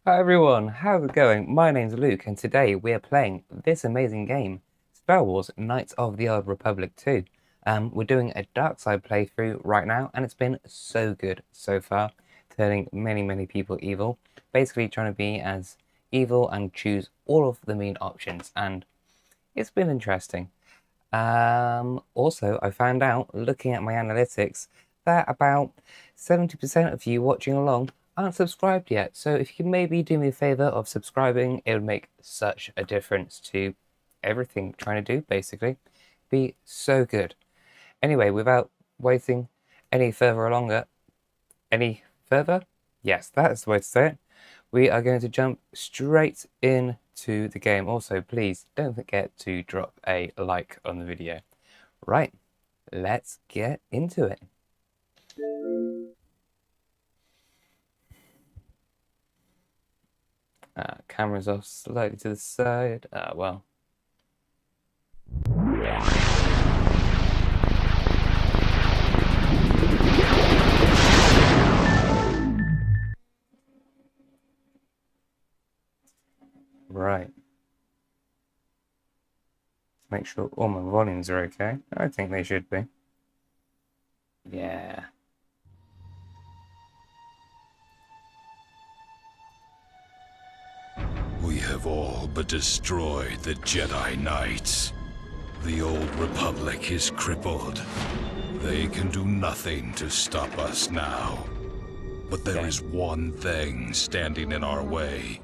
Hi everyone, how's it going? My name's Luke and today we're playing this amazing game, Star Wars Knights of the Old Republic 2. We're doing a dark side playthrough right now and it's been so good so far, turning many people evil, basically trying to be as evil and choose all of the mean options, and it's been interesting. Also, I found out, looking at my analytics, that about 70% of you watching along aren't subscribed yet. So if you can maybe do me a favor of subscribing, it would make such a difference to everything I'm trying to do, basically. Be so good. Anyway, without waiting any further? Yes, that's the way to say it. We are going to jump straight into the game. Also, please don't forget to drop a like on the video. Right, let's get into it. Camera's off slightly to the side. Well. Right. Make sure all my volumes are okay. I think they should be. Yeah. We have all but destroyed the Jedi Knights. The old Republic is crippled. They can do nothing to stop us now. But there is one thing standing in our way.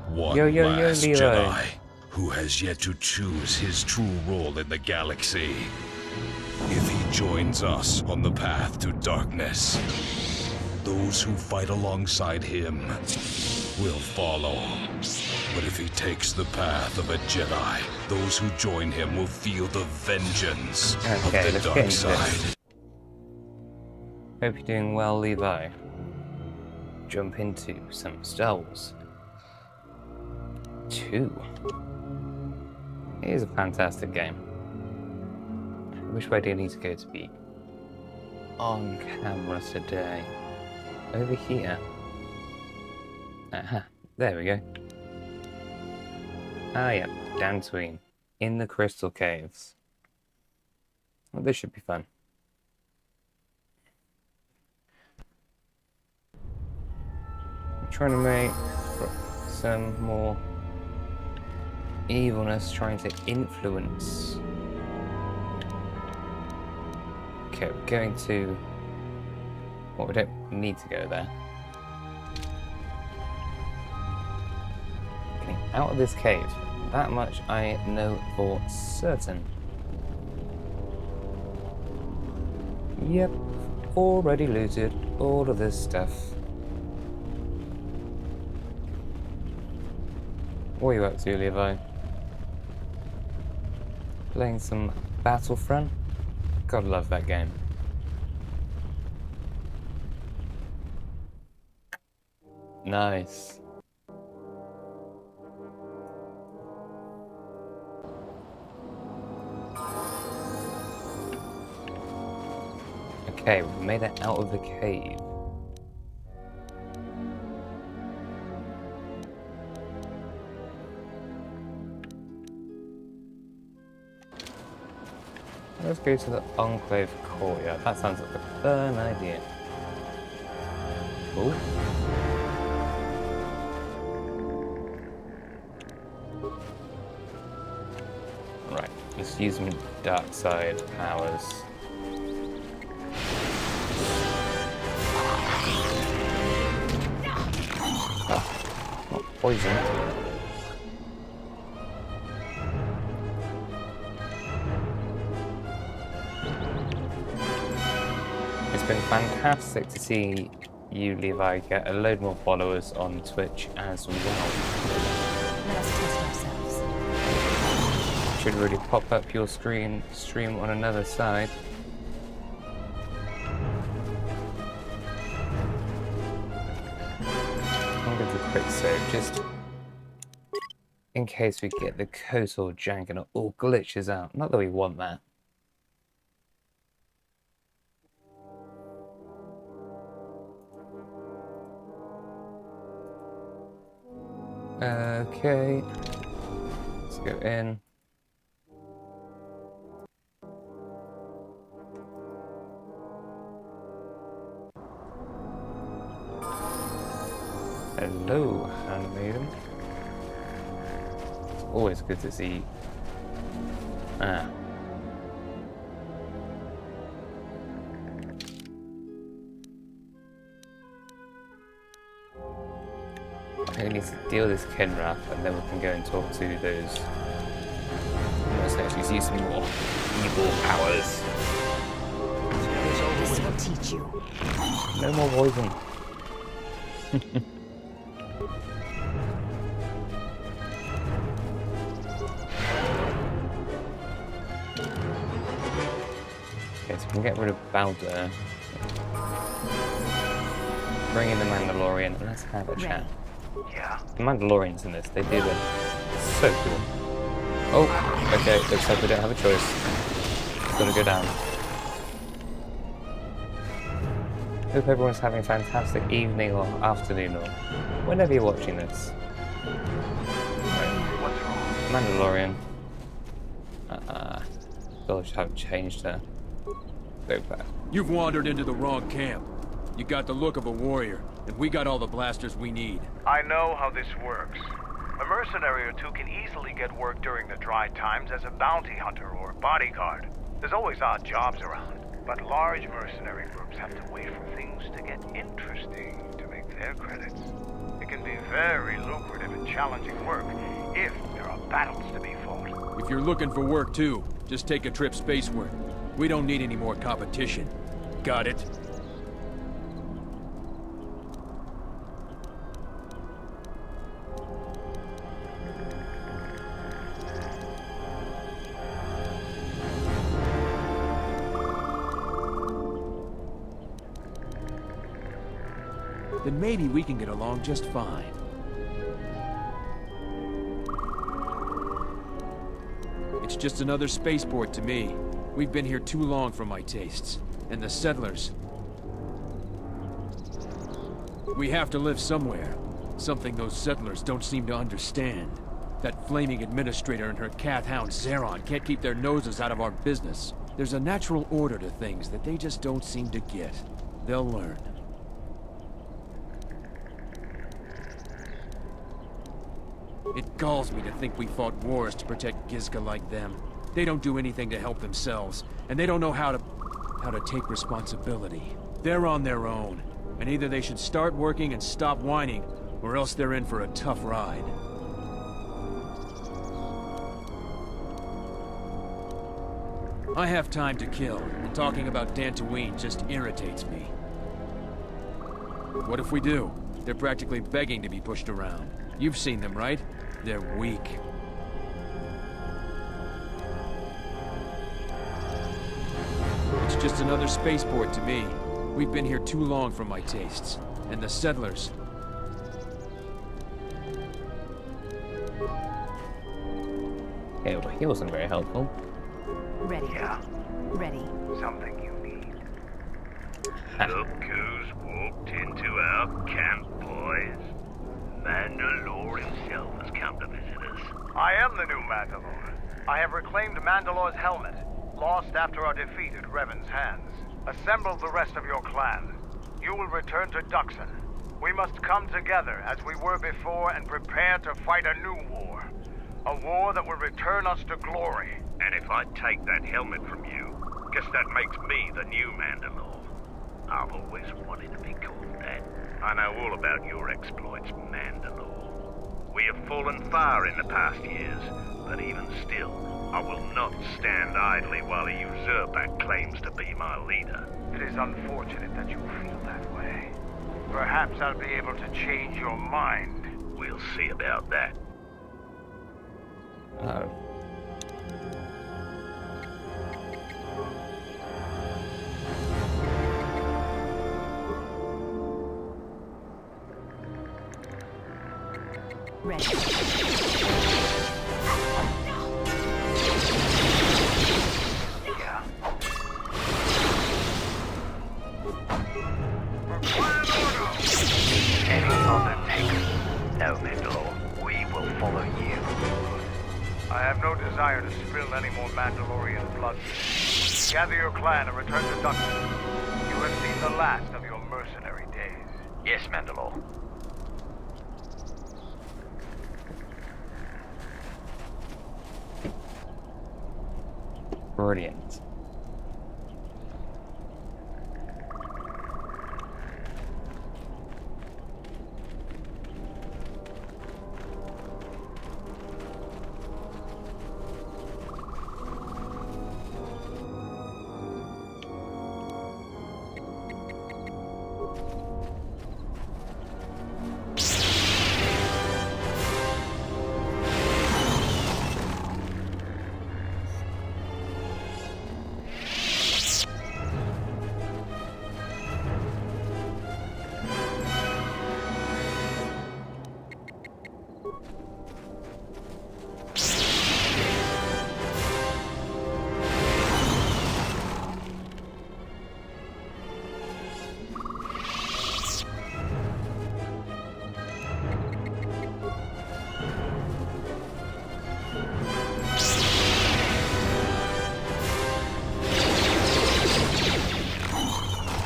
One last Jedi who has yet to choose his true role in the galaxy. If he joins us on the path to darkness, those who fight alongside him will follow. But if he takes the path of a Jedi, those who join him will feel the vengeance of the dark side. Hope you're doing well, Levi. Jump into some Star Wars 2. It is a fantastic game. Which way do I need to go to be on camera today? Over here. Aha, there we go. Ah, yeah, Dantooine, in the Crystal Caves. Well, this should be fun. I'm trying to make some more evilness, trying to influence. Okay, we're going to... Well, we don't need to go there. Getting out of this cave. That much I know for certain. Yep, already looted all of this stuff. What are you up to, Levi? Playing some Battlefront? God, love that game. Nice. Okay, we've made it out of the cave. Let's go to the Enclave courtyard. That sounds like a fun idea. Ooh. Right, let's use some dark side powers. Oh, not poison. It's been fantastic to see you, Levi, get a load more followers on Twitch as well. Let us test ourselves. Should really pop up your stream on another side. I'll give it a quick save, just in case we get the Kotor jank and it all glitches out. Not that we want that. Okay. Let's go in. Hello, handmaiden. It's always good to see. Ah. I think we need to deal with this Kenrath, and then we can go and talk to those. Let's actually see some more evil powers. This will teach you. No more poison. Okay, so we can get rid of Baldur. Bring in the Mandalorian, and let's have a chat. Yeah. The Mandalorians in this, they do them so cool. Oh, okay, looks like we don't have a choice. It's gonna go down. Hope everyone's having a fantastic evening or afternoon or whenever you're watching this. Right. What's wrong? Mandalorian. Gosh, I haven't changed her. So bad. You've wandered into the wrong camp. You got the look of a warrior, and we got all the blasters we need. I know how this works. A mercenary or two can easily get work during the dry times as a bounty hunter or bodyguard. There's always odd jobs around, but large mercenary groups have to wait for things to get interesting to make their credits. It can be very lucrative and challenging work if there are battles to be fought. If you're looking for work too, just take a trip spaceward. We don't need any more competition. Got it? Then maybe we can get along just fine. It's just another spaceport to me. We've been here too long for my tastes. And the settlers... We have to live somewhere. Something those settlers don't seem to understand. That flaming administrator and her cat hound Zeron can't keep their noses out of our business. There's a natural order to things that they just don't seem to get. They'll learn. It galls me to think we fought wars to protect Gizka like them. They don't do anything to help themselves, and they don't know how to take responsibility. They're on their own, and either they should start working and stop whining, or else they're in for a tough ride. I have time to kill, and talking about Dantooine just irritates me. What if we do? They're practically begging to be pushed around. You've seen them, right? They're weak. It's just another spaceport to me. We've been here too long for my tastes. And the settlers... Okay, well, he wasn't very helpful. Ready. Yeah. Ready. Something you need. Look who's walked into our camp, boys. Mandalore himself has come to visit us. I am the new Mandalore. I have reclaimed Mandalore's helmet, lost after our defeat at Revan's hands. Assemble the rest of your clan. You will return to Duxon. We must come together as we were before and prepare to fight a new war. A war that will return us to glory. And if I take that helmet from you, guess that makes me the new Mandalore. I've always wanted to be called that. I know all about your exploits, Mandalore. We have fallen far in the past years, but even still, I will not stand idly while a usurper claims to be my leader. It is unfortunate that you feel that way. Perhaps I'll be able to change your mind. We'll see about that. Oh. Ready. Yeah. Any other takers? No, Mandalore. We desire to spill any more Mandalorian blood. Gather your clan and return to Dutton. You have seen the last of your mercenary days. Yes, Mandalore. Brilliant.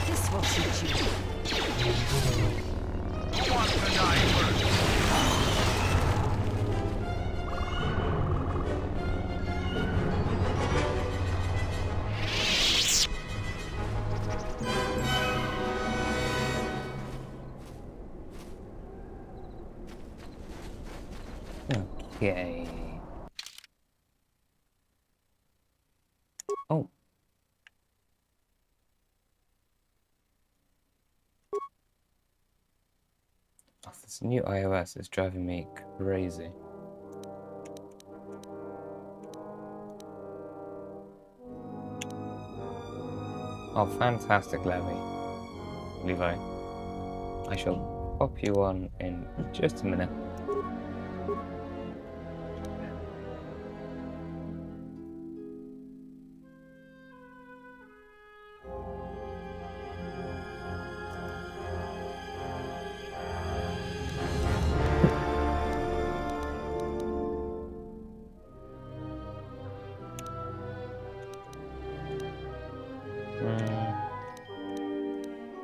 This will teach you. Who wants to die first? Okay. Oh. Oh, this new iOS is driving me crazy. Oh, fantastic, Levi. I shall pop you on in just a minute.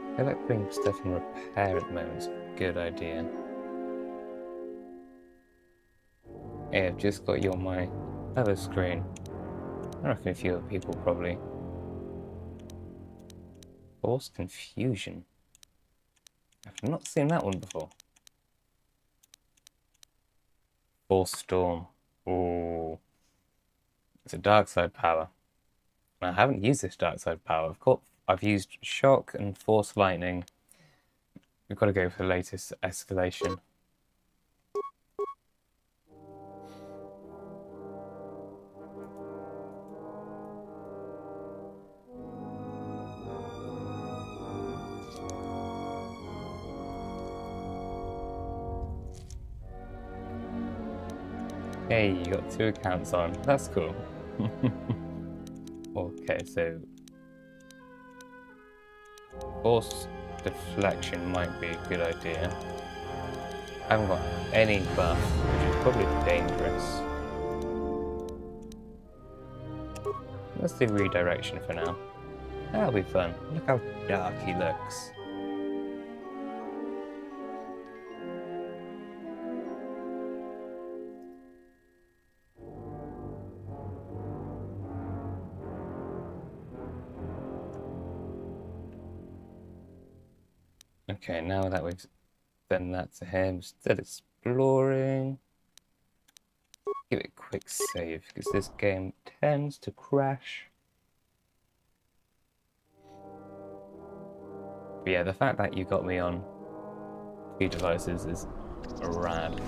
I feel like putting stuff in repair at the moment is a good idea. Hey, I've just got you on my other screen. I reckon a few other people probably. Force Confusion. I've not seen that one before. Force Storm. Ooh. It's a dark side power. I haven't used this dark side power. I've used Shock and Force Lightning. We've got to go for the latest escalation. Hey, you got 2 accounts on. That's cool. Okay, so Force Deflection might be a good idea. I haven't got any buff, which is probably dangerous. Let's do Redirection for now. That'll be fun. Look how dark he looks. Okay, now that we've done that to him, still exploring. Give it a quick save, because this game tends to crash. But yeah, the fact that you got me on 2 devices is rad.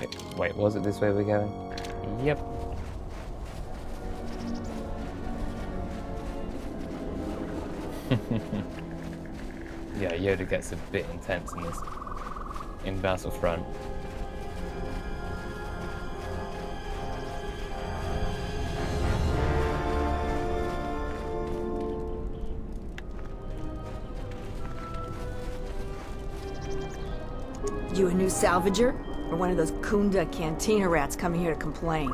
Okay, wait, was it this way we're going? Yep. Yeah, Yoda gets a bit intense in Battlefront. You a new salvager? or one of those Kunda cantina rats coming here to complain.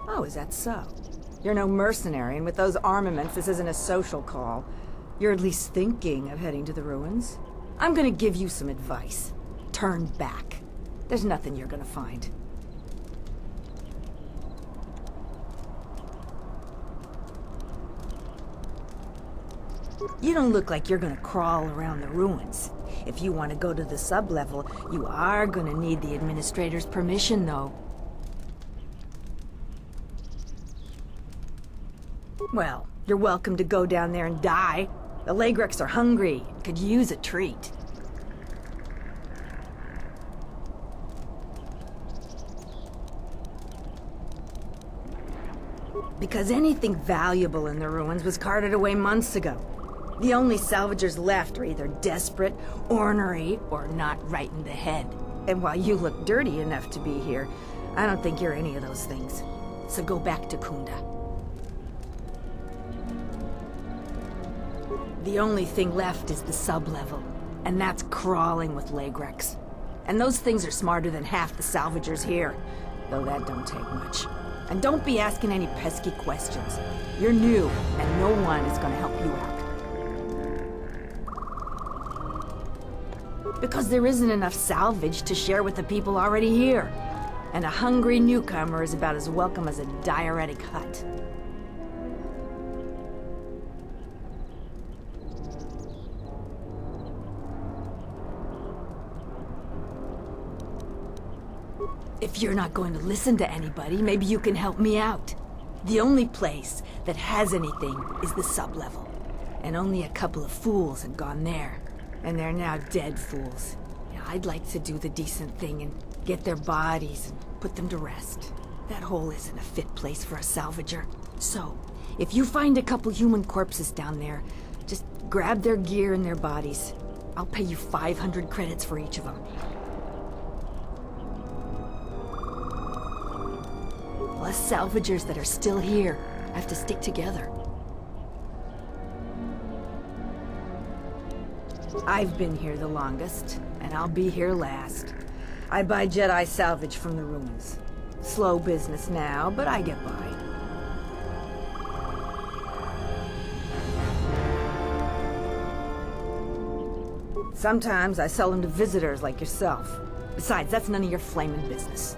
Oh, is that so? You're no mercenary, and with those armaments, this isn't a social call. You're at least thinking of heading to the ruins. I'm gonna give you some advice. Turn back. There's nothing you're gonna find. You don't look like you're gonna crawl around the ruins. If you want to go to the sub-level, you are gonna need the administrator's permission, though. Well, you're welcome to go down there and die. The Lagrecs are hungry, could use a treat. Because anything valuable in the ruins was carted away months ago. The only salvagers left are either desperate, ornery, or not right in the head. And while you look dirty enough to be here, I don't think you're any of those things. So go back to Kunda. The only thing left is the sub-level, and that's crawling with Lagrecs. And those things are smarter than half the salvagers here, though that don't take much. And don't be asking any pesky questions. You're new, and no one is gonna help you out. Because there isn't enough salvage to share with the people already here. And a hungry newcomer is about as welcome as a diuretic hut. If you're not going to listen to anybody, maybe you can help me out. The only place that has anything is the sub-level. And only a couple of fools have gone there. And they're now dead fools. Yeah, I'd like to do the decent thing and get their bodies and put them to rest. That hole isn't a fit place for a salvager. So, if you find a couple human corpses down there, just grab their gear and their bodies. I'll pay you 500 credits for each of them. Us salvagers that are still here have to stick together. I've been here the longest, and I'll be here last. I buy Jedi salvage from the ruins. Slow business now, but I get by. Sometimes I sell them to visitors like yourself. Besides, that's none of your flaming business.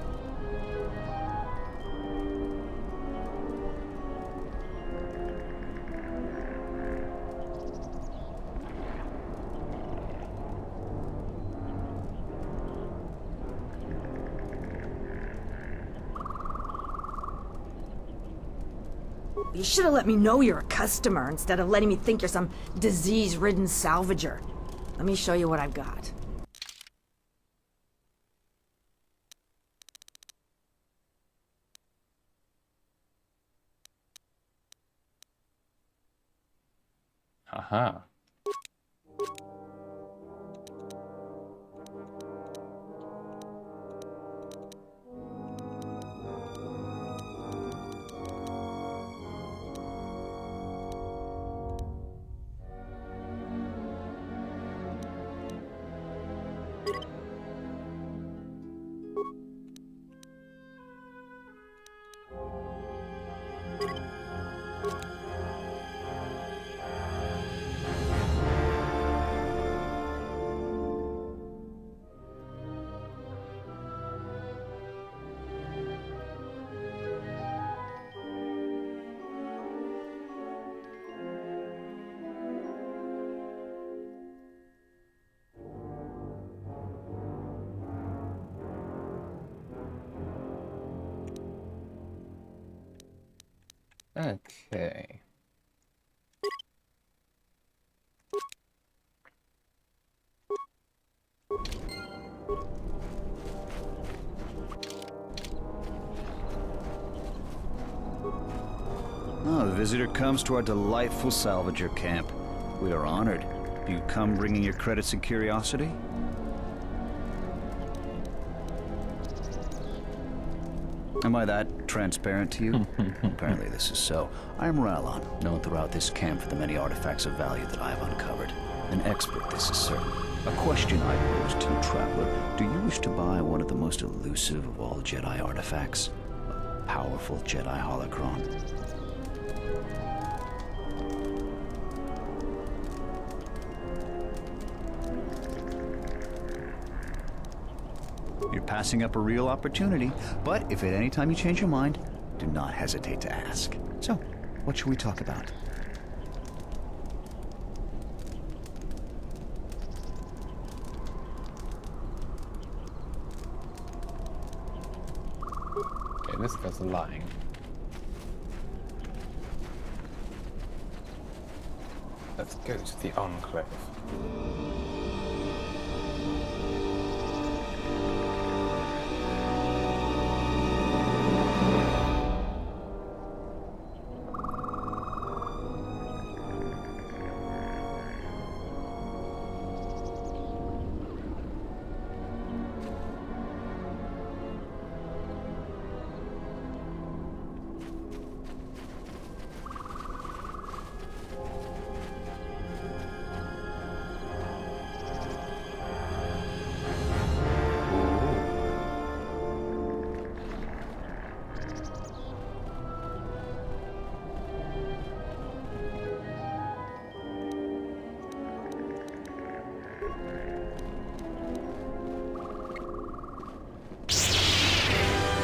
You should have let me know you're a customer instead of letting me think you're some disease-ridden salvager. Let me show you what I've got. Haha. Okay. Oh, the visitor comes to our delightful salvager camp. We are honored. Do you come bringing your credits and curiosity? Am I that transparent to you? Apparently this is so. I am Rallon, known throughout this camp for the many artifacts of value that I have uncovered. An expert, this is certain. A question I pose to you, traveler. Do you wish to buy one of the most elusive of all Jedi artifacts? A powerful Jedi holocron? You're passing up a real opportunity, but if at any time you change your mind, do not hesitate to ask. So, what should we talk about? Okay, this guy's lying. Let's go to the Enclave.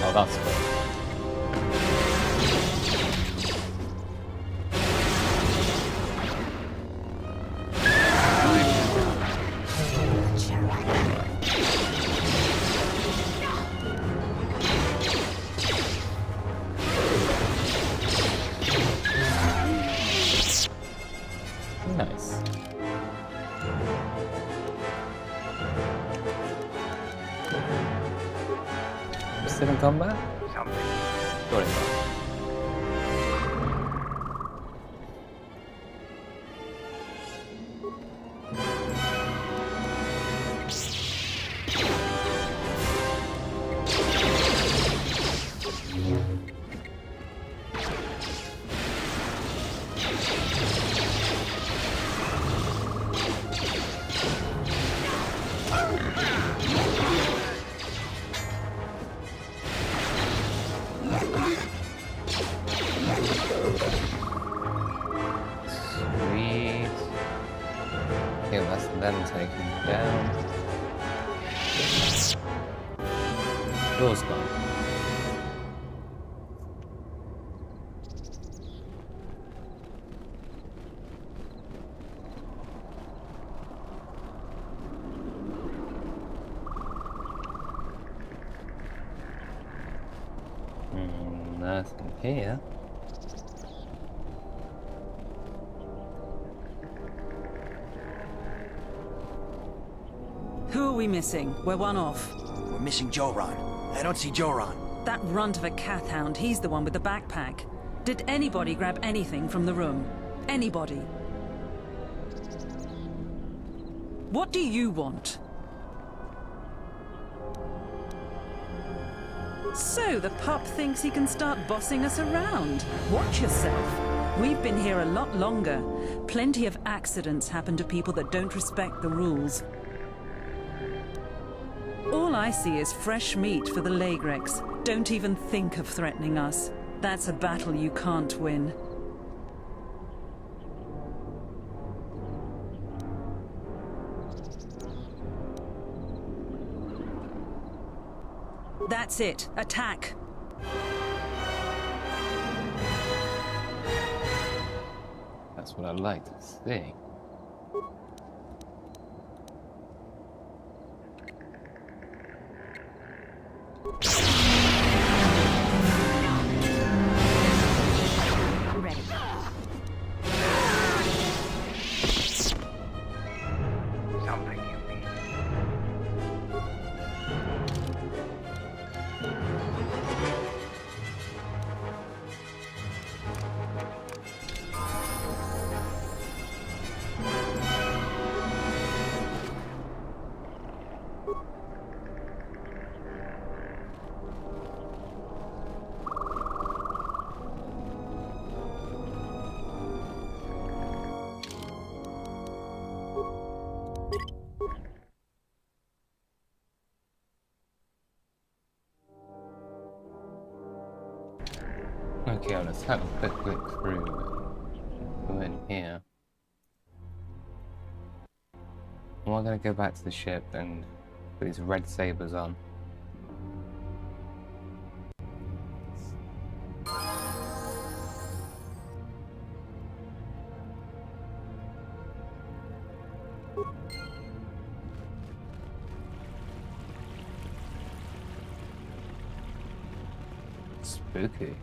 Oh, that's cool. Nice. Still in combat? Something. Got it. Sweet. Okay, that's them taken down. Door's gone. Nothing here. Who are we missing? We're one off. We're missing Joran. I don't see Joran. That runt of a cath hound, he's the one with the backpack. Did anybody grab anything from the room? Anybody? What do you want? So the pup thinks he can start bossing us around. Watch yourself. We've been here a lot longer. Plenty of accidents happen to people that don't respect the rules. All I see is fresh meat for the Lagrex. Don't even think of threatening us. That's a battle you can't win. That's it. Attack! That's what I'd like to see. Ready. Something you mean. Yeah, let's have a quick look through. Go in here. I'm going to go back to the ship and put these red sabers on. Spooky.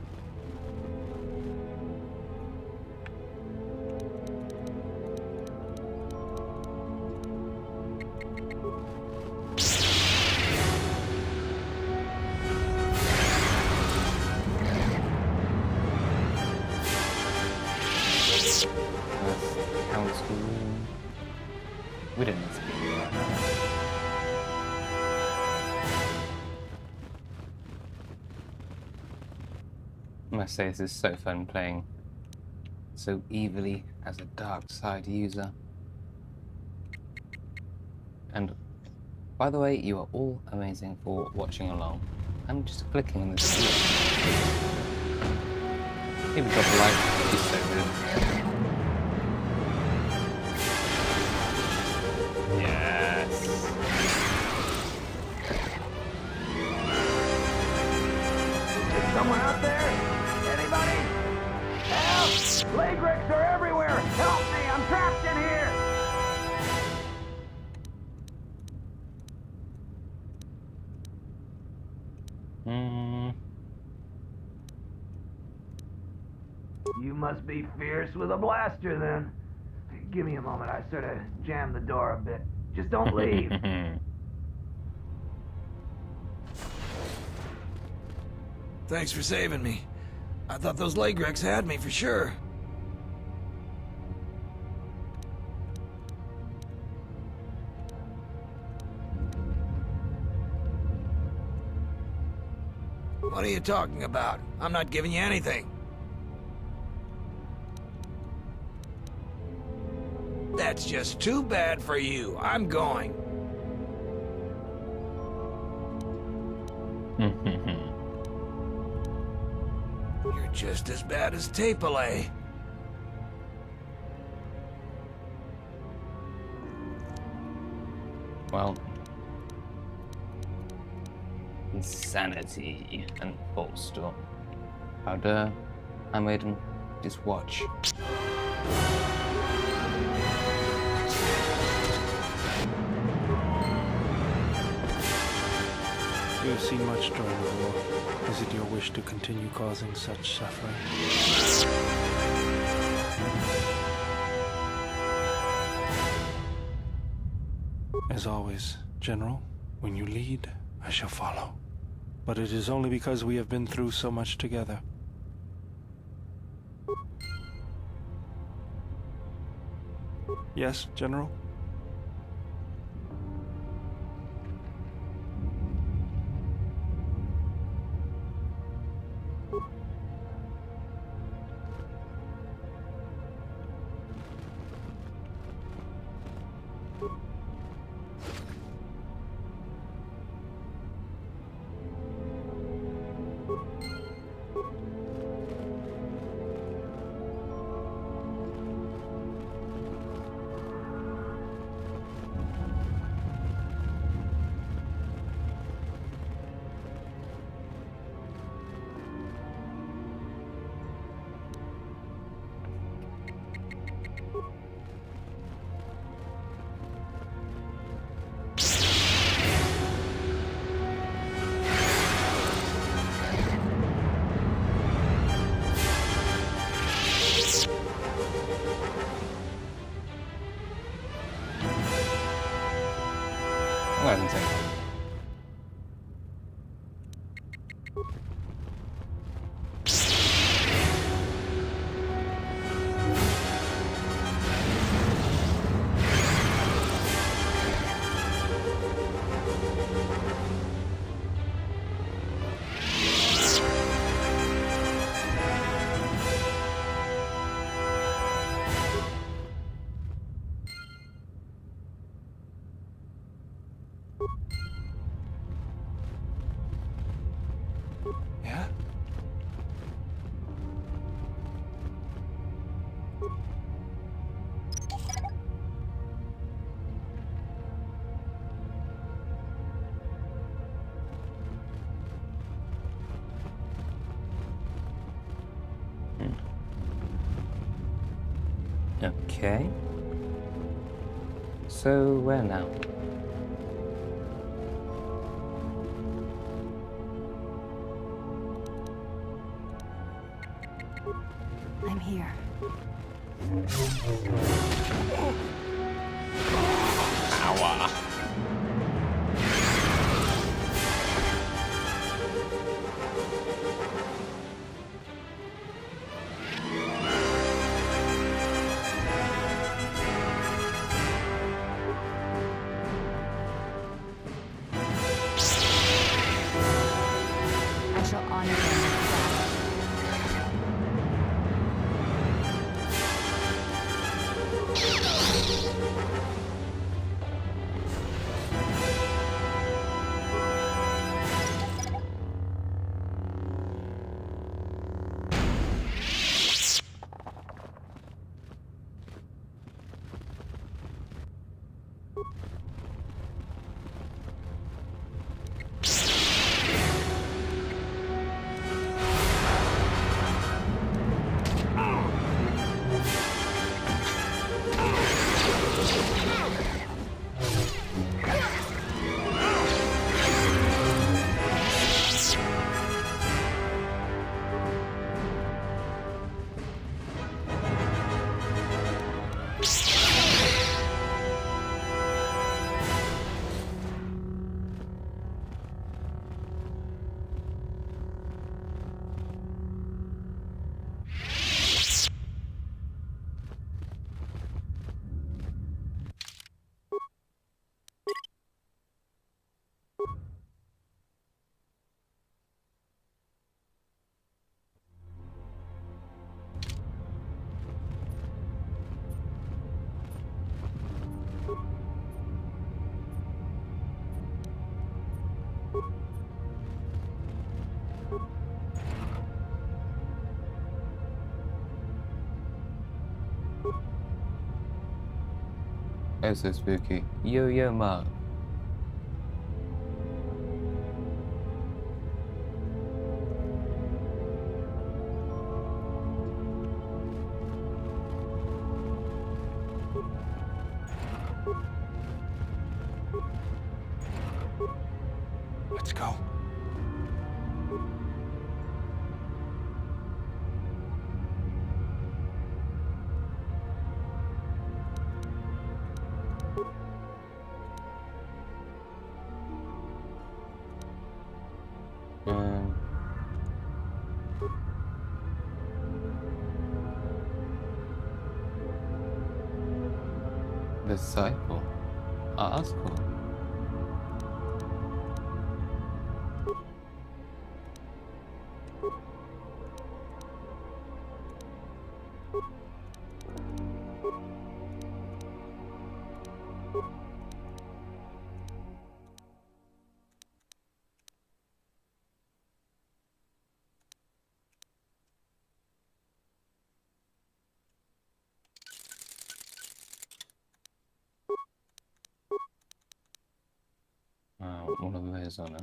Council room. We didn't need to be here. I must say, this is so fun playing so evilly as a dark side user. And by the way, you are all amazing for watching along and just clicking on this video. Maybe drop a like, it'd be so good. Yes. Is someone out there? Anybody? Help! Leg wrecks are everywhere! Help me! I'm trapped in here! You must be fierce with a blaster, then. Give me a moment. I sort of jammed the door a bit. Just don't leave. Thanks for saving me. I thought those leg wrecks had me for sure. What are you talking about? I'm not giving you anything. That's just too bad for you. I'm going. You're just as bad as Tapele. Well, insanity and full stop. How dare I made him just watch. You have seen much during the war. Is it your wish to continue causing such suffering? As always, General, when you lead, I shall follow. But it is only because we have been through so much together. Yes, General? Okay. So, where now? I'm here. Ow. I shall honor them with battle. Oh, so spooky. Yo, Mark. Let's go. Disciple. Oh, that's cool. One of those on it.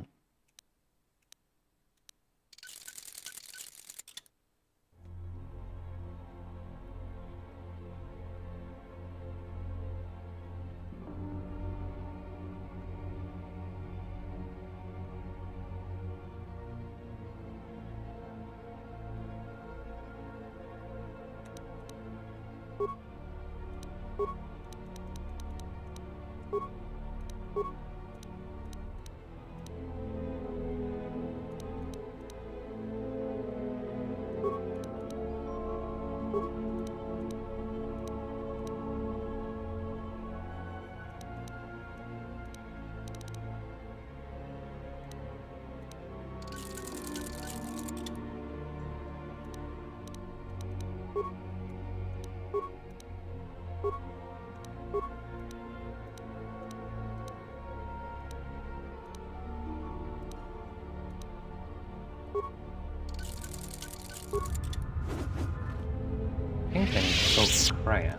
I think I need salt and prayer.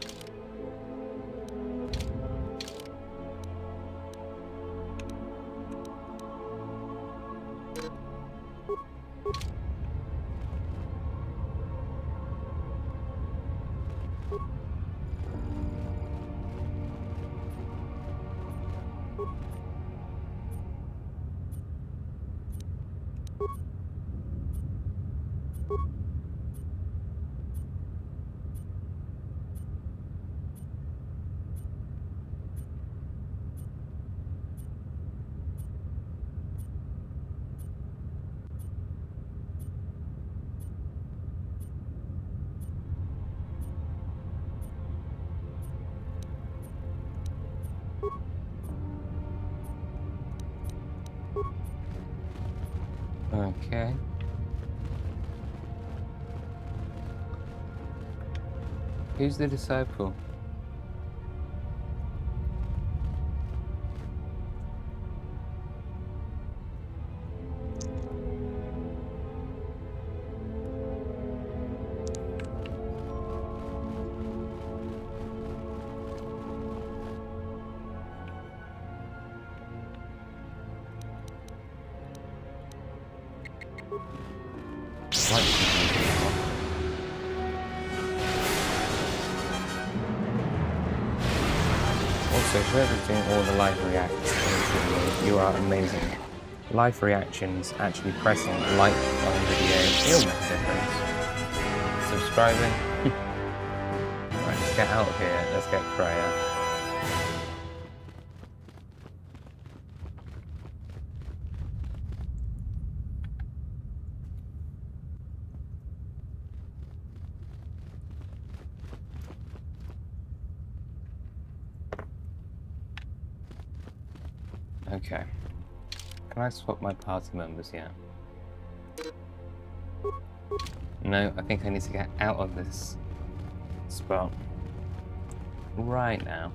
Okay. Who's the disciple? Also, whoever's doing all the live reacts, you are amazing. Live reactions, actually pressing like on a video, it'll make a difference. Subscribing. Right, let's get out of here. Let's get Freya. Okay. Can I swap my party members yet? No, I think I need to get out of this spot right now.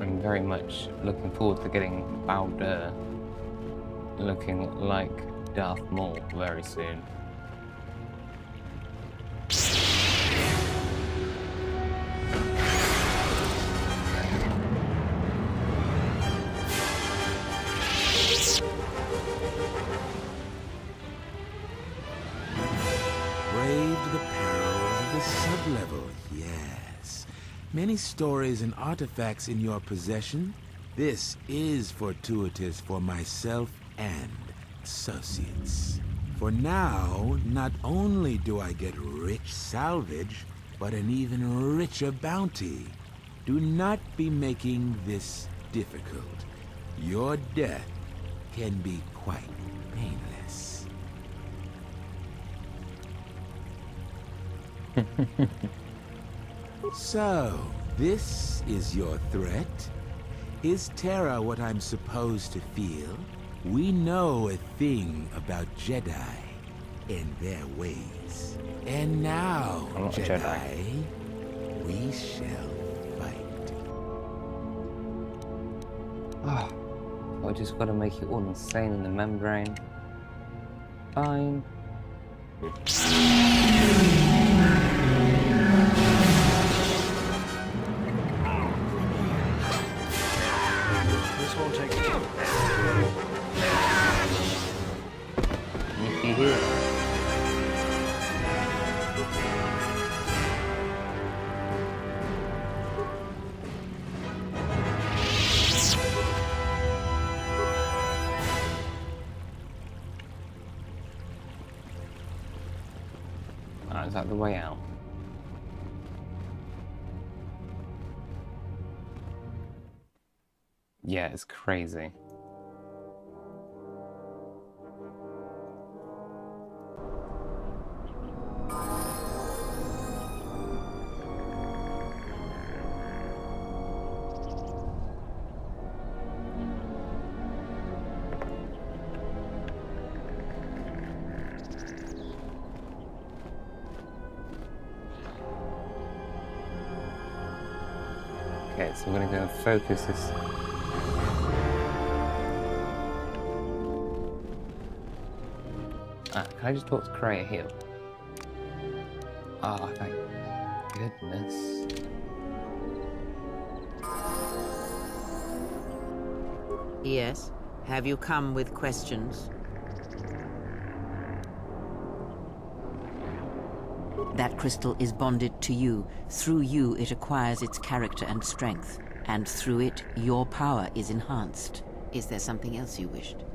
I'm very much looking forward to getting Baldur looking like Darth Maul very soon. Braved the perils of the sublevel, yes. Many stories and artifacts in your possession. This is fortuitous for myself and associates. For now, not only do I get rich salvage, but an even richer bounty. Do not be making this difficult. Your death can be quite painless. So, this is your threat? Is terror what I'm supposed to feel? We know a thing about Jedi and their ways. And now, Jedi, we shall fight. Ah, I just gotta make it all insane in the membrane. Fine. This won't take long. Nifty here. Is that the way out? Yeah, it's crazy. Okay, so we're going to go and focus this. Can I just talk to Kreia here? Ah, thank goodness. Yes? Have you come with questions? That crystal is bonded to you. Through you, it acquires its character and strength. And through it, your power is enhanced. Is there something else you wished?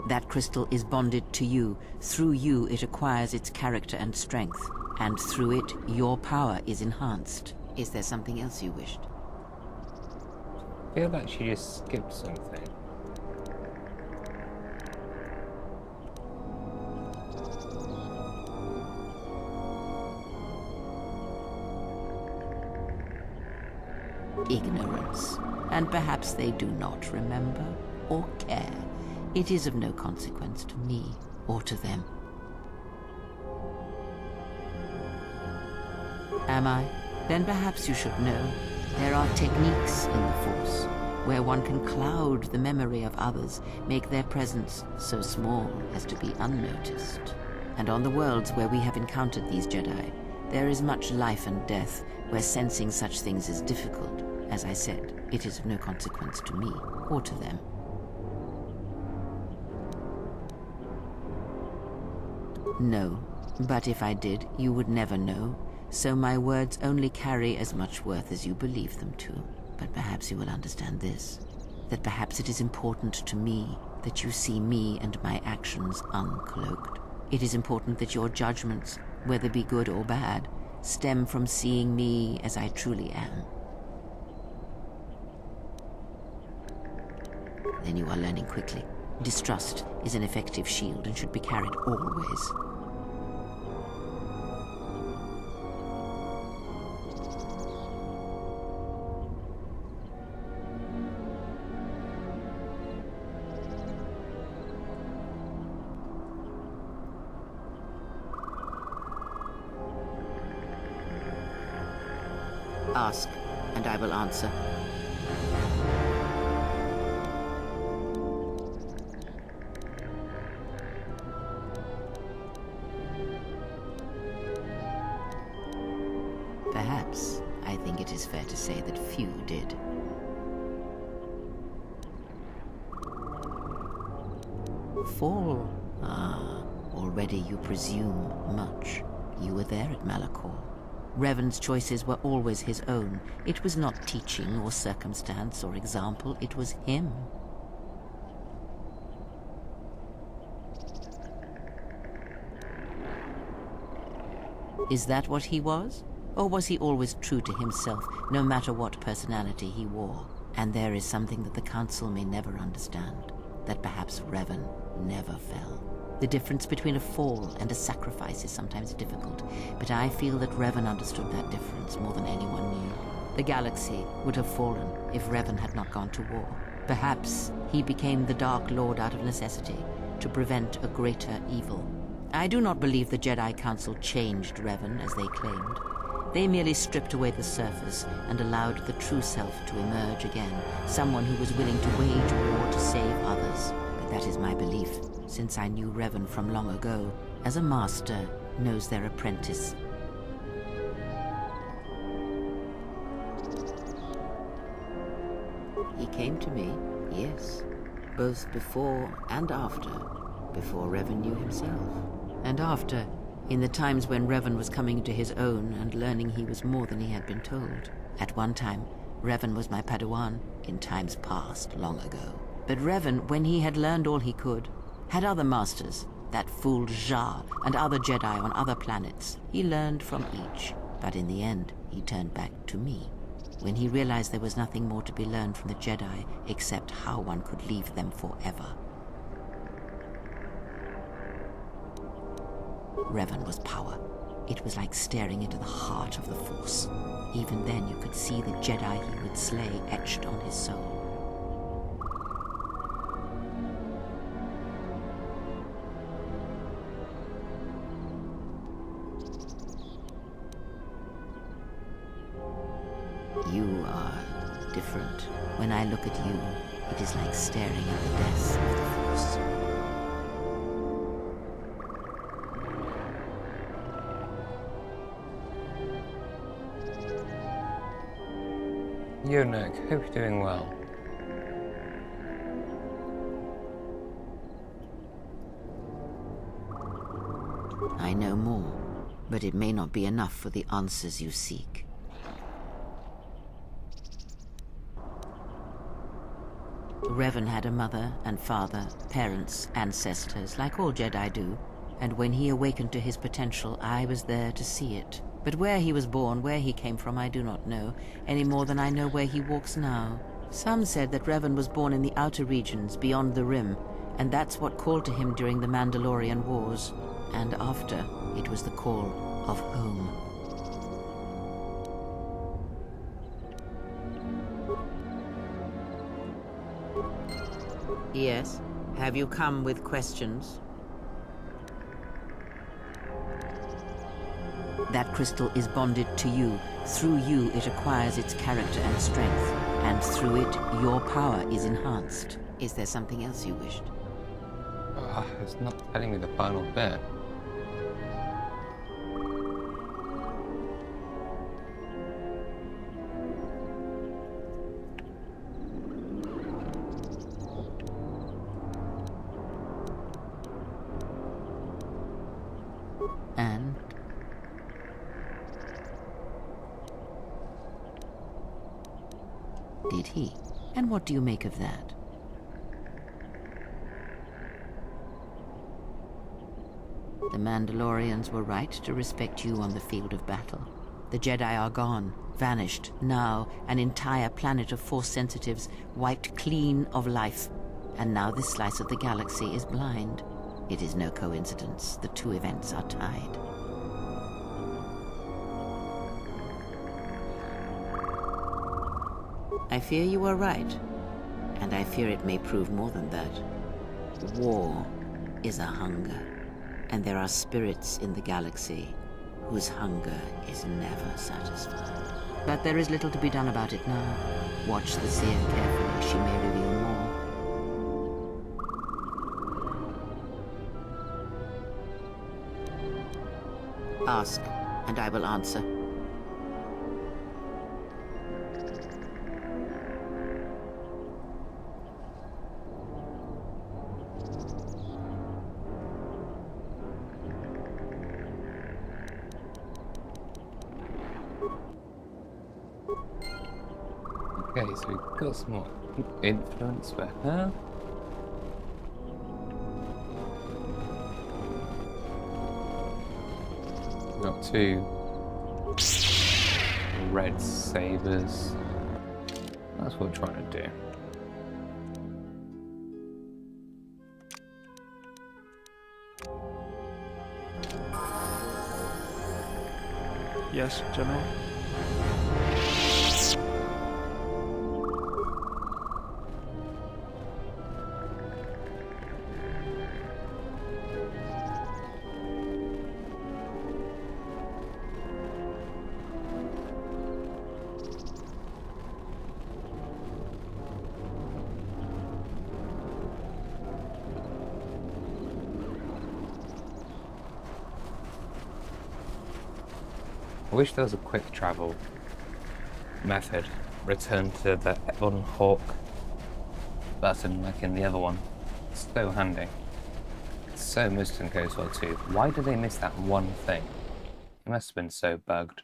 That crystal is bonded to you. Through you, it acquires its character and strength. And through it, your power is enhanced. Is there something else you wished? feel like she just skipped something. Ignorance. And perhaps they do not remember or care. It is of no consequence to me or to them. Am I? Then perhaps you should know there are techniques in the Force where one can cloud the memory of others, make their presence so small as to be unnoticed. And on the worlds where we have encountered these Jedi, there is much life and death where sensing such things is difficult. As I said, it is of no consequence to me or to them. No, but if I did, you would never know. So my words only carry as much worth as you believe them to. But perhaps you will understand this, that perhaps it is important to me that you see me and my actions uncloaked. It is important that your judgments, whether be good or bad, stem from seeing me as I truly am. Then you are learning quickly. Distrust is an effective shield and should be carried always. Ask, and I will answer. Perhaps, I think it is fair to say that few did. Fall? Ah, already you presume much. You were there at Malachor. Revan's choices were always his own. It was not teaching or circumstance or example, it was him. Is that what he was? Or was he always true to himself, no matter what personality he wore? And there is something that the Council may never understand, that perhaps Revan never fell. The difference between a fall and a sacrifice is sometimes difficult, but I feel that Revan understood that difference more than anyone knew. The galaxy would have fallen if Revan had not gone to war. Perhaps he became the Dark Lord out of necessity, to prevent a greater evil. I do not believe the Jedi Council changed Revan as they claimed. They merely stripped away the surface and allowed the true self to emerge again, someone who was willing to wage war to save others. But that is my belief, since I knew Revan from long ago, as a master knows their apprentice. He came to me, yes, both before and after. Before Revan knew himself, and after, in the times when Revan was coming to his own and learning he was more than he had been told. At one time, Revan was my Padawan, in times past, long ago. But Revan, when he had learned all he could, had other masters, that fool Jar and other Jedi on other planets. He learned from each, but in the end, he turned back to me. When he realized there was nothing more to be learned from the Jedi except how one could leave them forever. Revan was power. It was like staring into the heart of the Force. Even then you could see the Jedi he would slay etched on his soul. You are different. When I look at you, it is like staring at the depths of the Force. Yo, Nick, hope you're doing well. I know more, but it may not be enough for the answers you seek. Revan had a mother and father, parents, ancestors, like all Jedi do, and when he awakened to his potential, I was there to see it. But where he was born, where he came from, I do not know, any more than I know where he walks now. Some said that Revan was born in the outer regions beyond the Rim, and that's what called to him during the Mandalorian Wars. And after, it was the call of home. Yes? Have you come with questions? That crystal is bonded to you. Through you, it acquires its character and strength. And through it, your power is enhanced. Is there something else you wished? It's not telling me the final bit. And? Did he? And what do you make of that? The Mandalorians were right to respect you on the field of battle. The Jedi are gone, vanished. Now, an entire planet of Force sensitives wiped clean of life. And now this slice of the galaxy is blind. It is no coincidence. The two events are tied. I fear you are right. And I fear it may prove more than that. War is a hunger. And there are spirits in the galaxy whose hunger is never satisfied. But there is little to be done about it now. Watch the seer carefully. She may reveal more. Ask, and I will answer. Okay, so we've got some more influence for her. We've got 2 red sabers. That's what we're trying to do. Yes, General? I wish there was a quick travel method. Return to the on Hawk button like in the other one. It's so handy. It's so missed in Kotor 2. Why did they miss that one thing? It must have been so bugged.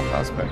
That's great.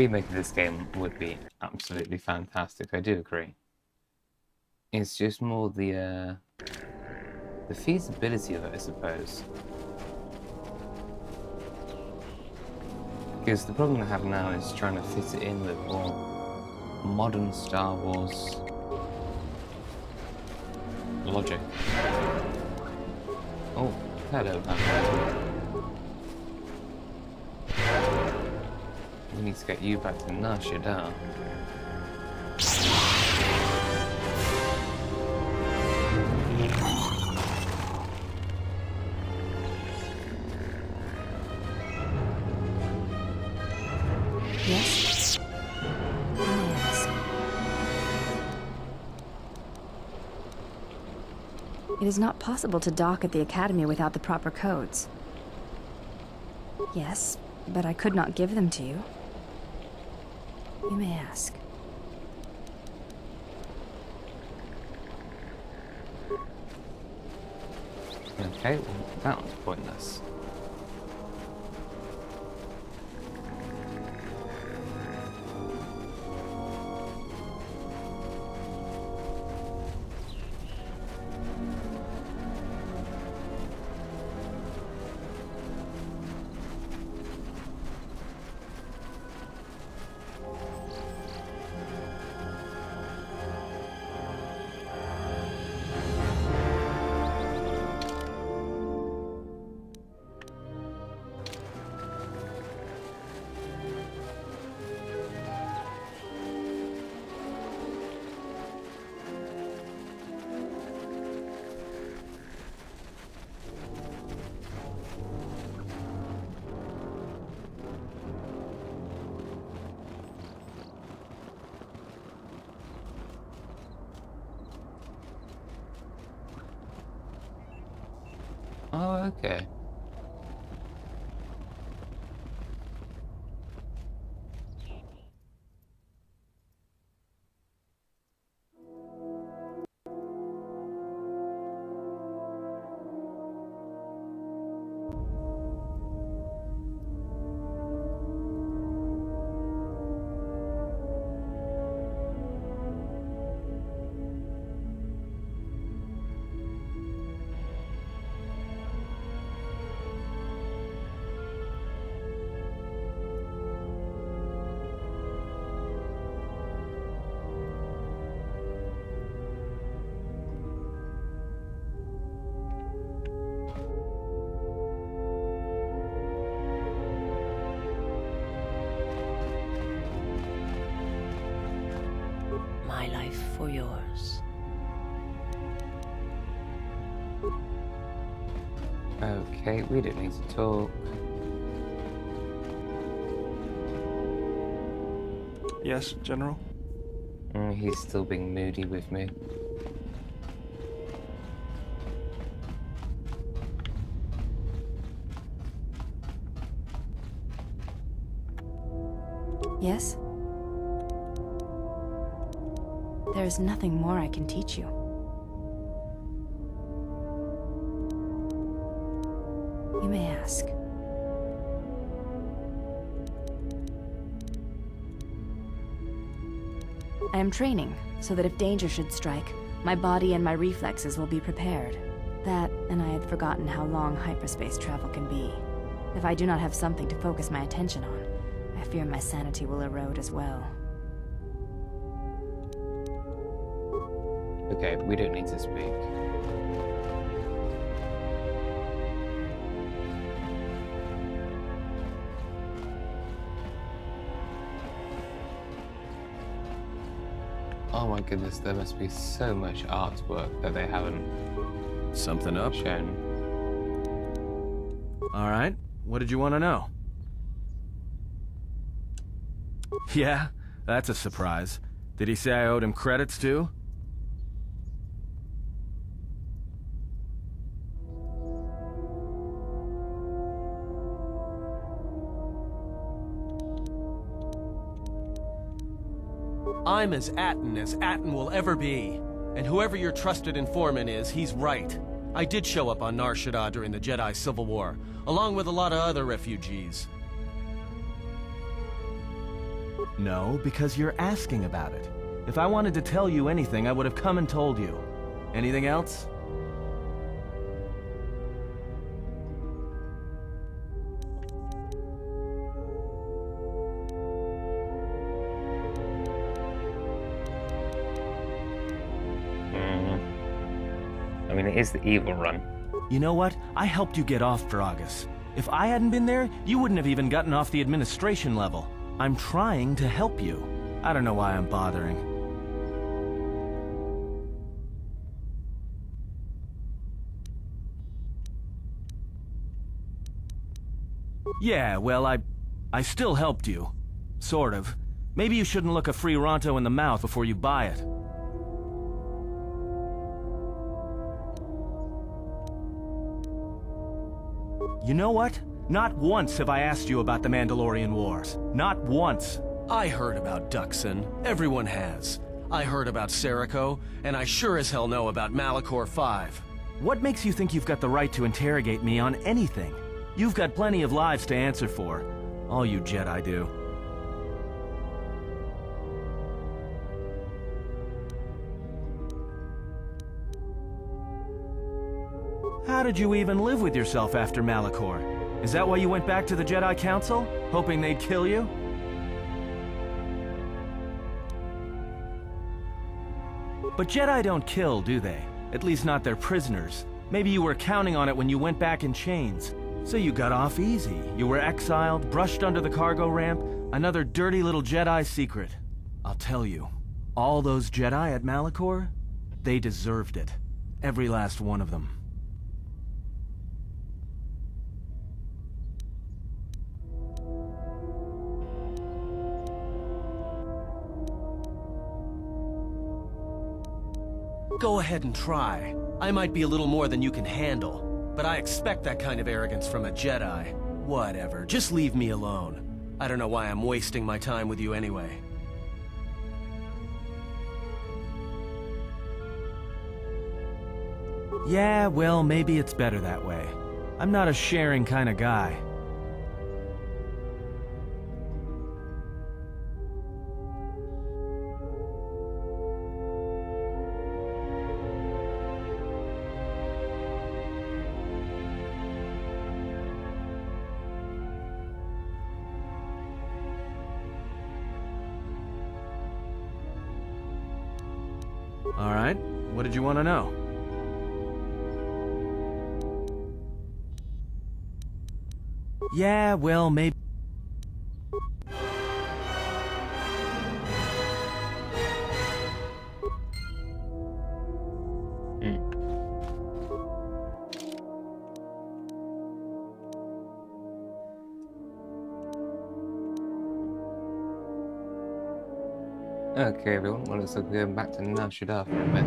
remake of this game would be absolutely fantastic. I do agree. It's just more the feasibility of it, I suppose. Because the problem I have now is trying to fit it in with more modern Star Wars logic. Oh, hello, man. We need to get you back to Nar Shaddaa. Yes? Yes. It is not possible to dock at the Academy without the proper codes. Yes, but I could not give them to you. You may ask. Okay, well, that was pointless. Oh, okay. My life for yours. Okay, we don't need to talk. Yes, General? He's still being moody with me. Yes? There is nothing more I can teach you. You may ask. I am training, so that if danger should strike, my body and my reflexes will be prepared. That, and I had forgotten how long hyperspace travel can be. If I do not have something to focus my attention on, I fear my sanity will erode as well. Okay, we don't need to speak. Oh my goodness, there must be so much artwork that they haven't Something up? shown. All right. What did you want to know? Yeah, that's a surprise. Did he say I owed him credits too? I'm as Atten will ever be. And whoever your trusted informant is, he's right. I did show up on Nar Shaddaa during the Jedi Civil War, along with a lot of other refugees. No, because you're asking about it. If I wanted to tell you anything, I would have come and told you. Anything else? I mean, it is the evil run. You know what? I helped you get off Dragas. If I hadn't been there, you wouldn't have even gotten off the administration level. I'm trying to help you. I don't know why I'm bothering. Yeah, well, I still helped you. Sort of. Maybe you shouldn't look a free Ronto in the mouth before you buy it. You know what? Not once have I asked you about the Mandalorian Wars. Not once. I heard about Duxon. Everyone has. I heard about Serico, and I sure as hell know about Malachor 5. What makes you think you've got the right to interrogate me on anything? You've got plenty of lives to answer for. All you Jedi do. How did you even live with yourself after Malachor? Is that why you went back to the Jedi Council? Hoping they'd kill you? But Jedi don't kill, do they? At least not their prisoners. Maybe you were counting on it when you went back in chains. So you got off easy. You were exiled, brushed under the cargo ramp, another dirty little Jedi secret. I'll tell you, all those Jedi at Malachor, they deserved it. Every last one of them. Go ahead and try. I might be a little more than you can handle, but I expect that kind of arrogance from a Jedi. Whatever, just leave me alone. I don't know why I'm wasting my time with you anyway. Yeah, well, maybe it's better that way. I'm not a sharing kind of guy. All right, what did you want to know? Yeah, well, maybe... Okay, everyone. Well, looks like we're going back to Nar Shaddaa for a bit.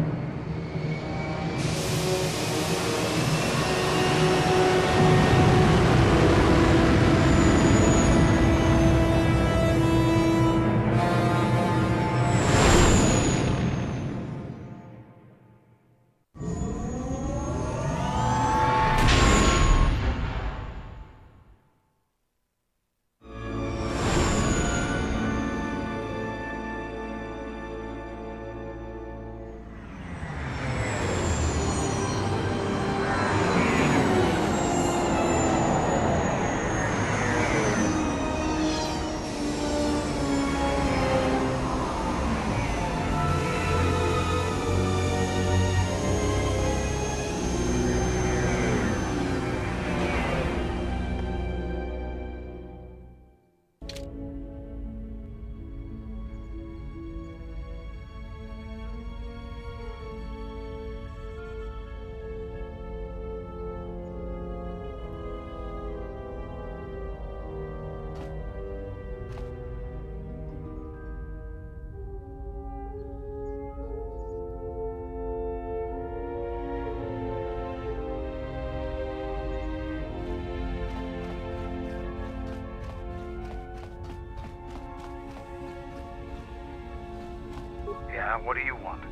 Yeah, what do you want?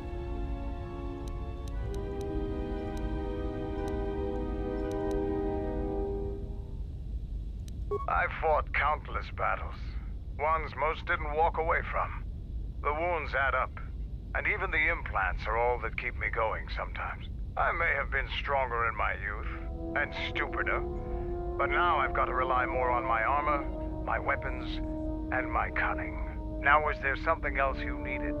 I fought countless battles. Ones most didn't walk away from. The wounds add up, and even the implants are all that keep me going sometimes. I may have been stronger in my youth, and stupider, but now I've got to rely more on my armor, my weapons, and my cunning. Now is there something else you needed?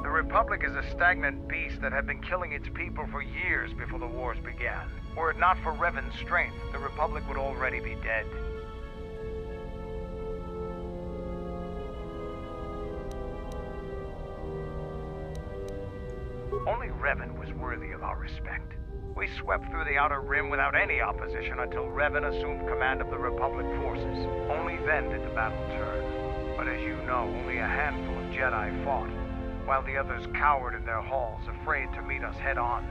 The Republic is a stagnant beast that had been killing its people for years before the wars began. Were it not for Revan's strength, the Republic would already be dead. Only Revan was worthy of our respect. We swept through the Outer Rim without any opposition until Revan assumed command of the Republic forces. Only then did the battle turn. But as you know, only a handful of Jedi fought, while the others cowered in their halls, afraid to meet us head-on.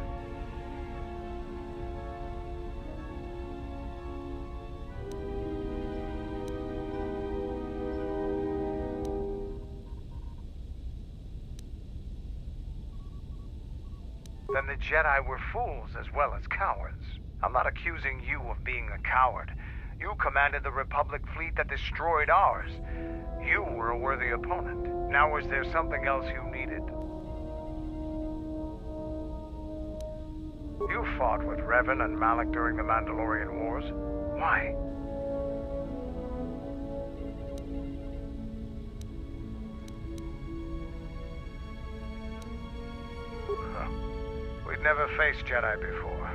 Then the Jedi were fools as well as cowards. I'm not accusing you of being a coward. You commanded the Republic fleet that destroyed ours. You were a worthy opponent. Now is there something else you needed? You fought with Revan and Malak during the Mandalorian Wars. Why? We'd never faced Jedi before,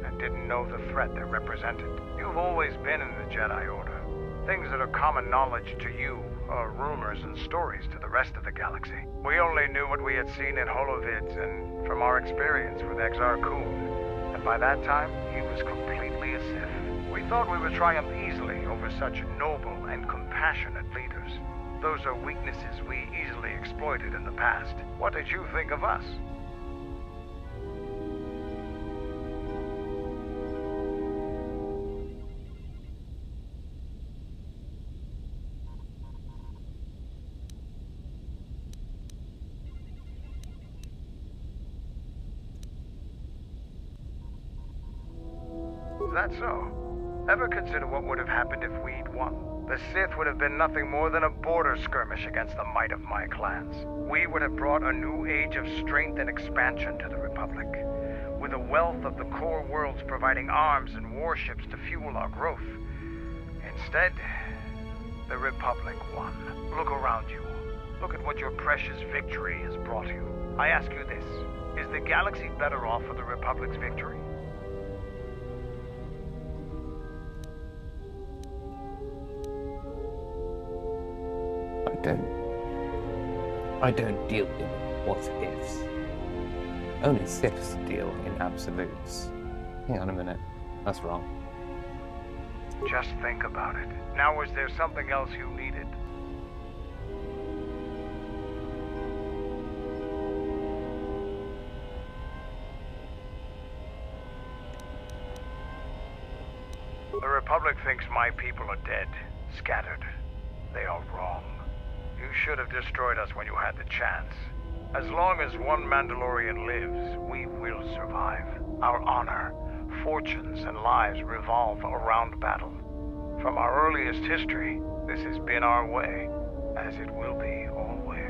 and didn't know the threat they represented. You've always been in the Jedi Order. Things that are common knowledge to you are rumors and stories to the rest of the galaxy. We only knew what we had seen in holovids and from our experience with Exar Kun. And by that time, he was completely a Sith. We thought we would triumph easily over such noble and compassionate leaders. Those are weaknesses we easily exploited in the past. What did you think of us? Is that so? Ever consider what would have happened if we'd won? The Sith would have been nothing more than a border skirmish against the might of my clans. We would have brought a new age of strength and expansion to the Republic, with a wealth of the core worlds providing arms and warships to fuel our growth. Instead, the Republic won. Look around you. Look at what your precious victory has brought you. I ask you this, is the galaxy better off for the Republic's victory? I don't deal in what ifs. Only Siths deal in absolutes. Hang on a minute. That's wrong. Just think about it. Now, was there something else you needed? The Republic thinks my people are dead, scattered. They are wrong. You should have destroyed us when you had the chance. As long as one Mandalorian lives, we will survive. Our honor, fortunes, and lives revolve around battle. From our earliest history, this has been our way, as it will be always.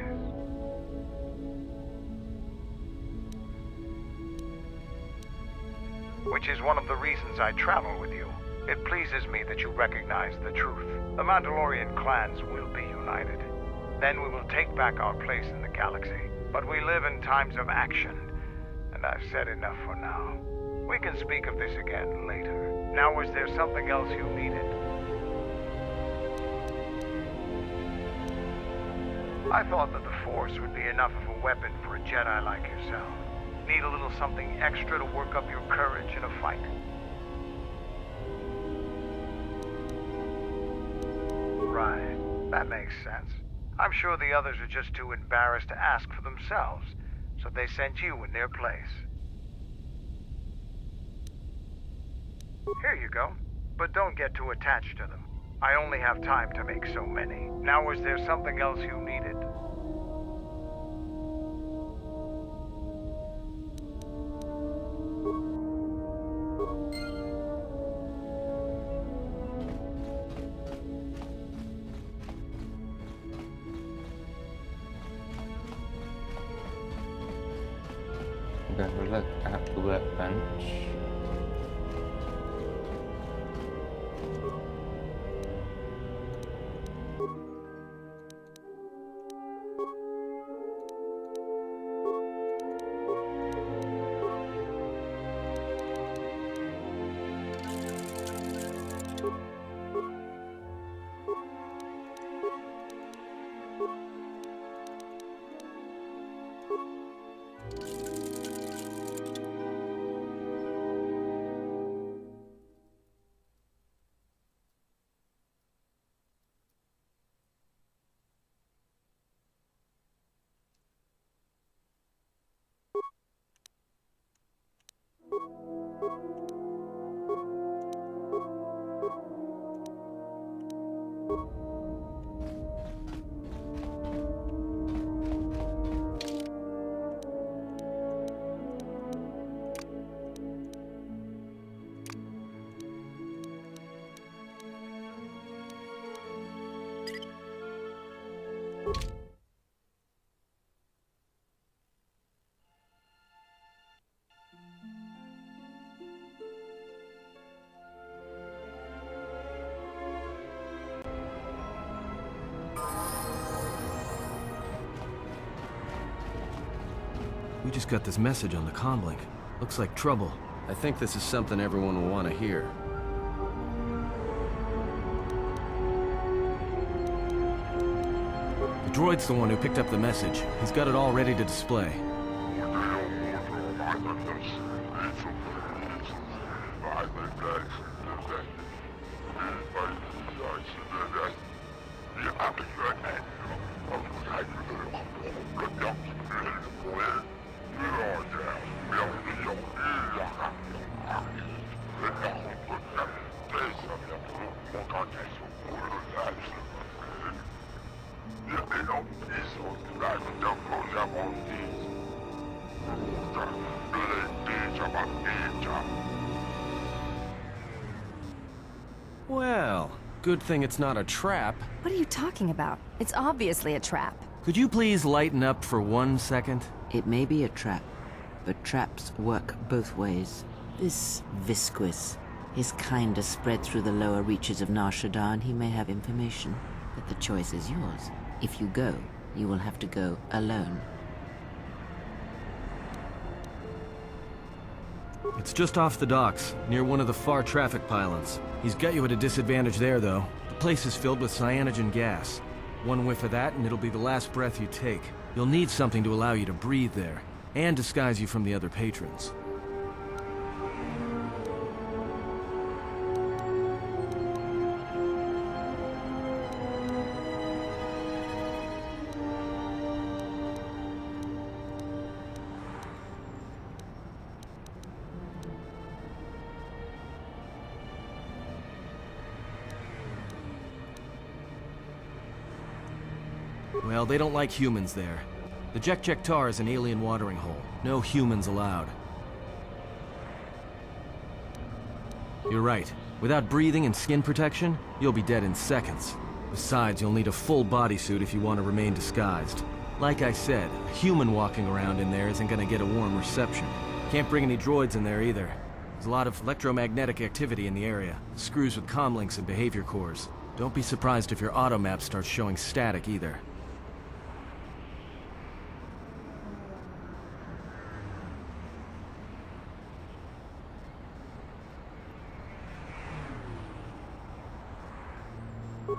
Which is one of the reasons I travel with you. It pleases me that you recognize the truth. The Mandalorian clans will be united. Then we will take back our place in the galaxy. But we live in times of action, and I've said enough for now. We can speak of this again later. Now, was there something else you needed? I thought that the Force would be enough of a weapon for a Jedi like yourself. Need a little something extra to work up your courage in a fight. Right, that makes sense. I'm sure the others are just too embarrassed to ask for themselves, so they sent you in their place. Here you go, but don't get too attached to them. I only have time to make so many. Now, was there something else you needed? go and have a look at the workbench. We just got this message on the Camlink. Looks like trouble. I think this is something everyone will want to hear. The droid's the one who picked up the message. He's got it all ready to display. Well, good thing it's not a trap. What are you talking about? It's obviously a trap. Could you please lighten up for 1 second? It may be a trap, but traps work both ways. This Visquis is kinda spread through the lower reaches of Nar Shaddaa, and he may have information, but the choice is yours. If you go, you will have to go alone. It's just off the docks, near one of the far traffic pylons. He's got you at a disadvantage there, though. The place is filled with cyanogen gas. One whiff of that, and it'll be the last breath you take. You'll need something to allow you to breathe there, and disguise you from the other patrons. Well, they don't like humans there. The Jek-Jek-Tar is an alien watering hole. No humans allowed. You're right. Without breathing and skin protection, you'll be dead in seconds. Besides, you'll need a full bodysuit if you want to remain disguised. Like I said, a human walking around in there isn't gonna get a warm reception. Can't bring any droids in there either. There's a lot of electromagnetic activity in the area. Screws with comlinks and behavior cores. Don't be surprised if your auto map starts showing static either.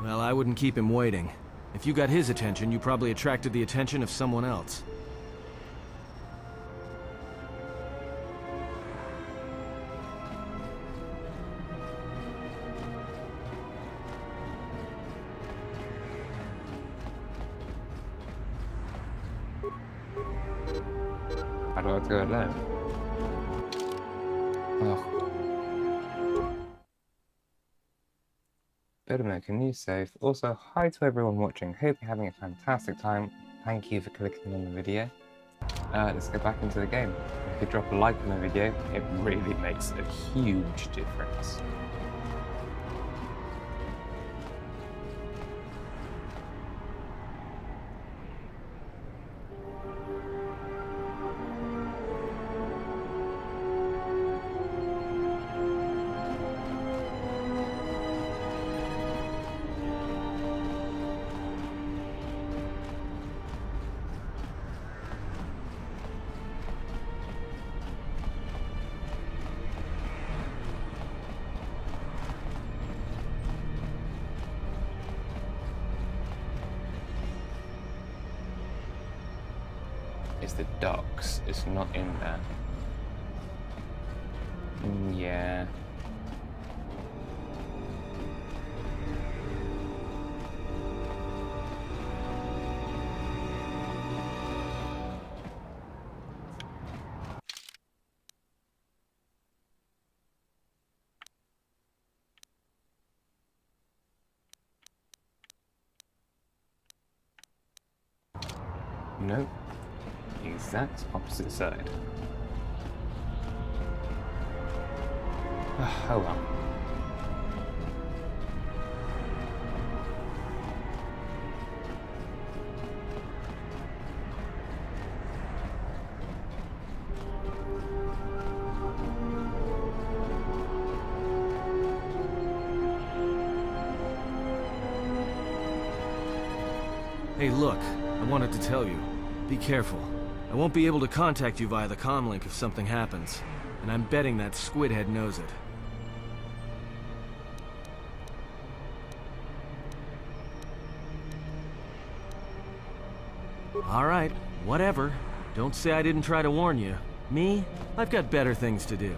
Well, I wouldn't keep him waiting. If you got his attention, you probably attracted the attention of someone else. How do I have to go alone? Oh. Better make a new save. Also, hi to everyone watching. Hope you're having a fantastic time. Thank you for clicking on the video. Let's go back into the game. If you drop a like on the video, it really makes a huge difference. is the docks. It's not in there. Yeah. Nope. Exact opposite side. Oh well. Hey, look, I wanted to tell you. Be careful. I won't be able to contact you via the Comlink if something happens, and I'm betting that Squidhead knows it. Alright, whatever. Don't say I didn't try to warn you. Me? I've got better things to do.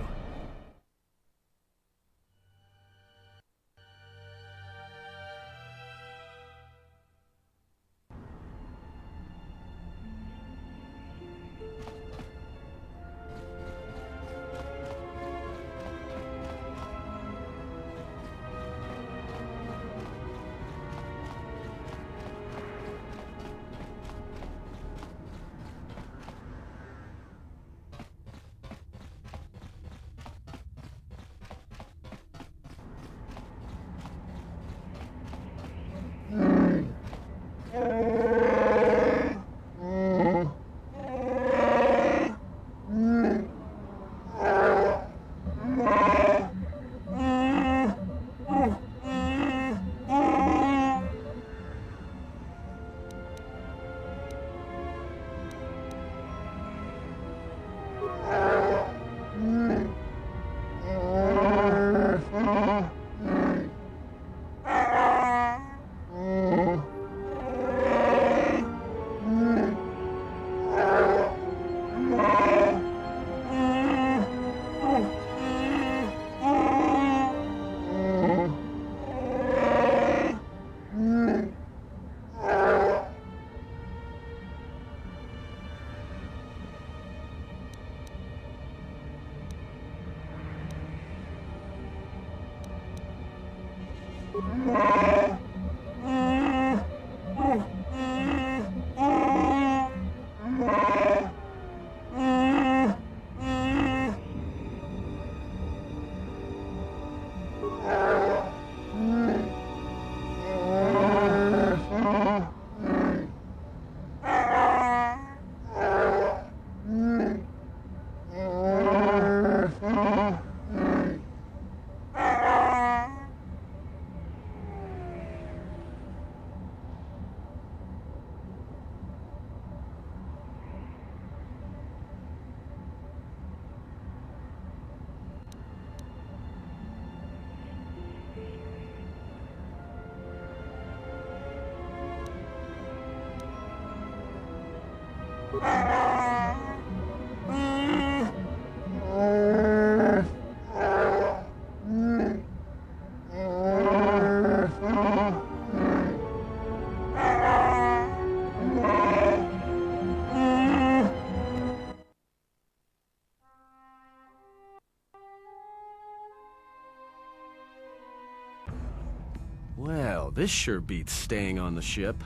Well, this sure beats staying on the ship.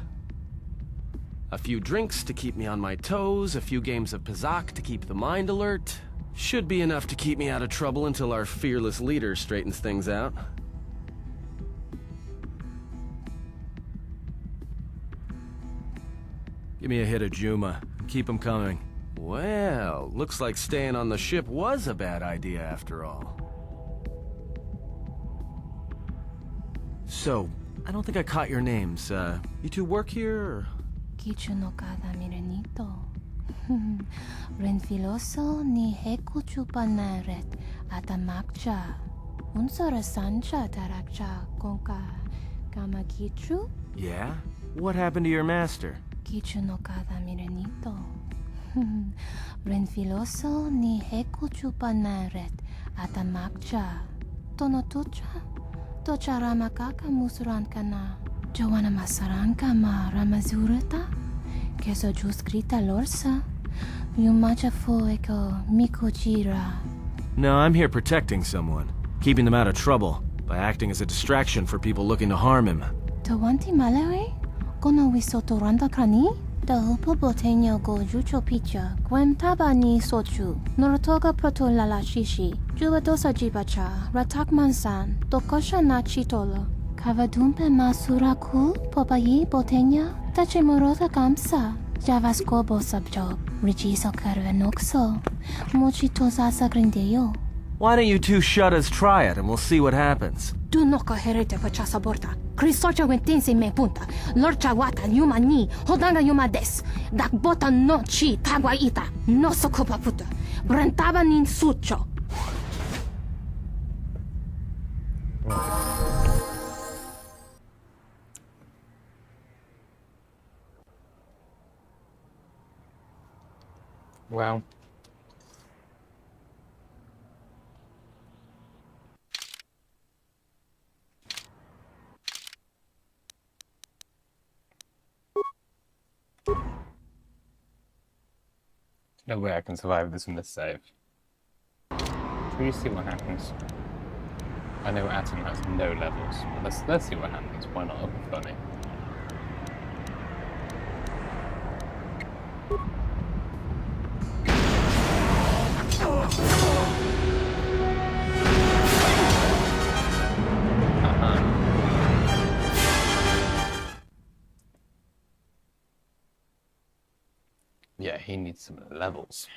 A few drinks to keep me on my toes, a few games of Pizak to keep the mind alert. Should be enough to keep me out of trouble until our fearless leader straightens things out. Give me a hit of Juma. Keep 'em coming. Well, looks like staying on the ship was a bad idea after all. So, I don't think I caught your names. You two work here, or? Kichu no kada mirenito. Renfiloso ni heku chupaнаret atamakcha. Unsora sancha tarakcha konka kamakichu? Yeah? What happened to your master? Kichu no kada mirenito. Renfiloso ni heku chupanaret atamakcha. Tono tucha? Tocha ramakaka musurankana. Jowana masaranka ma ramazurata? Keso juskrita lorsa? Yumacha fueko mikojira. No, I'm here protecting someone, keeping them out of trouble, by acting as a distraction for people looking to harm him. Tawanti malawe? Kono wisotoranda krani? Da upo boteño go jucho picha, gwem taba ni sochu, norotoga proto lala shishi, juba dosa jibacha, ratak mansan, dokosha na chitolo. Kavadumpe masura kul, popayi boteña, tache morota kamsa, javasko bo subjob, rijiso karvenokso, mochito sasa grindeyo. Why don't you two shut us try it and we'll see what happens? Du no coherete fachasa borta. Crisocha wentinsi me punta. Lorcha wata yuma ni. Hodanga yuma des. Dak bota no chi tagwa ita. No sokupa puta. Brentaba nin sucho. Well. No way I can survive this in this save. Shall we see what happens? I know Atom has no levels, but let's see what happens. Why not? It'll be funny. Yeah, he needs some levels.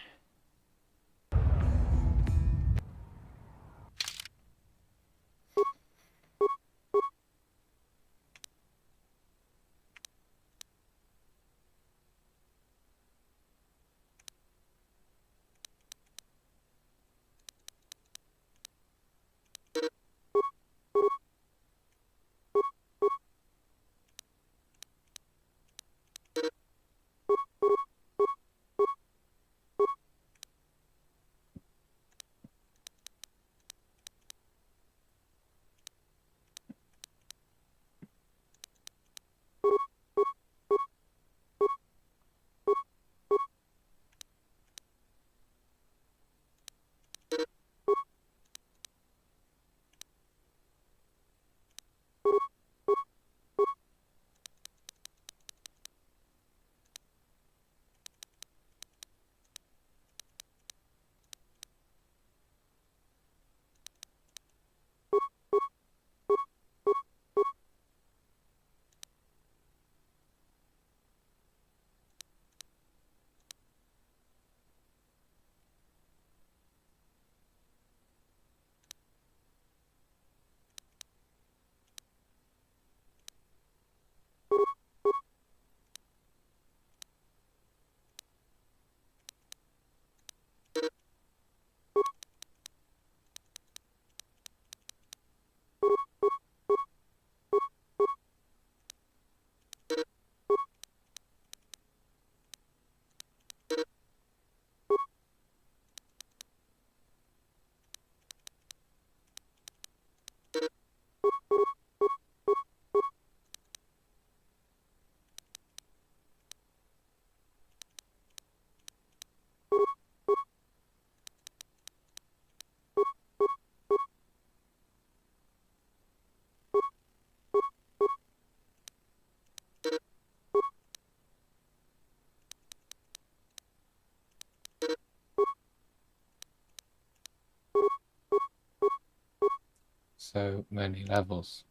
So many levels.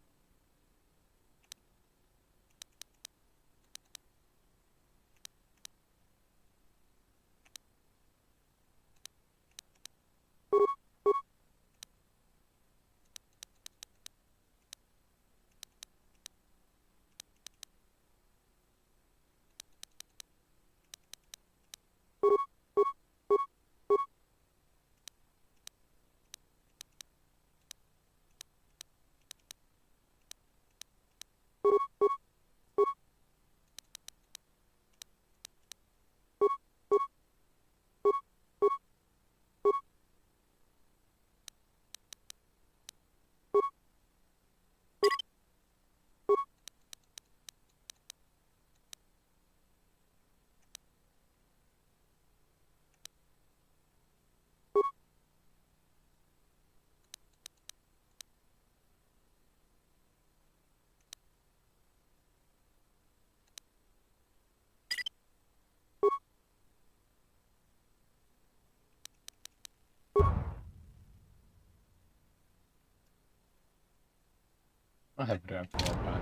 I hope I don't have to walk back.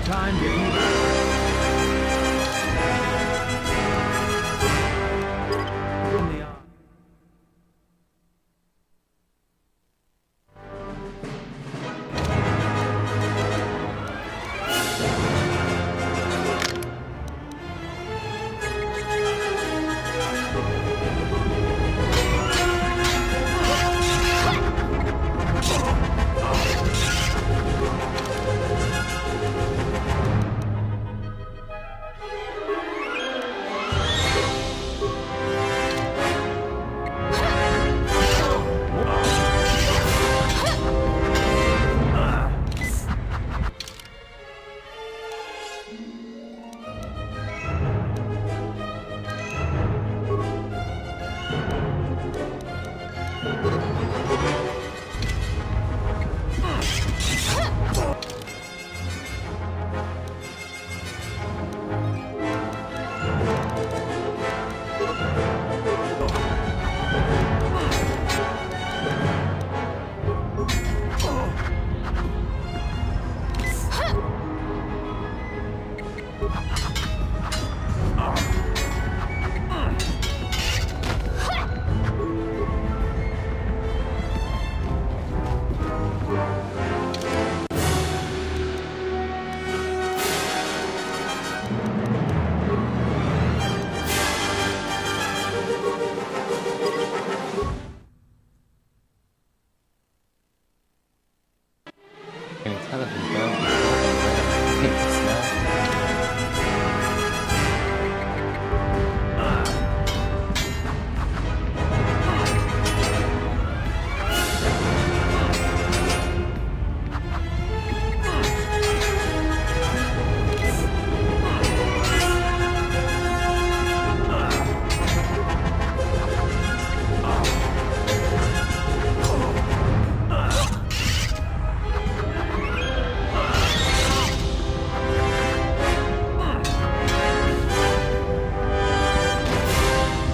Time to eat.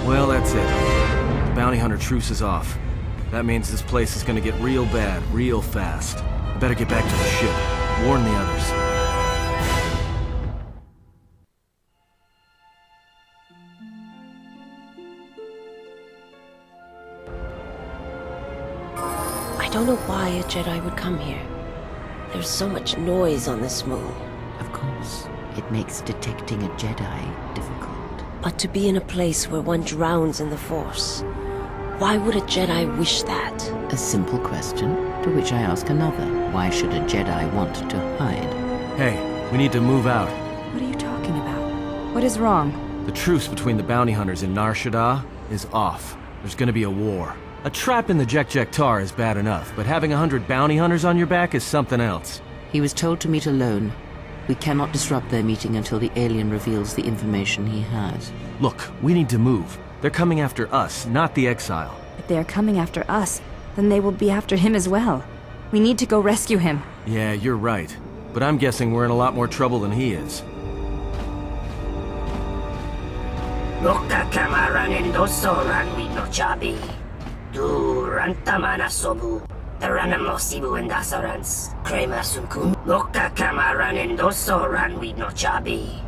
Well, that's it. The bounty hunter truce is off. That means this place is gonna get real bad, real fast. I better get back to the ship. Warn the others. I don't know why a Jedi would come here. There's so much noise on this moon. Of course, it makes detecting a Jedi difficult. But to be in a place where one drowns in the Force, why would a Jedi wish that? A simple question, to which I ask another. Why should a Jedi want to hide? Hey, we need to move out. What are you talking about? What is wrong? The truce between the bounty hunters in Nar Shaddaa, is off. There's gonna be a war. A trap in the Jek-Jek-Tar is bad enough, but having 100 bounty hunters on your back is something else. He was told to meet alone. We cannot disrupt their meeting until the alien reveals the information he has. Look, we need to move. They're coming after us, not the exile. If they are coming after us, then they will be after him as well. We need to go rescue him. Yeah, you're right. But I'm guessing we're in a lot more trouble than he is. Loka kamaranin dosoran no chabi. Durantamana sobu. Taranamosibu and dasarans. Krema sunkun. Loka kamaranin dosoran no chabi.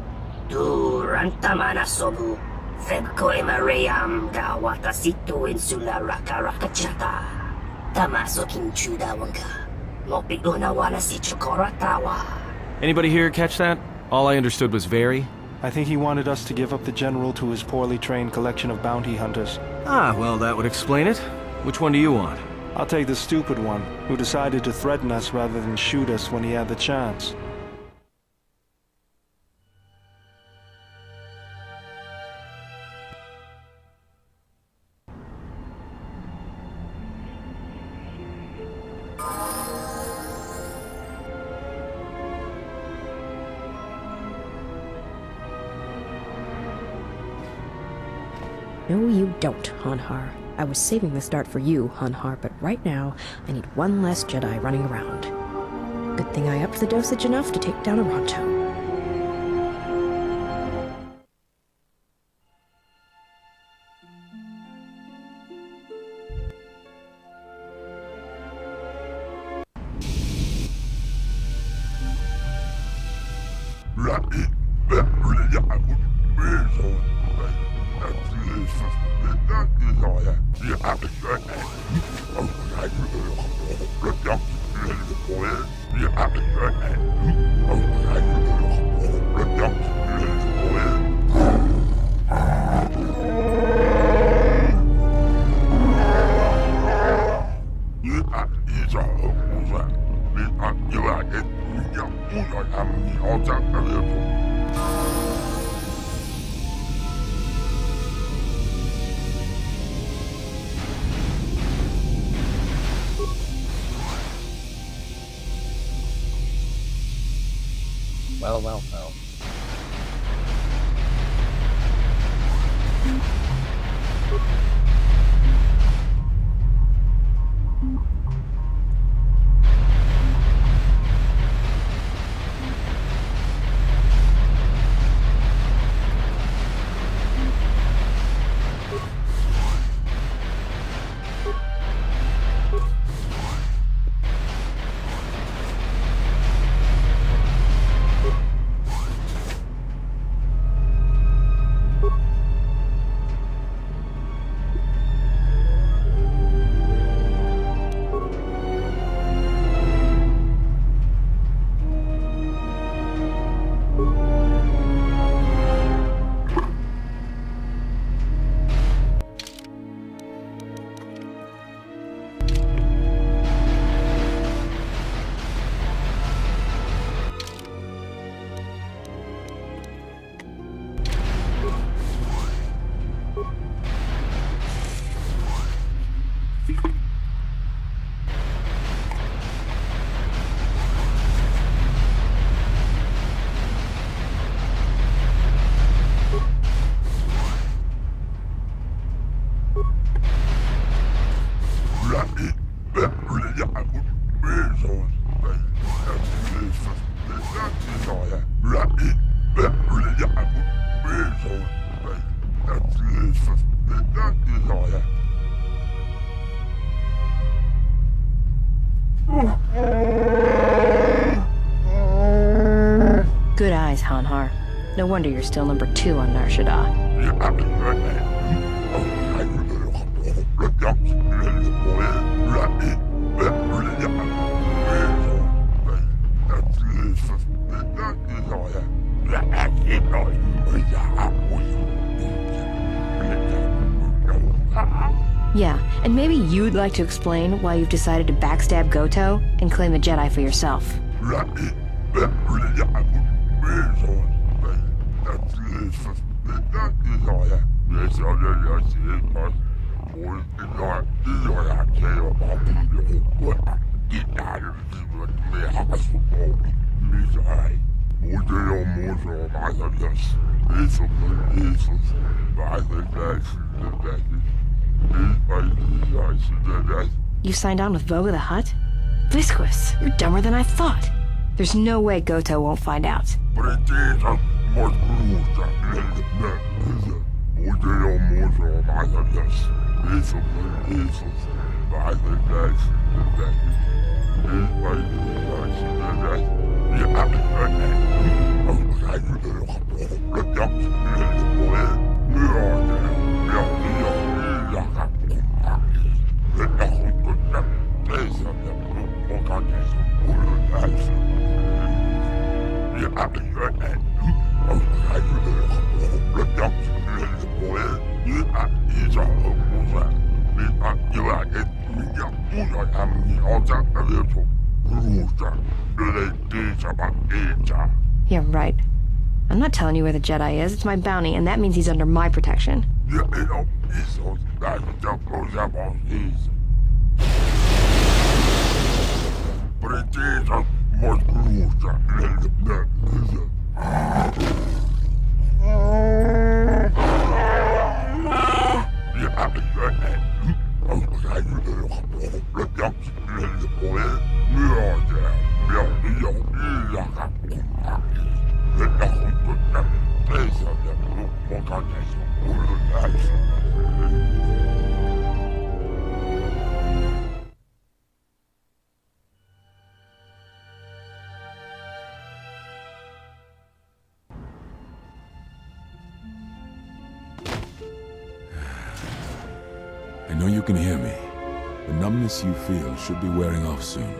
Durantamana sobu. Febko emareyam da watasitu insula raka rakachata. Tamaso kinchuda wanka. Mopiguna wala si chokoratawa. Anybody here catch that? All I understood was very. I think he wanted us to give up the general to his poorly trained collection of bounty hunters. Ah, well, that would explain it. Which one do you want? I'll take the stupid one, who decided to threaten us rather than shoot us when he had the chance. No, you don't, Hanhar. I was saving this dart for you, Hanhar, but right now, I need one less Jedi running around. Good thing I upped the dosage enough to take down a Ronto. Well. Good eyes, Hanhar. No wonder you're still number 2 on Nar Shaddaa. Yeah, and maybe you'd like to explain why you've decided to backstab Goto and claim the Jedi for yourself. You signed on with Voga the Hutt? Visquis, you're dumber than I thought. There's no way Goto won't find out. Yeah, right. I'm not telling you where the Jedi is. It's my bounty, and that means he's under my protection. I know you can hear me. The numbness you feel should be wearing off soon,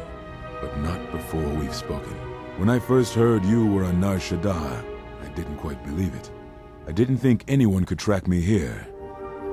but not before we've spoken. When I first heard you were on Nar Shaddaa, I didn't quite believe it. I didn't think anyone could track me here.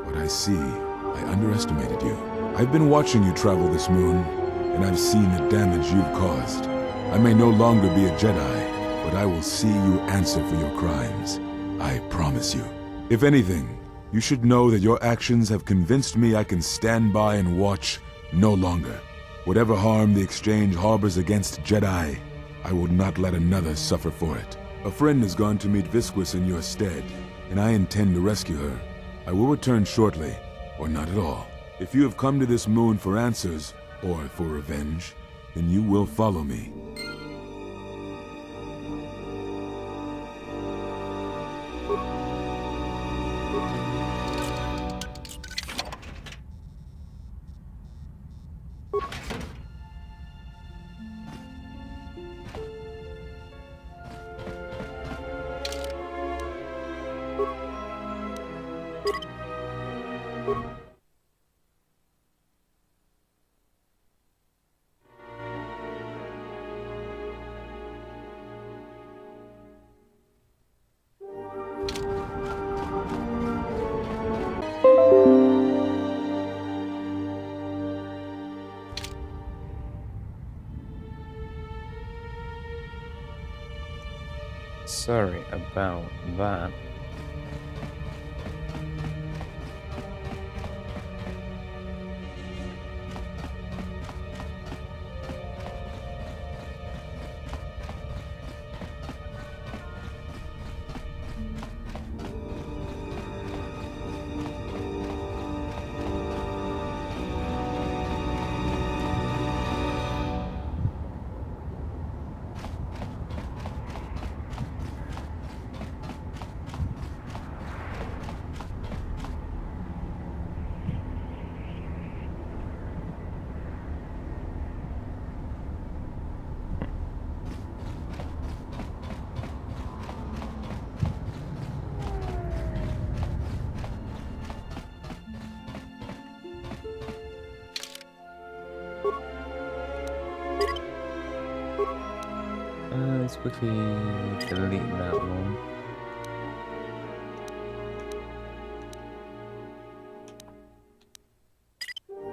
But I see, I underestimated you. I've been watching you travel this moon, and I've seen the damage you've caused. I may no longer be a Jedi, but I will see you answer for your crimes. I promise you. If anything, you should know that your actions have convinced me I can stand by and watch no longer. Whatever harm the Exchange harbors against Jedi, I will not let another suffer for it. A friend has gone to meet Visquis in your stead, and I intend to rescue her. I will return shortly, or not at all. If you have come to this moon for answers, or for revenge, then you will follow me. Sorry about that. Let's quickly delete that one.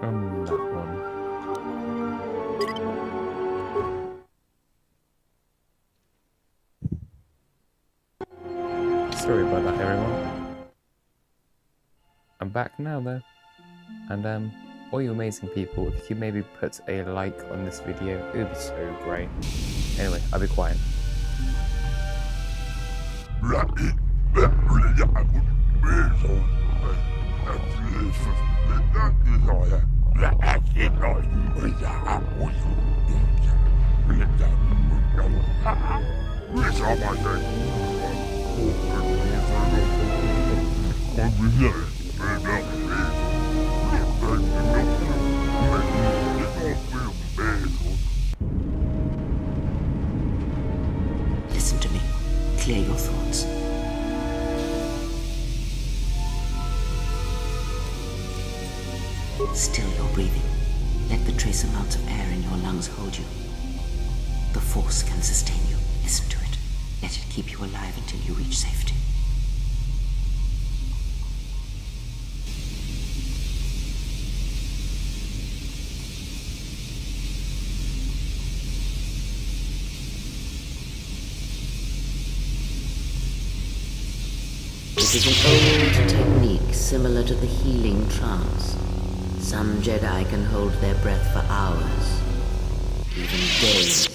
And that one. Sorry about that, everyone. I'm back now though. And all you amazing people, if you could maybe put a like on this video, it would be so great. Anyway, I'll be quiet. Listen to me. Clear your thoughts. Still your breathing. Let the trace amounts of air in your lungs hold you. The Force can sustain you. Listen to it. Let it keep you alive until you reach safety. It is an old technique similar to the healing trance. Some Jedi can hold their breath for hours, even days.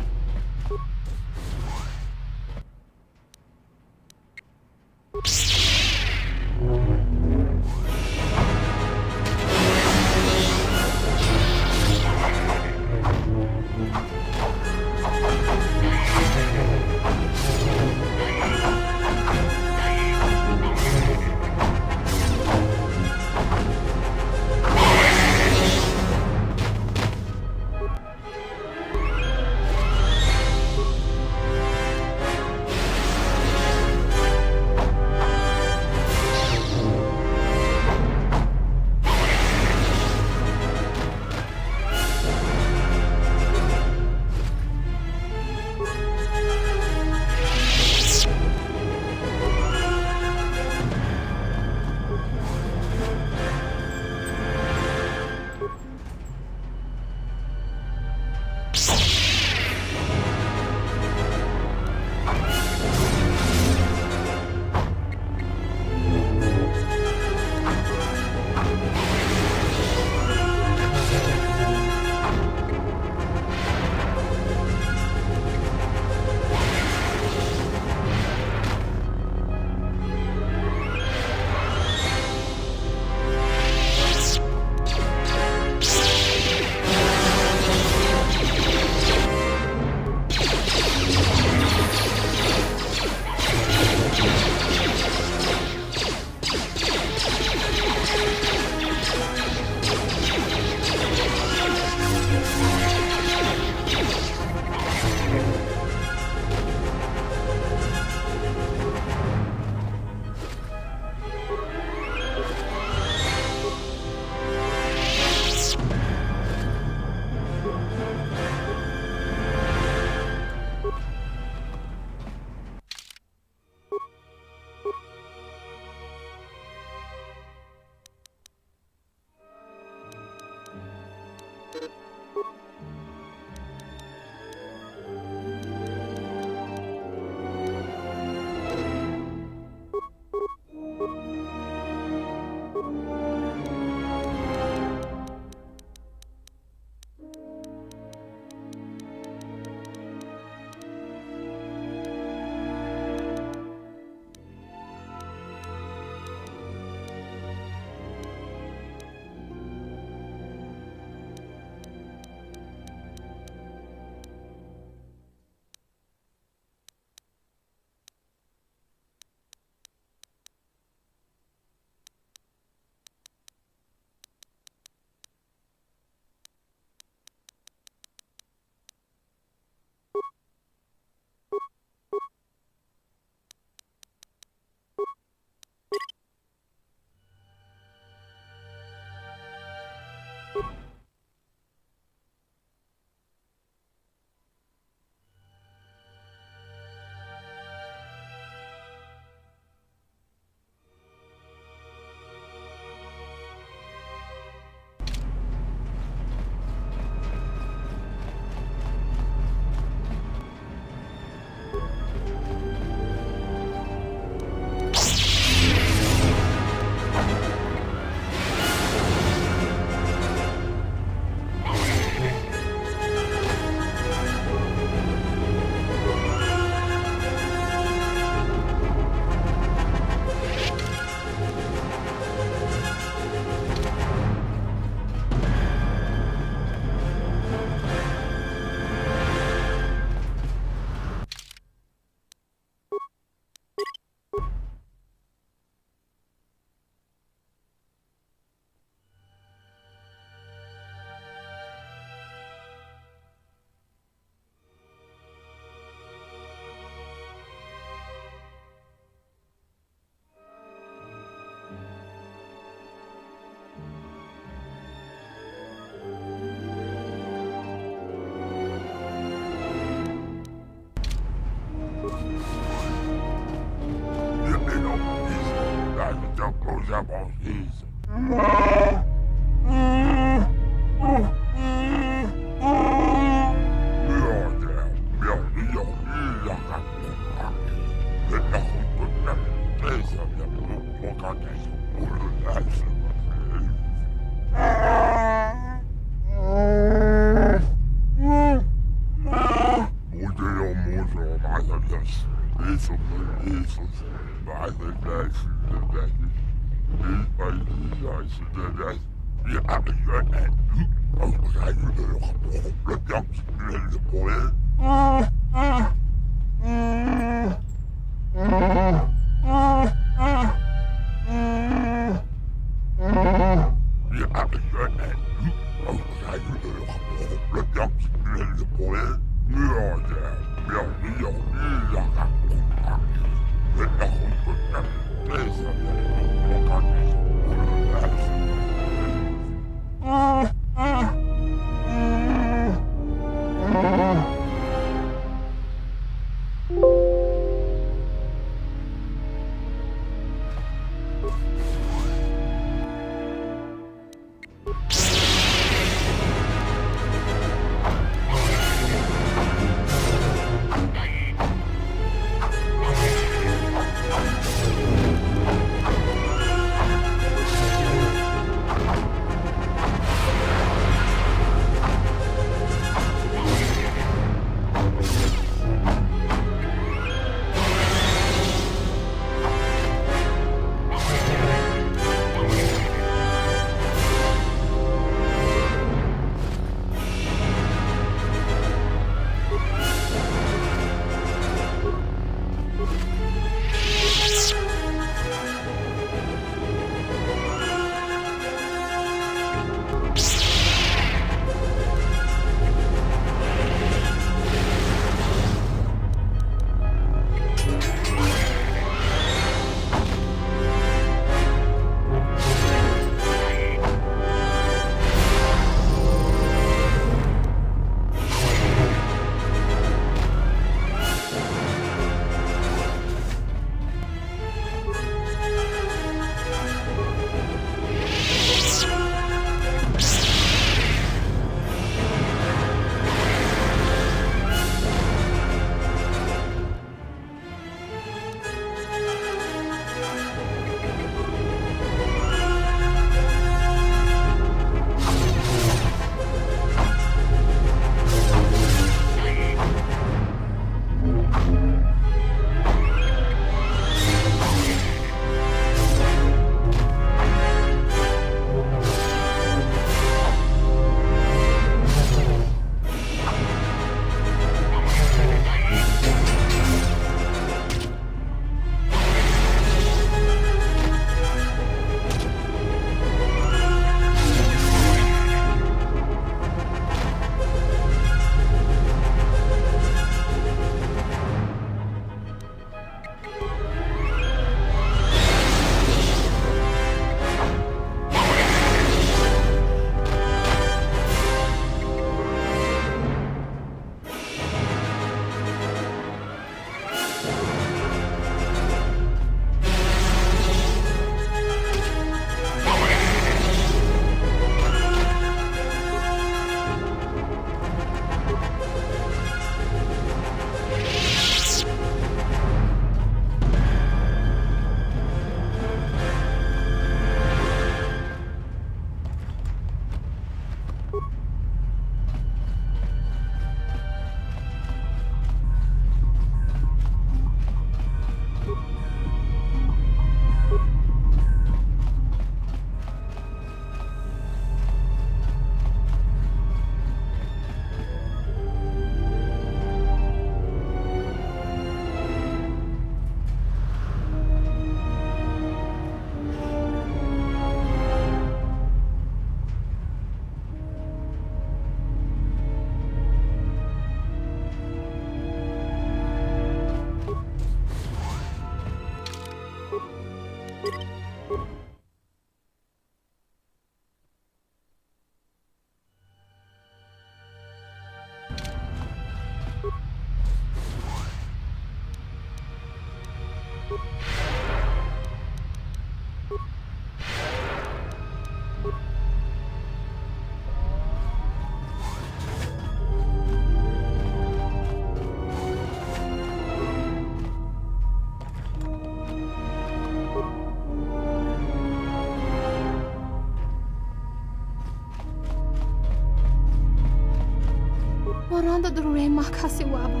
Moranda de rey makasi wabo.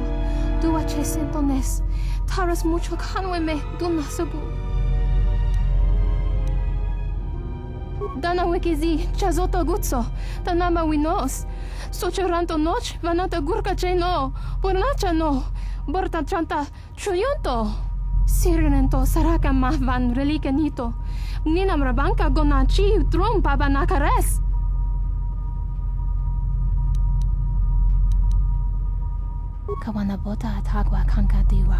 Dua chesentones. Taras mucho kanweme dunasabu. Dana wikizi chazoto gutso. Tanama winos. Sochoranto noch vanata gurka cheno. Bornacha no. Borta chanta chuyonto. Sirenento saraka mahvan relicanito. Ninam rabanka gonachi drum pabanakares. Kawanabota atagwa kankadiwa.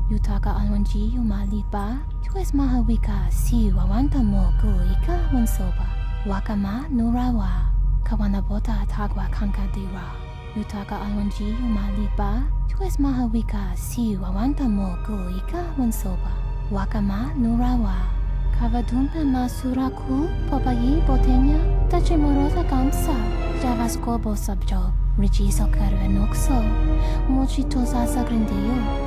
Yutaka alwanji yumalipa. Tues mahawika si wawanta mogo ika wansoba. Wakama nurawa. Kawanabota atagwa kankadiwa. Yutaka alwanji yumalipa. Tues mahawika si wawanta mogo ika wansoba. Wakama nurawa. Kavadumpe masuraku popayi botenya. Tachimorosa kamsa. Javaskobo subjo. Richiso karu enokso. Mochito sasa grindeyo.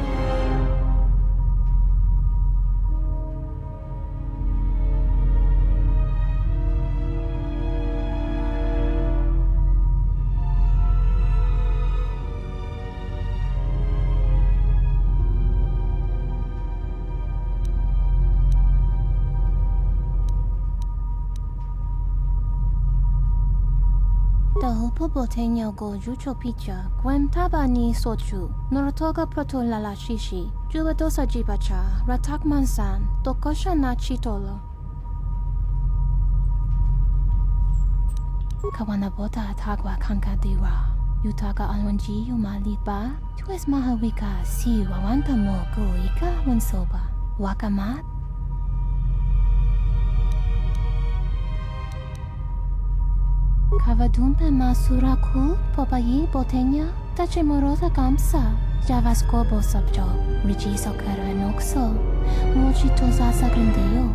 Pobotenyo go jucho picha, gwem tabani sochu, norotoga proto lalashishi, jubadosa jibacha, ratakmansan, tokosha na chitolo. Kawanabota atagwa kankadiwa, yutaka alwanji yumalipa, tues mahawika si wawanta mogo ika wansoba, wakama. Kavadumpe masuraku popayi botenya tachimorosa kamsa javaskobo subjo richiso karu enokso mochito sasa grindeyo.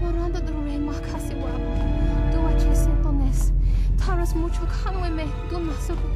Moranda de rey makasi wabo. Dua chesentones. Taras mucho kanweme dunasabu.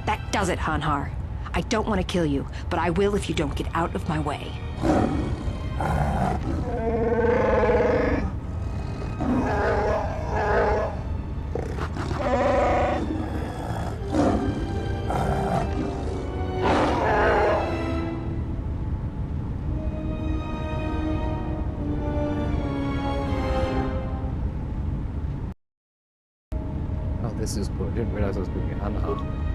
That does it, Hanhar. I don't want to kill you, but I will if you don't get out of my way. Oh, this is cool. I didn't realize I was going to be Hanhar.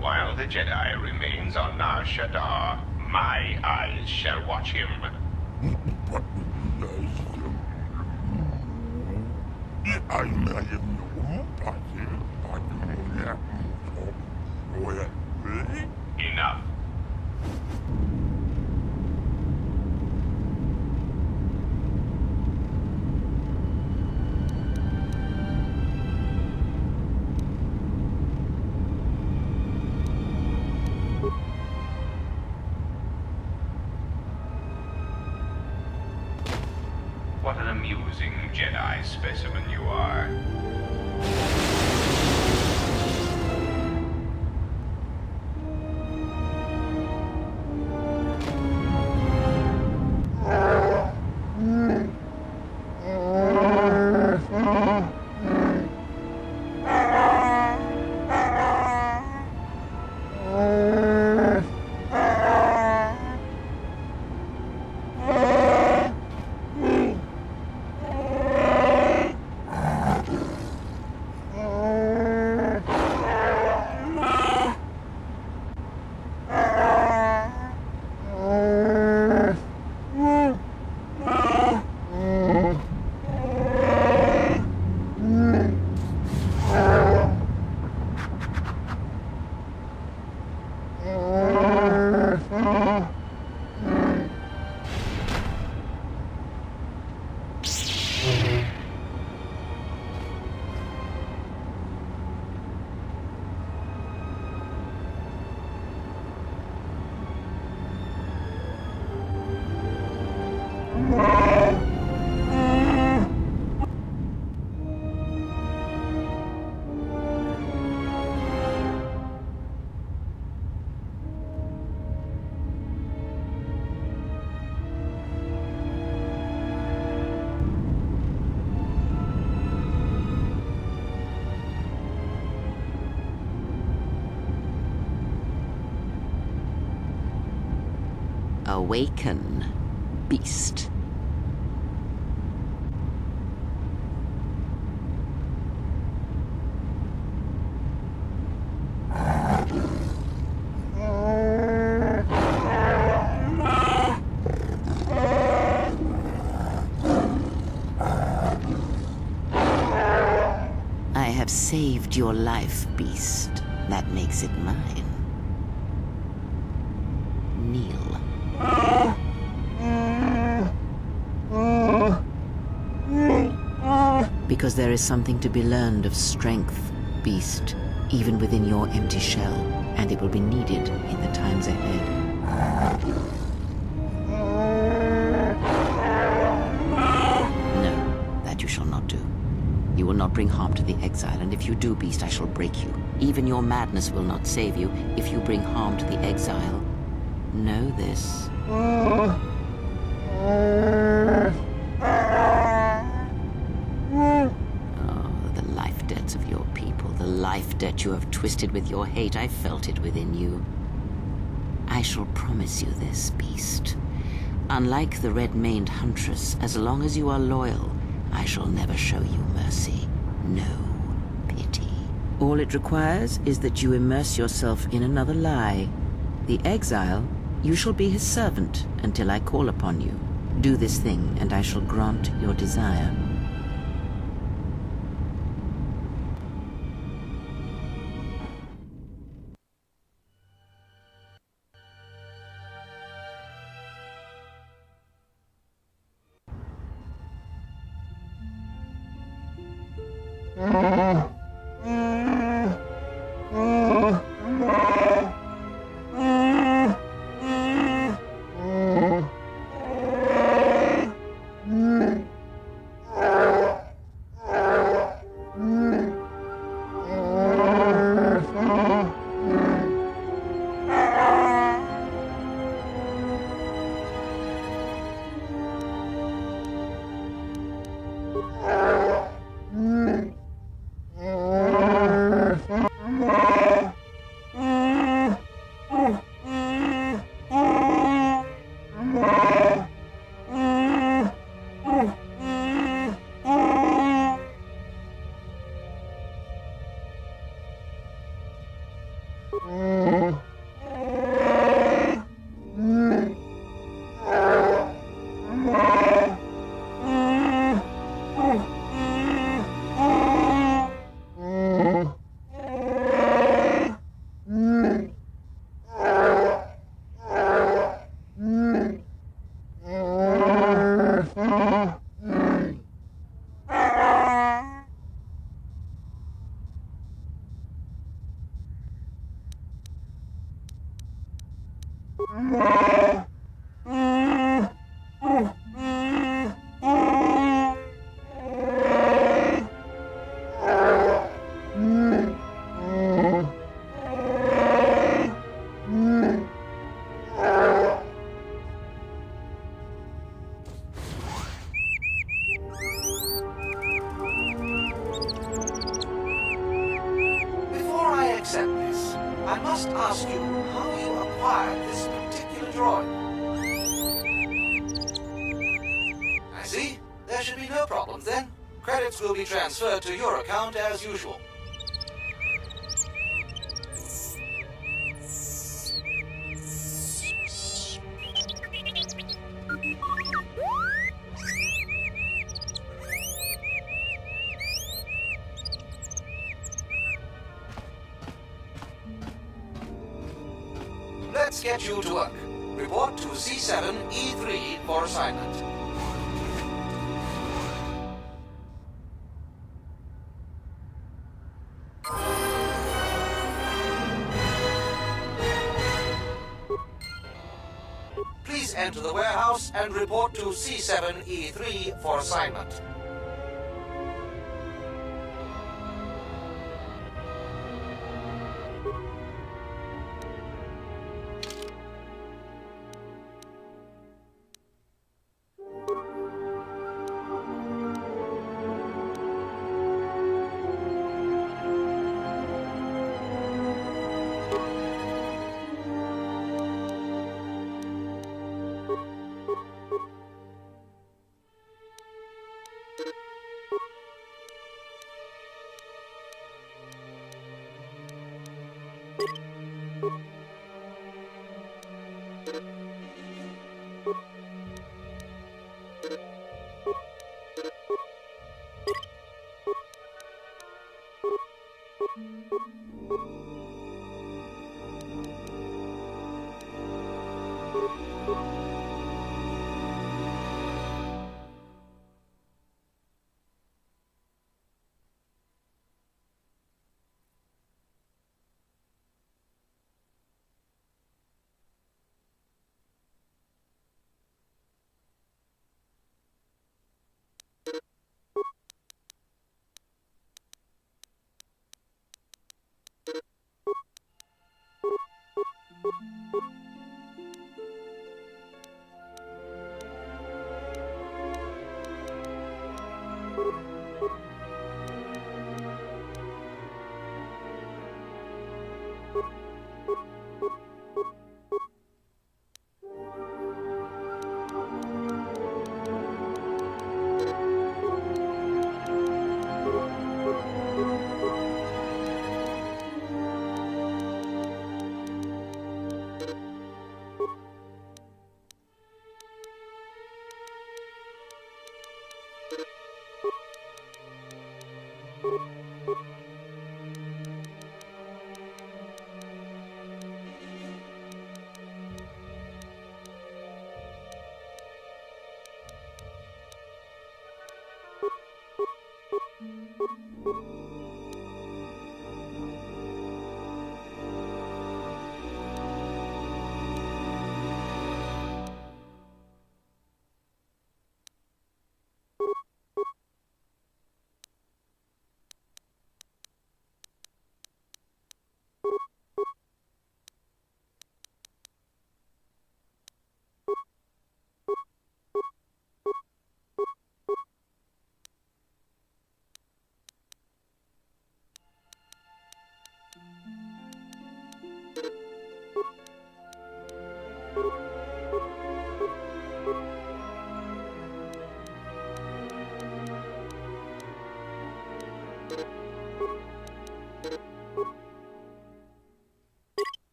While the Jedi remains on Nar Shaddaa, my eyes shall watch him. Enough. What an amusing Jedi specimen you are. Awaken, beast. I have saved your life, beast. That makes it mine. Kneel. Because there is something to be learned of strength, beast, even within your empty shell, and it will be needed in the times ahead. No, that you shall not do. You will not bring harm to the exile, and if you do, beast, I shall break you. Even your madness will not save you if you bring harm to the exile. Know this. The life debts of your people, the life debt you have twisted with your hate, I felt it within you. I shall promise you this, beast. Unlike the red-maned huntress, as long as you are loyal, I shall never show you mercy. No pity. All it requires is that you immerse yourself in another lie. The exile, you shall be his servant until I call upon you. Do this thing, and I shall grant your desire. Will be transferred to your account as usual. Let's get you to work. Report to C7E3 for assignment. Enter the warehouse and report to C7E3 for assignment.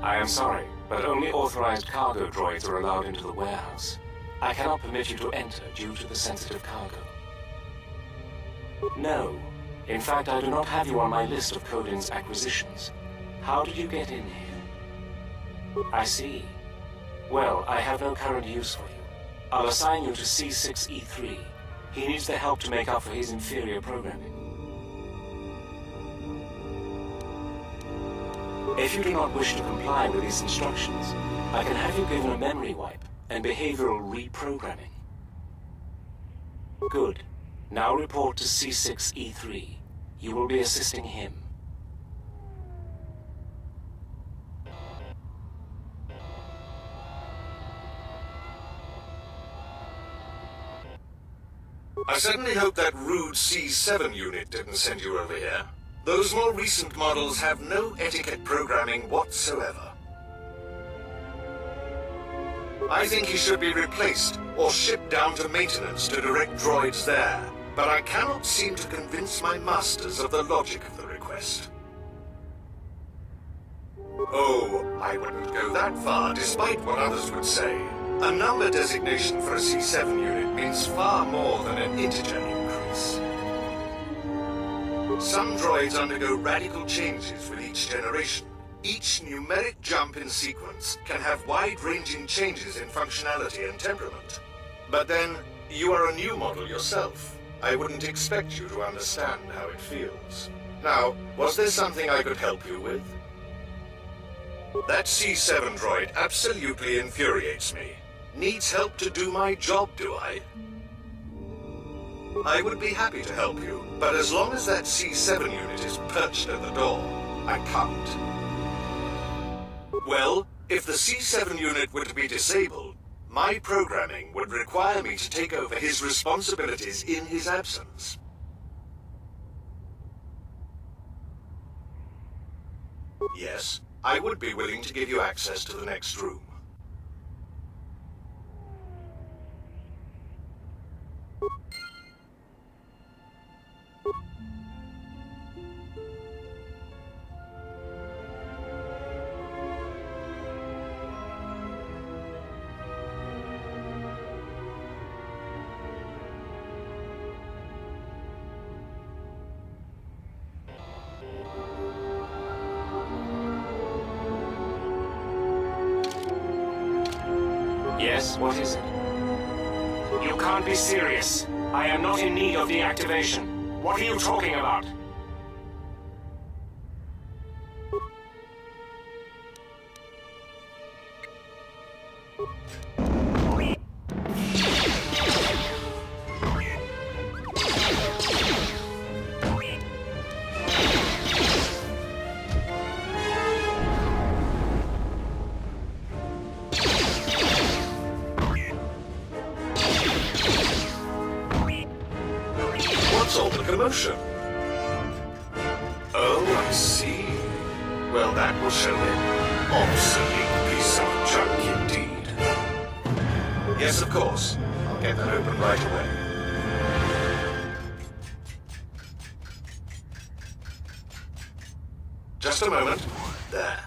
I am sorry, but only authorized cargo droids are allowed into the warehouse. I cannot permit you to enter due to the sensitive cargo. No. In fact, I do not have you on my list of Codin's acquisitions. How did you get in here? I see. Well, I have no current use for you. I'll assign you to C6E3. He needs the help to make up for his inferior programming. If you do not wish to comply with these instructions, I can have you given a memory wipe and behavioral reprogramming. Good. Now report to C6E3. You will be assisting him. I certainly hope that rude C7 unit didn't send you over here. Those more recent models have no etiquette programming whatsoever. I think he should be replaced or shipped down to maintenance to direct droids there, but I cannot seem to convince my masters of the logic of the request. Oh, I wouldn't go that far, despite what others would say. A number designation for a C7 unit means far more than an integer increase. Some droids undergo radical changes with each generation. Each numeric jump in sequence can have wide-ranging changes in functionality and temperament. But then, you are a new model yourself. I wouldn't expect you to understand how it feels. Now, was there something I could help you with? That C7 droid absolutely infuriates me. Needs help to do my job, do I? I would be happy to help you, but as long as that C7 unit is perched at the door, I can't. Well, if the C7 unit were to be disabled, my programming would require me to take over his responsibilities in his absence. Yes, I would be willing to give you access to the next room. Yes, what is it? You can't be serious. I am not in need of deactivation. What are you talking about? All the commotion. Oh, I see. Well, that will show him. Obsolete piece of junk indeed. Yes, of course. I'll get that open right away. Just a moment. There.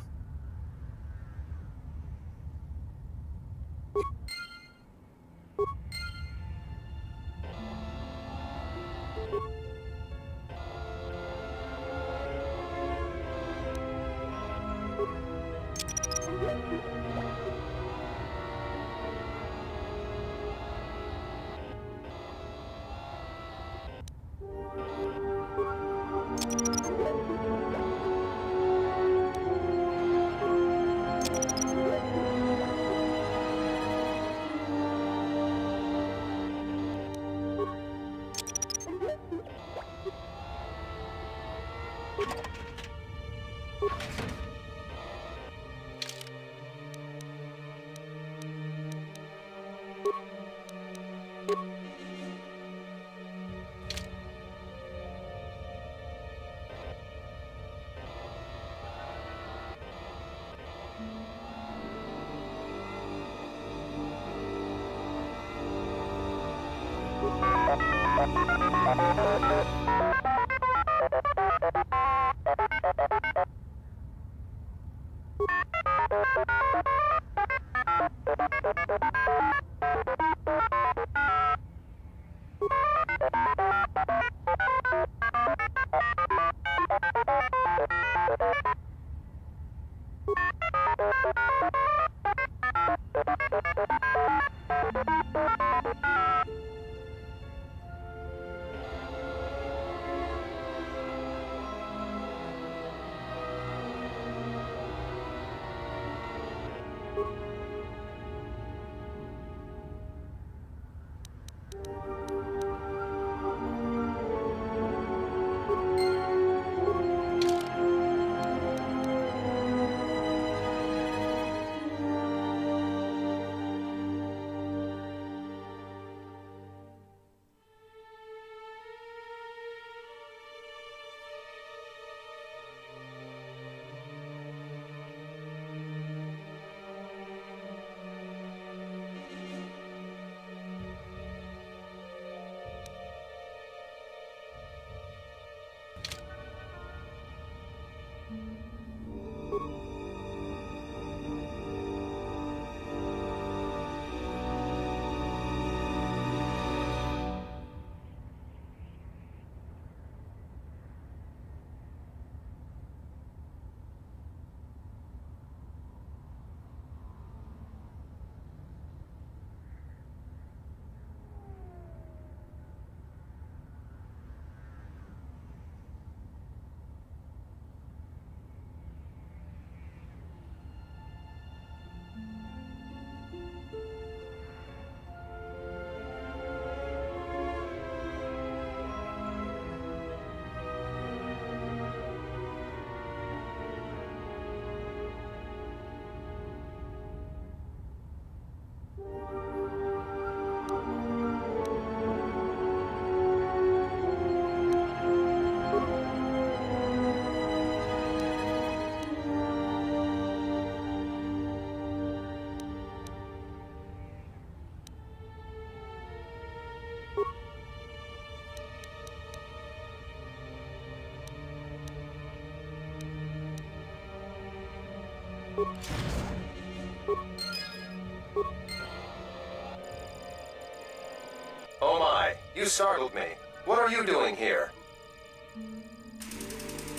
Oh my, you startled me. What are you doing here?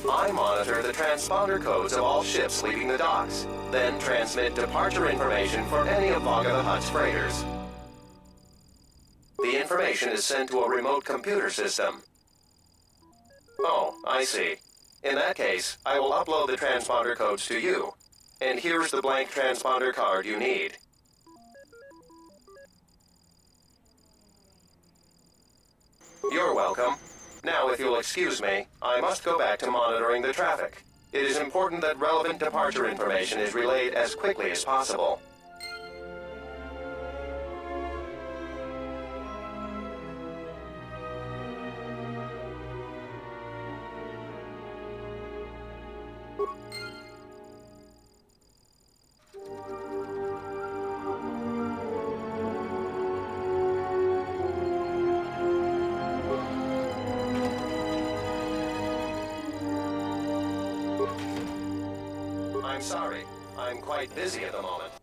I monitor the transponder codes of all ships leaving the docks, then transmit departure information for any of Vaga the Hutt's freighters. The information is sent to a remote computer system. Oh, I see. In that case, I will upload the transponder codes to you. And here's the blank transponder card you need. You're welcome. Now, if you'll excuse me, I must go back to monitoring the traffic. It is important that relevant departure information is relayed as quickly as possible. I'm sorry. I'm quite busy at the moment.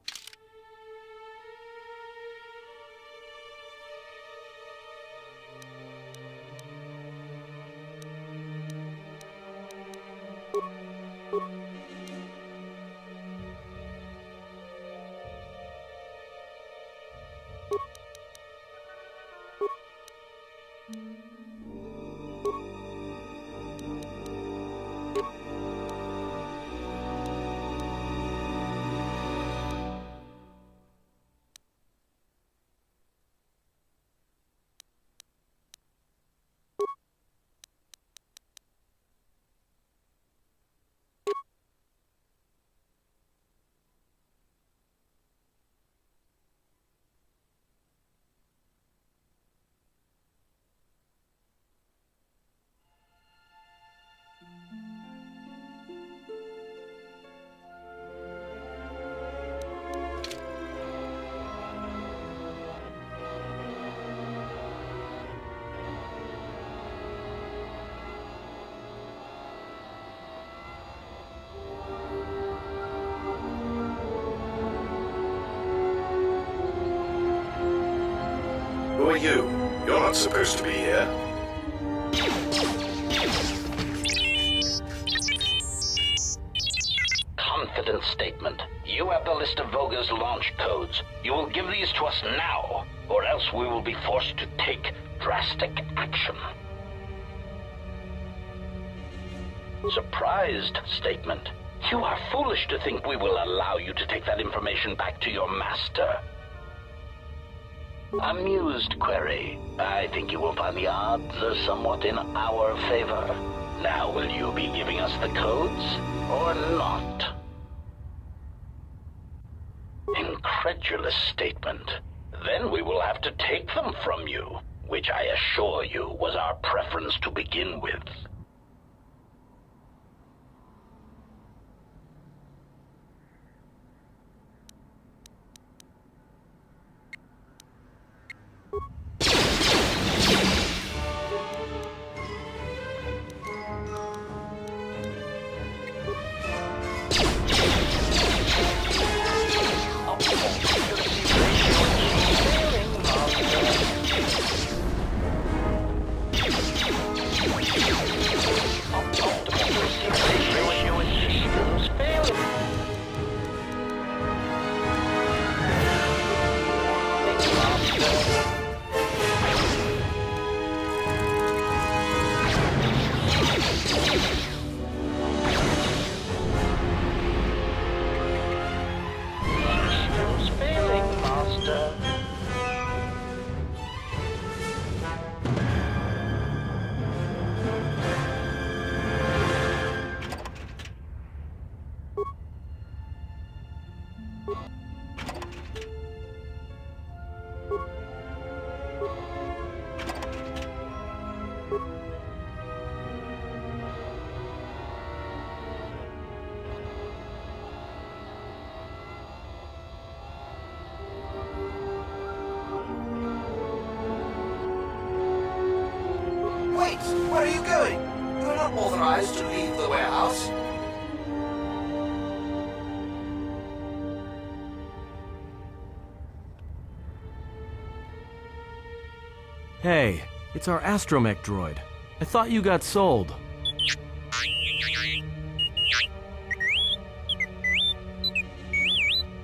are you? You're not supposed to be here. Confident statement. You have the list of Voga's launch codes. You will give these to us now, or else we will be forced to take drastic action. Surprised statement. You are foolish to think we will allow you to take that information back to your master. Amused query. I think you will find the odds are somewhat in our favor. Now, will you be giving us the codes, or not? Incredulous statement. Then we will have to take them from you, which I assure you was our preference to begin with. Wait! Where are you going? You are not authorized to leave the warehouse. Hey, it's our astromech droid. I thought you got sold.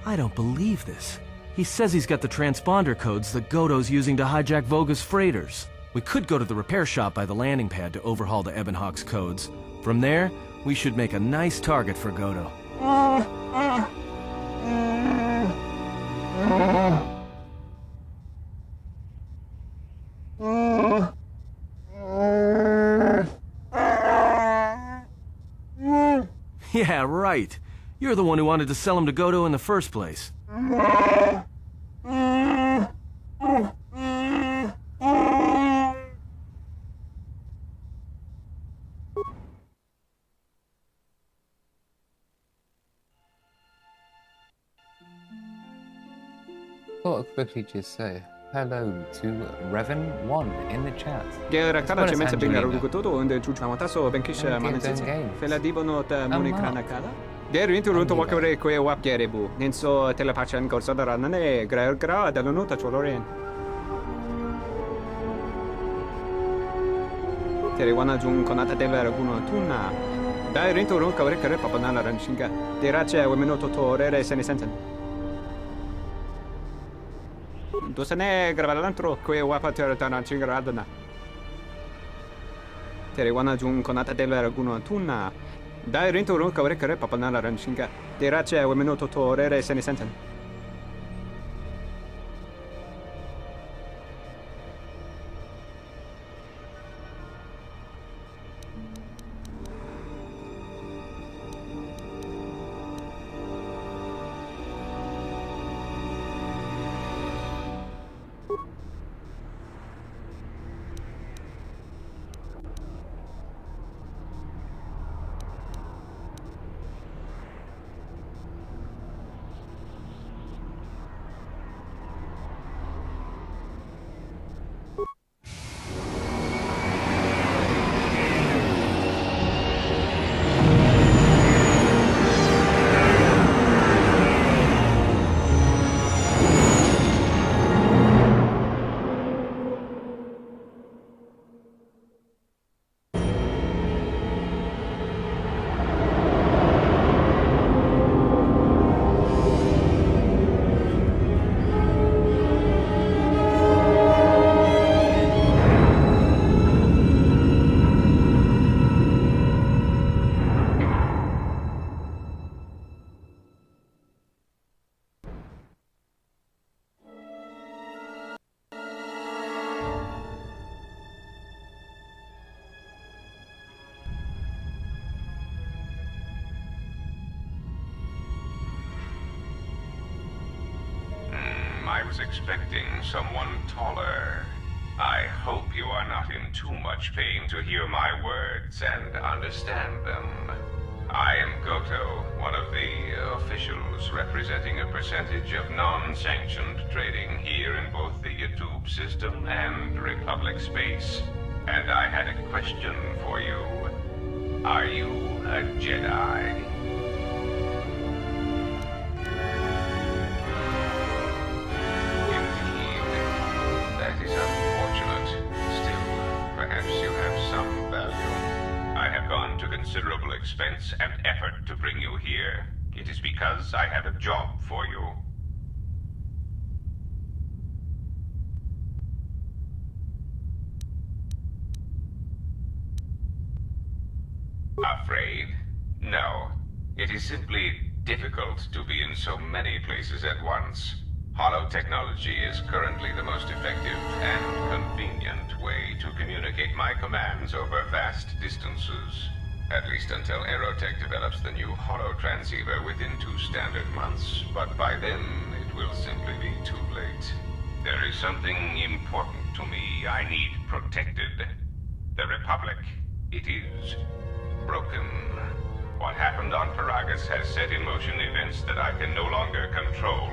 I don't believe this. He says he's got the transponder codes that Godo's using to hijack Voga's freighters. We could go to the repair shop by the landing pad to overhaul the Ebonhawk's codes. From there, we should make a nice target for Godo. Yeah, right. You're the one who wanted to sell him to Godo in the first place. Thought I'd quickly just say hello to Revan1 in the chat. Gerakala As well as Cementa Bingar Angelina. Ugutodo and Chuchamataso Benkish And Games Manitz. and Games. Feladibono Mark. Munikranakala. Gary into Runto Wakare Que Wap Gerebu. Ninso Telepachan Gorsadarane, Gra Dalonuta Cholorin. Teriwana Jun Konata Dela Raguno Tuna. Dai Rinto Runka Rekare Papanala Ranshinga. Derace Wemenoto Torere Senisenten. Dosane Gravalantro Que Wapater Tanachingaradana. Teriwana Jun Konata Dela Raguno Tuna. Dai Rinto Runka Rekare Papanala Ranshinga. Derace Wemenoto Torere Senisenten. expecting someone taller. I hope you are not in too much pain to hear my words and understand them. I am Kotor, one of the officials representing a percentage of non-sanctioned trading here in both the YouTube system and Republic space. And I had a question for you. Are you a Jedi? Considerable expense and effort to bring you here. It is because I have a job for you. Afraid? No. It is simply difficult to be in so many places at once. Holo technology is currently the most effective and convenient way to communicate my commands over vast distances. At least until Aerotech develops the new holo transceiver within 2 standard months, but by then it will simply be too late. There is something important to me I need protected. The Republic. It is broken. What happened on Paragus has set in motion events that I can no longer control.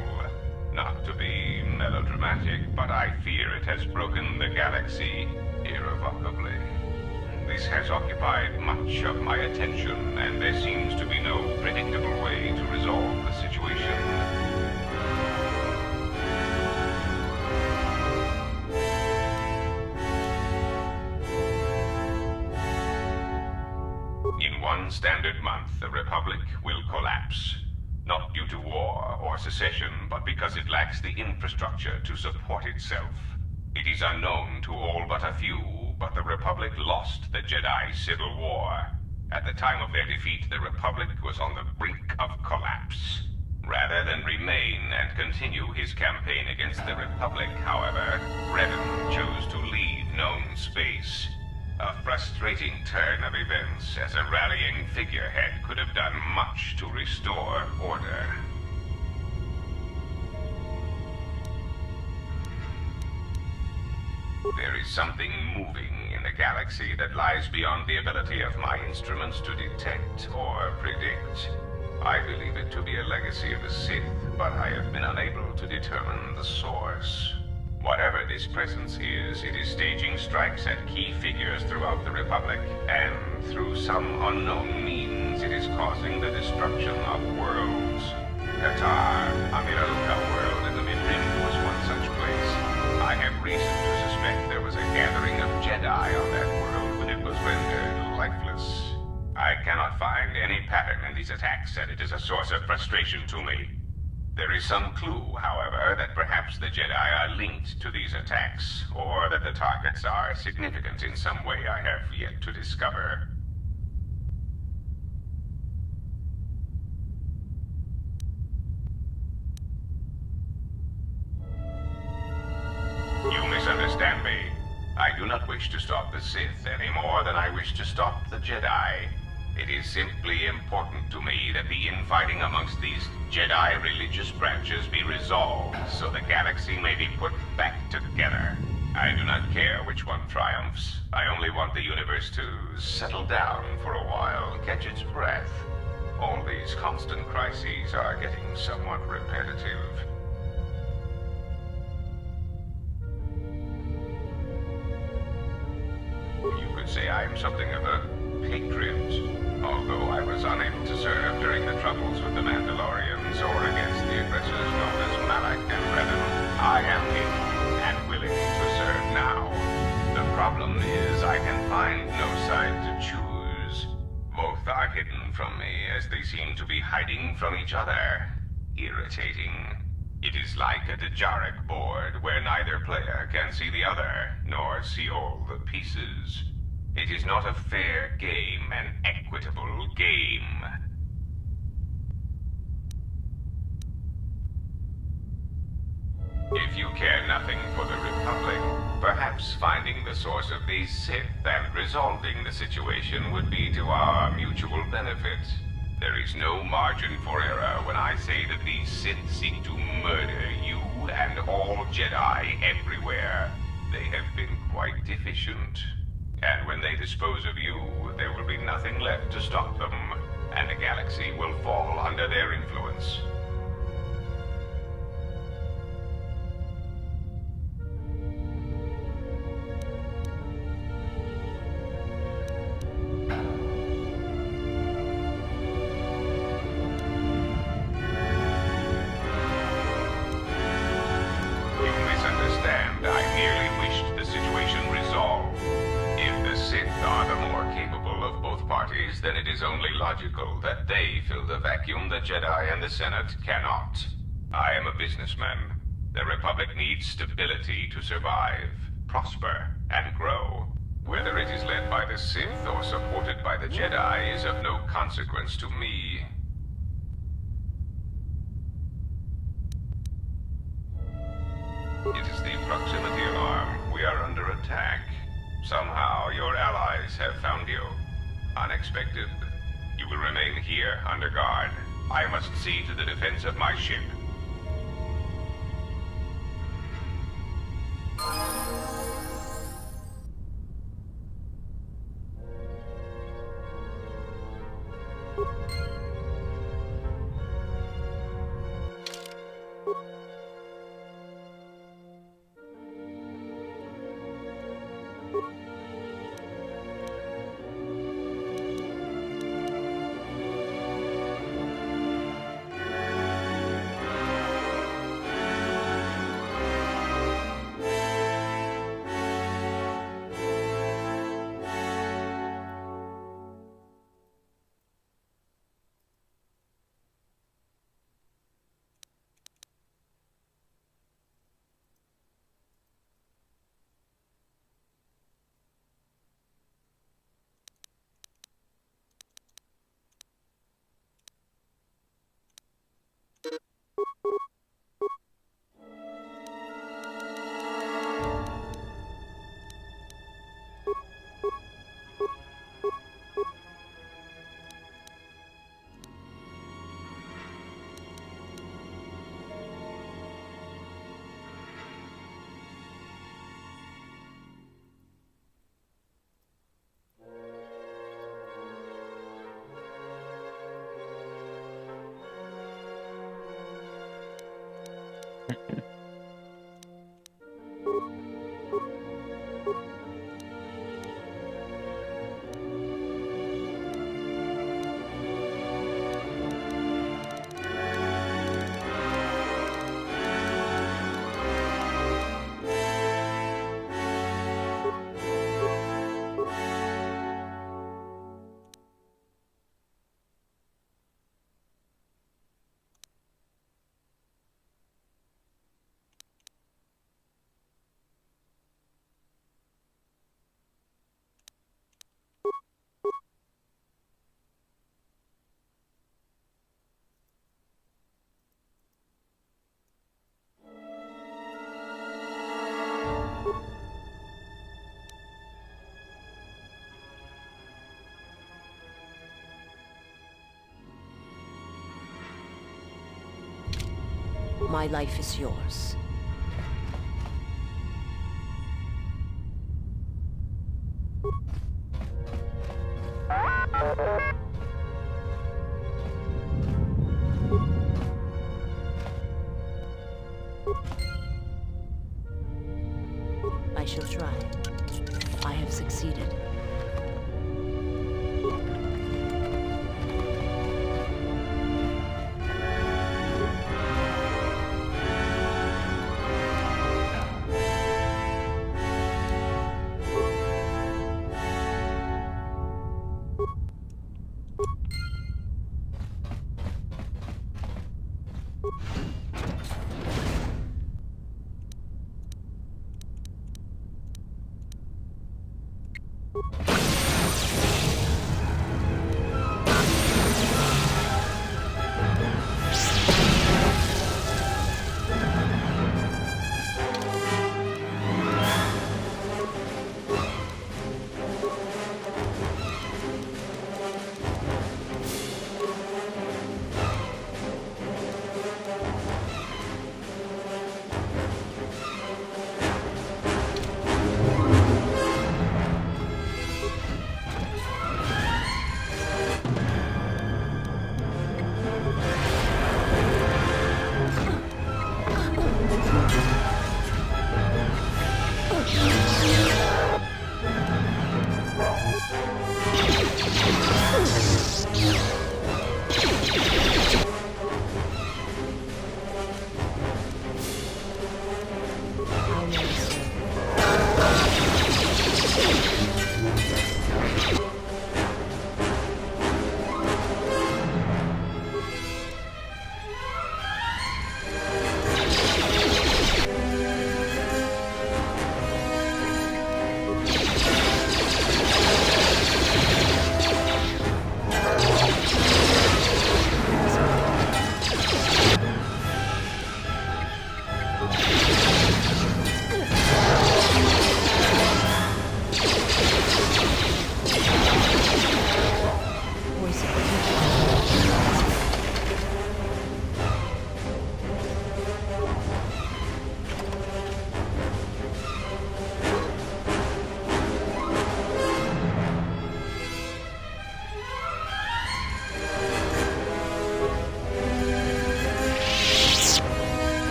Not to be melodramatic, but I fear it has broken the galaxy irrevocably. This has occupied much of my attention, and there seems to be no predictable way to resolve the situation. In 1 standard month, the Republic will collapse. Not due to war or secession, but because it lacks the infrastructure to support itself. It is unknown to all but a few, but the Republic lost the Jedi Civil War. At the time of their defeat, the Republic was on the brink of collapse. Rather than remain and continue his campaign against the Republic, however, Revan chose to leave known space. A frustrating turn of events, as a rallying figurehead could have done much to restore order. There is something moving in the galaxy that lies beyond the ability of my instruments to detect or predict. I believe it to be a legacy of the Sith, but I have been unable to determine the source. Whatever this presence is, it is staging strikes at key figures throughout the Republic, and through some unknown means, it is causing the destruction of worlds. Kotor, a Miroka world in the Mid-Rim, was one such place. I have reason to suspect there was a gathering of Jedi on that world when it was rendered lifeless. I cannot find any pattern in these attacks, and it is a source of frustration to me. There is some clue, however, that perhaps the Jedi are linked to these attacks, or that the targets are significant in some way I have yet to discover. You misunderstand me. I do not wish to stop the Sith any more than I wish to stop the Jedi. It is simply important to me that the infighting amongst these Jedi religious branches be resolved so the galaxy may be put back together. I do not care which one triumphs. I only want the universe to settle down for a while, catch its breath. All these constant crises are getting somewhat repetitive. You could say I am something of a patriot. Although I was unable to serve during the troubles with the Mandalorians or against the aggressors known as Malak and Revan, I am able and willing to serve now. The problem is I can find no side to choose. Both are hidden from me as they seem to be hiding from each other. Irritating. It is like a DJI board where neither player can see the other, nor see all the pieces. It is not a fair game, an equitable game. If you care nothing for the Republic, perhaps finding the source of these Sith and resolving the situation would be to our mutual benefit. There is no margin for error when I say that these Sith seek to murder you and all Jedi everywhere. They have been quite efficient. And when they dispose of you, there will be nothing left to stop them, and the galaxy will fall under their influence. Then it is only logical that they fill the vacuum the Jedi and the Senate cannot. I am a businessman. The Republic needs stability to survive, prosper, and grow. Whether it is led by the Sith or supported by the Jedi is of no consequence to me. It is the proximity alarm. We are under attack. Somehow your allies have found you. Unexpected. You will remain here under guard. I must see to the defense of my ship. My life is yours. I shall try. I have succeeded.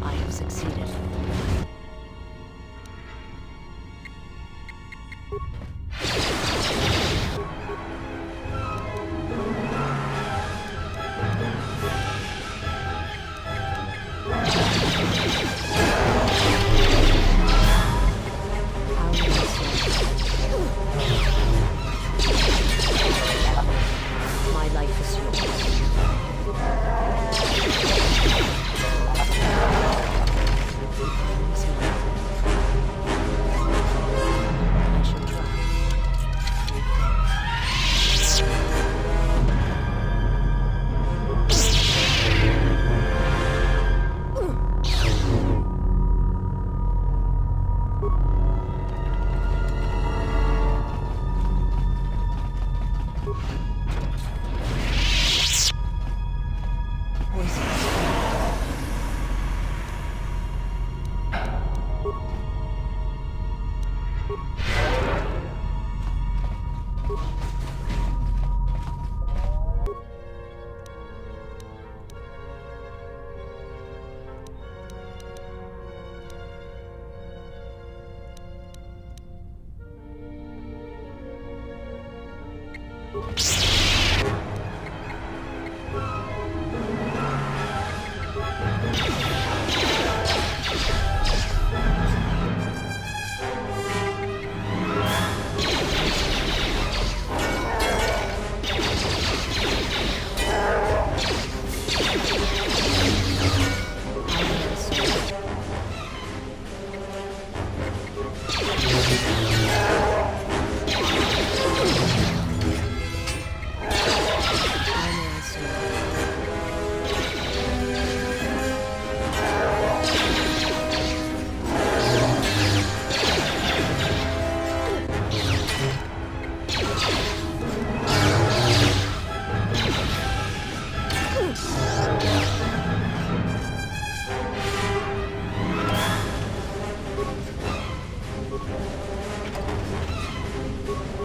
I have succeeded. My life is yours.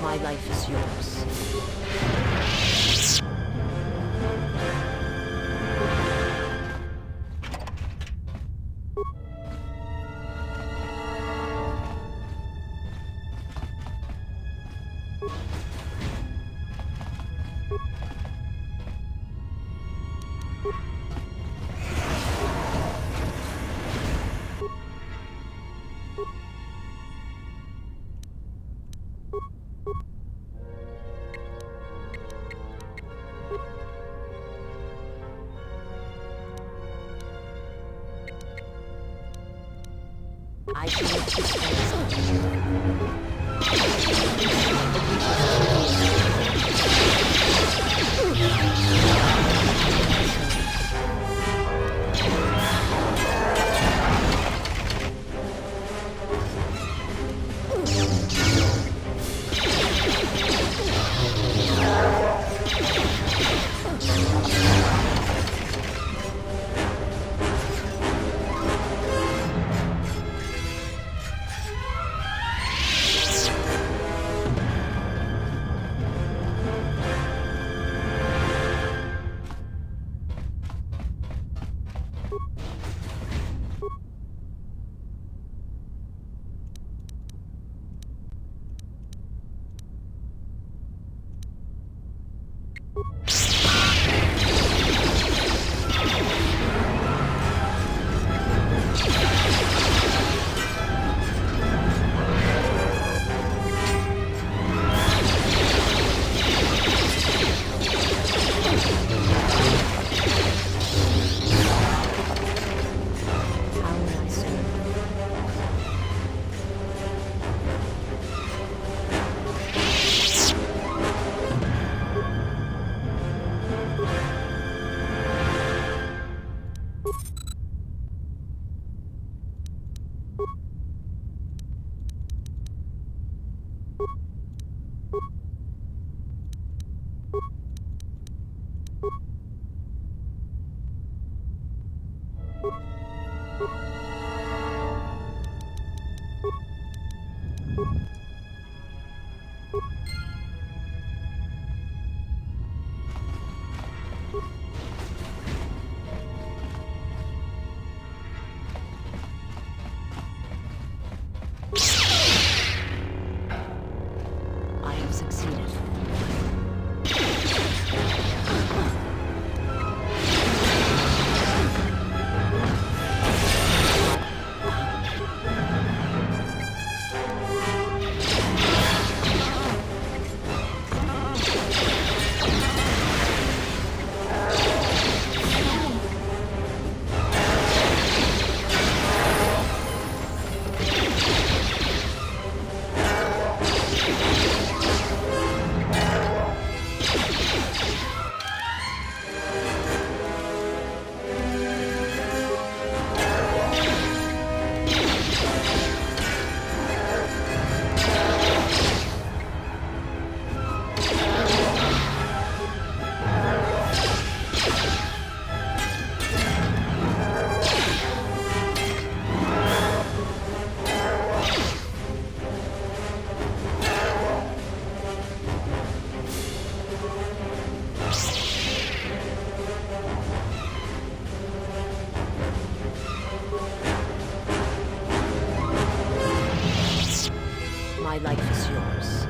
My life is yours. I shall let you I have succeeded. My life is yours.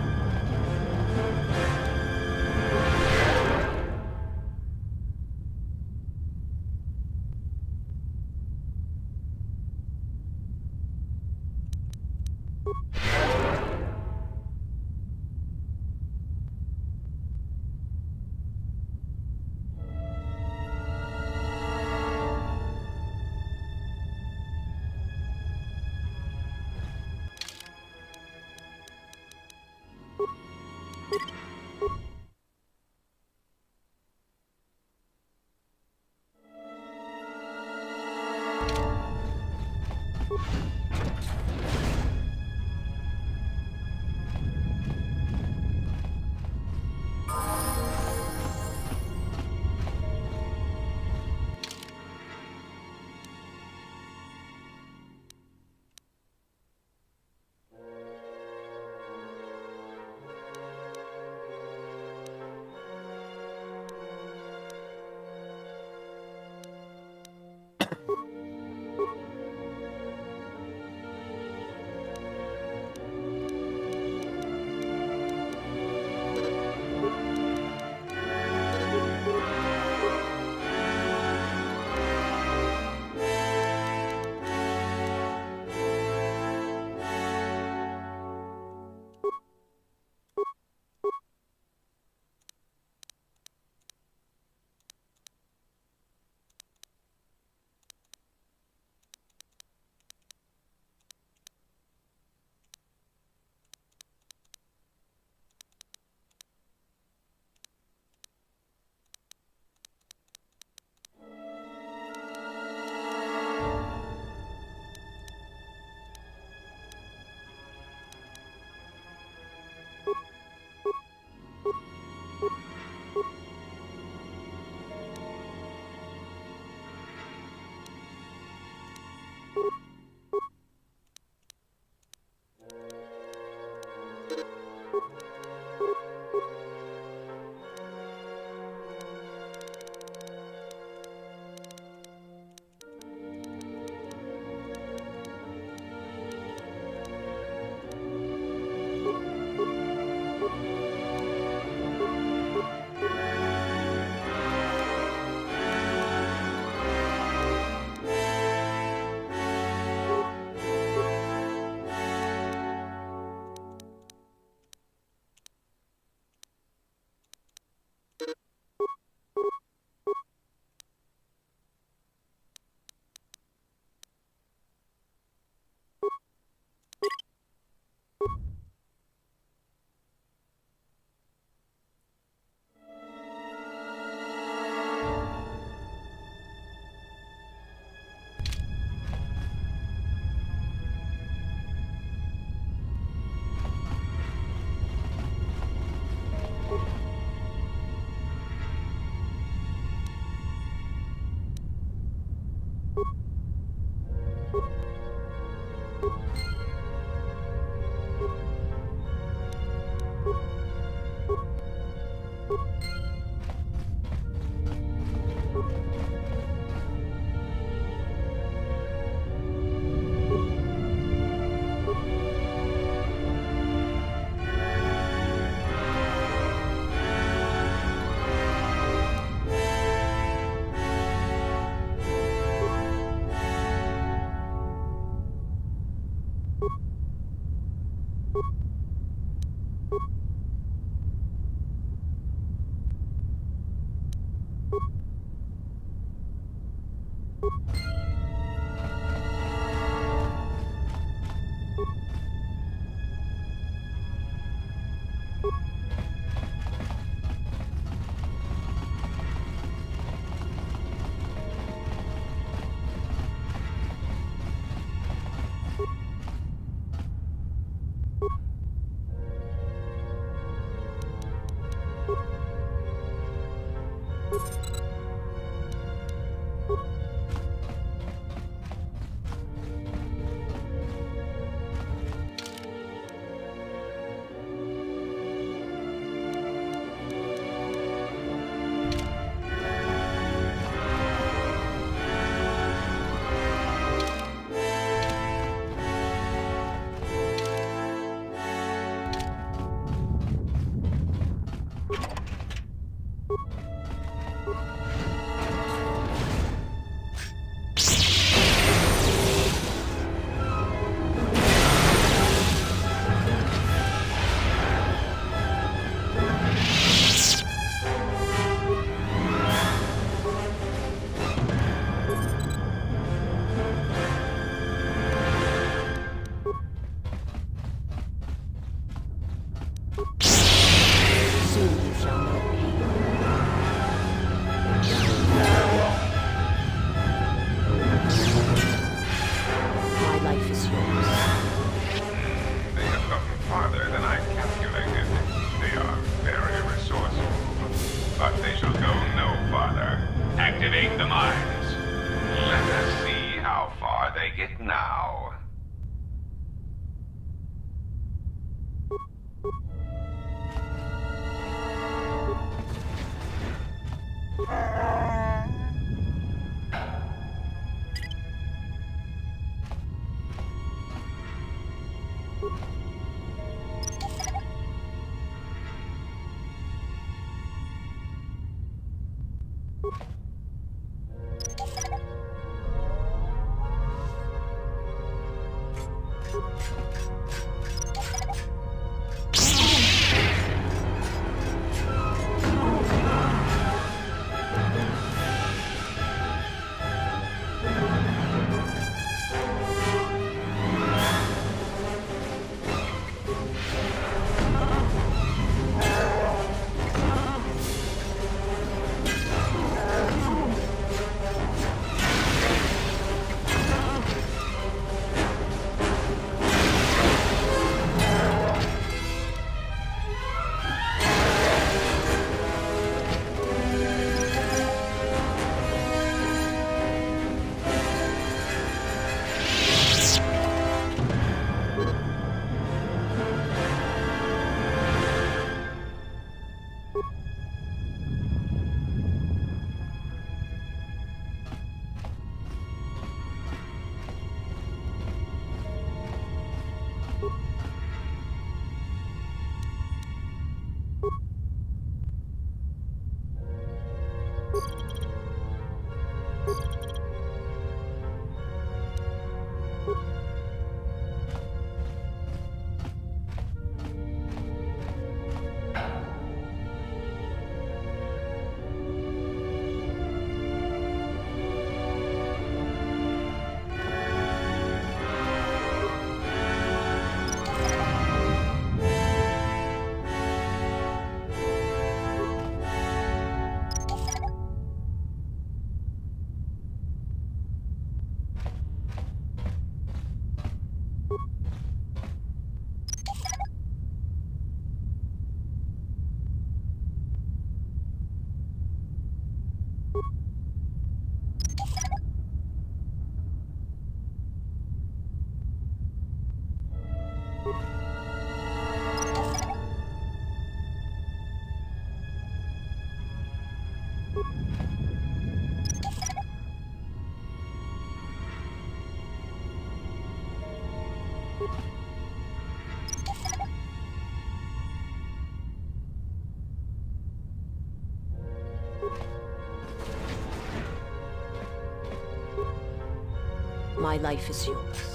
My life is yours.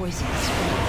Poison spray.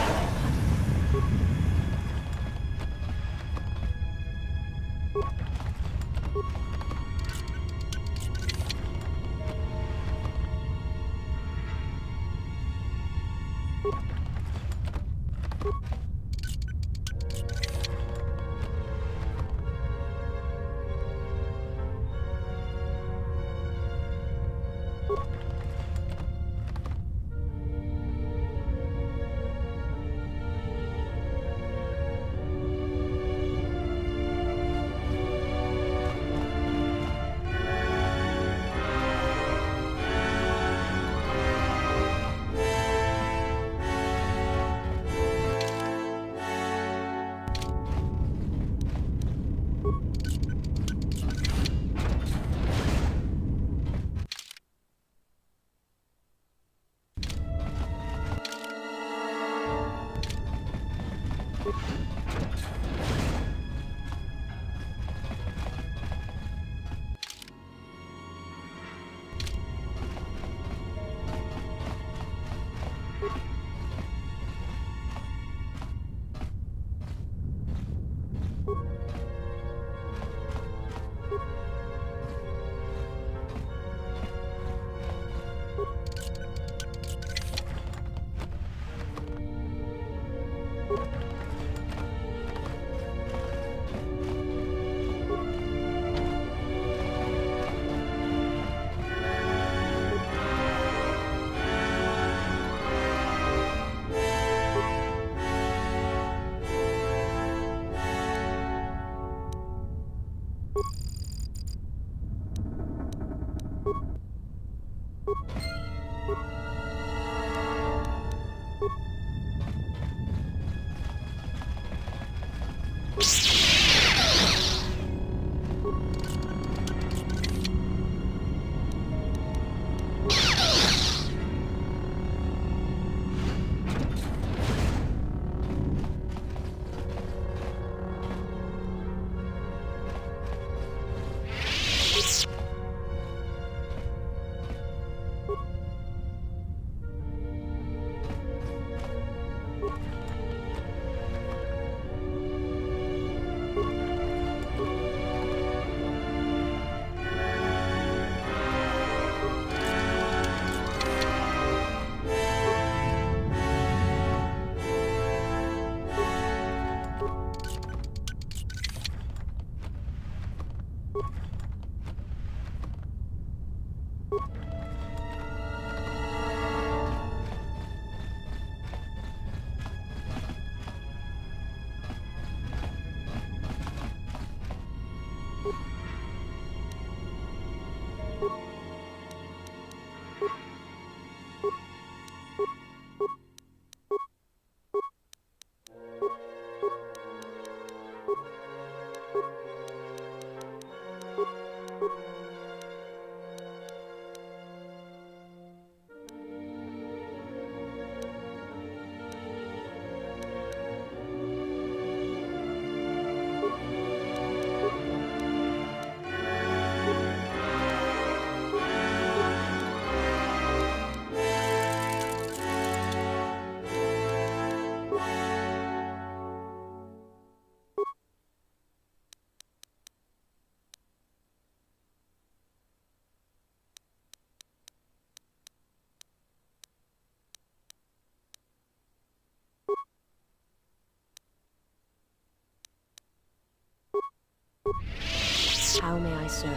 How may I serve?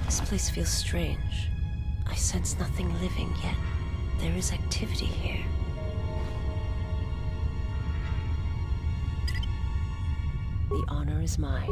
This place feels strange. I sense nothing living, yet there is activity here. The honor is mine.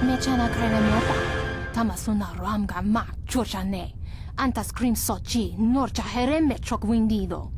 Mechana kremota, tamasuna ramga mak chochane, anta scream sochi, norcha hereme chok windido.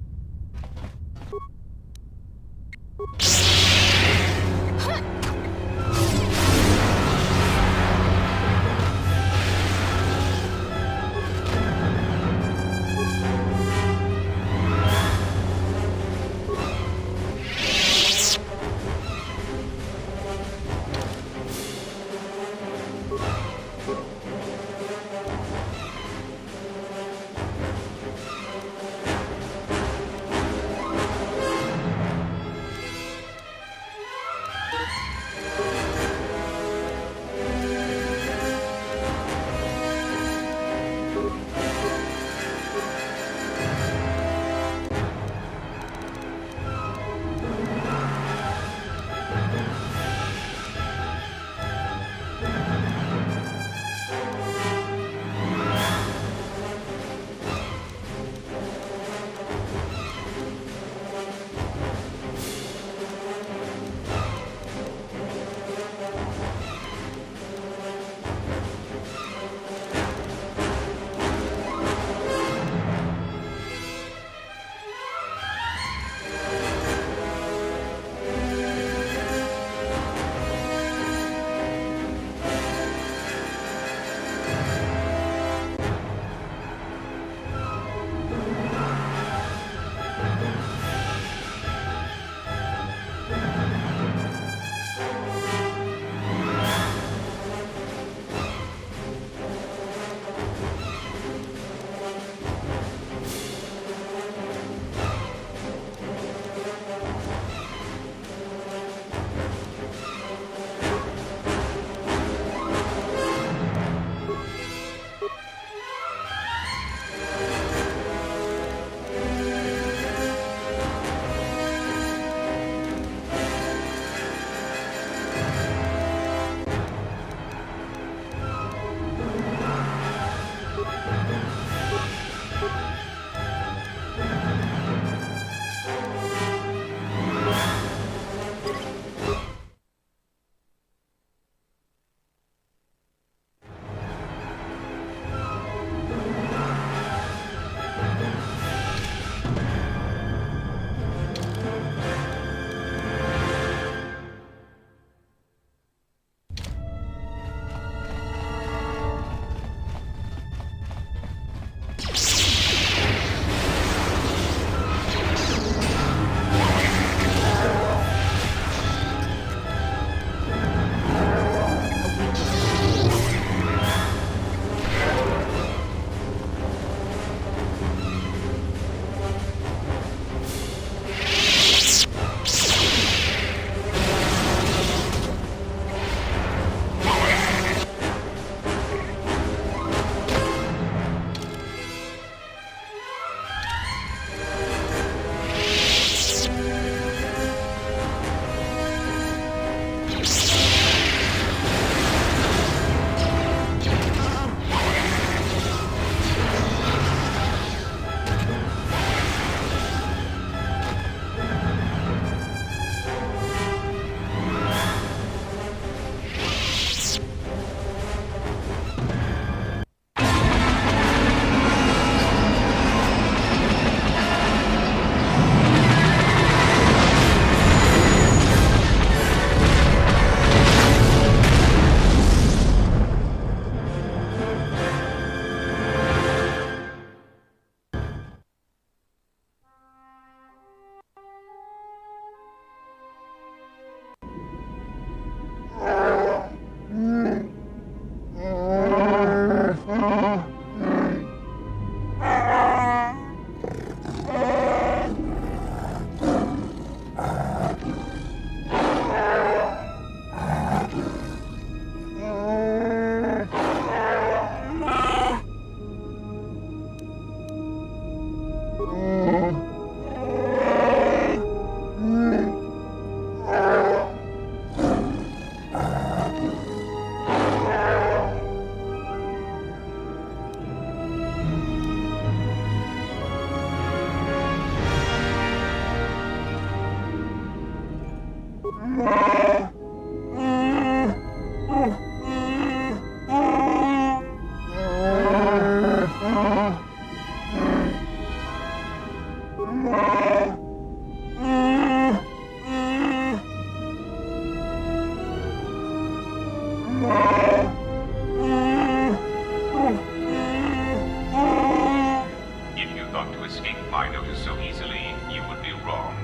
If you thought to escape my notice so easily, you would be wrong.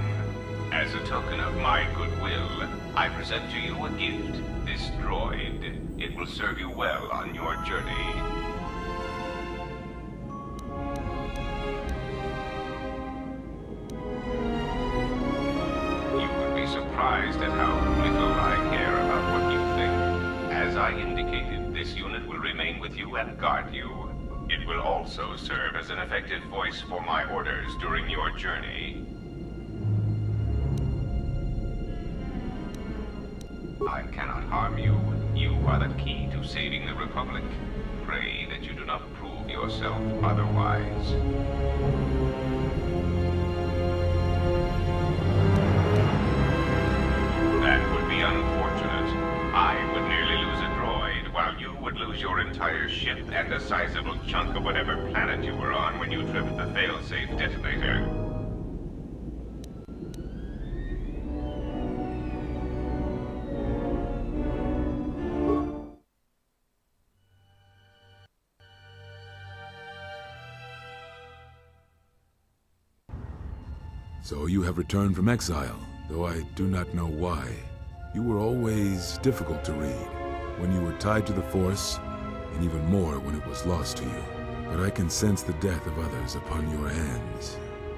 As a token of my goodwill, I present to you a gift, this droid. It will serve you well on your journey. You would be surprised at how little I care about what you think. As I indicated, this unit will remain with you and guard you. It will also serve as an effective voice for my orders during your journey. I cannot harm you. You are the key to saving the Republic. Pray that you do not prove yourself otherwise. That would be unfortunate. I would nearly lose a droid, while you would lose your entire ship and a sizable chunk of whatever planet you were on when you tripped the failsafe detonator. So you have returned from exile, though I do not know why. You were always difficult to read, when you were tied to the Force, and even more when it was lost to you. But I can sense the death of others upon your hands.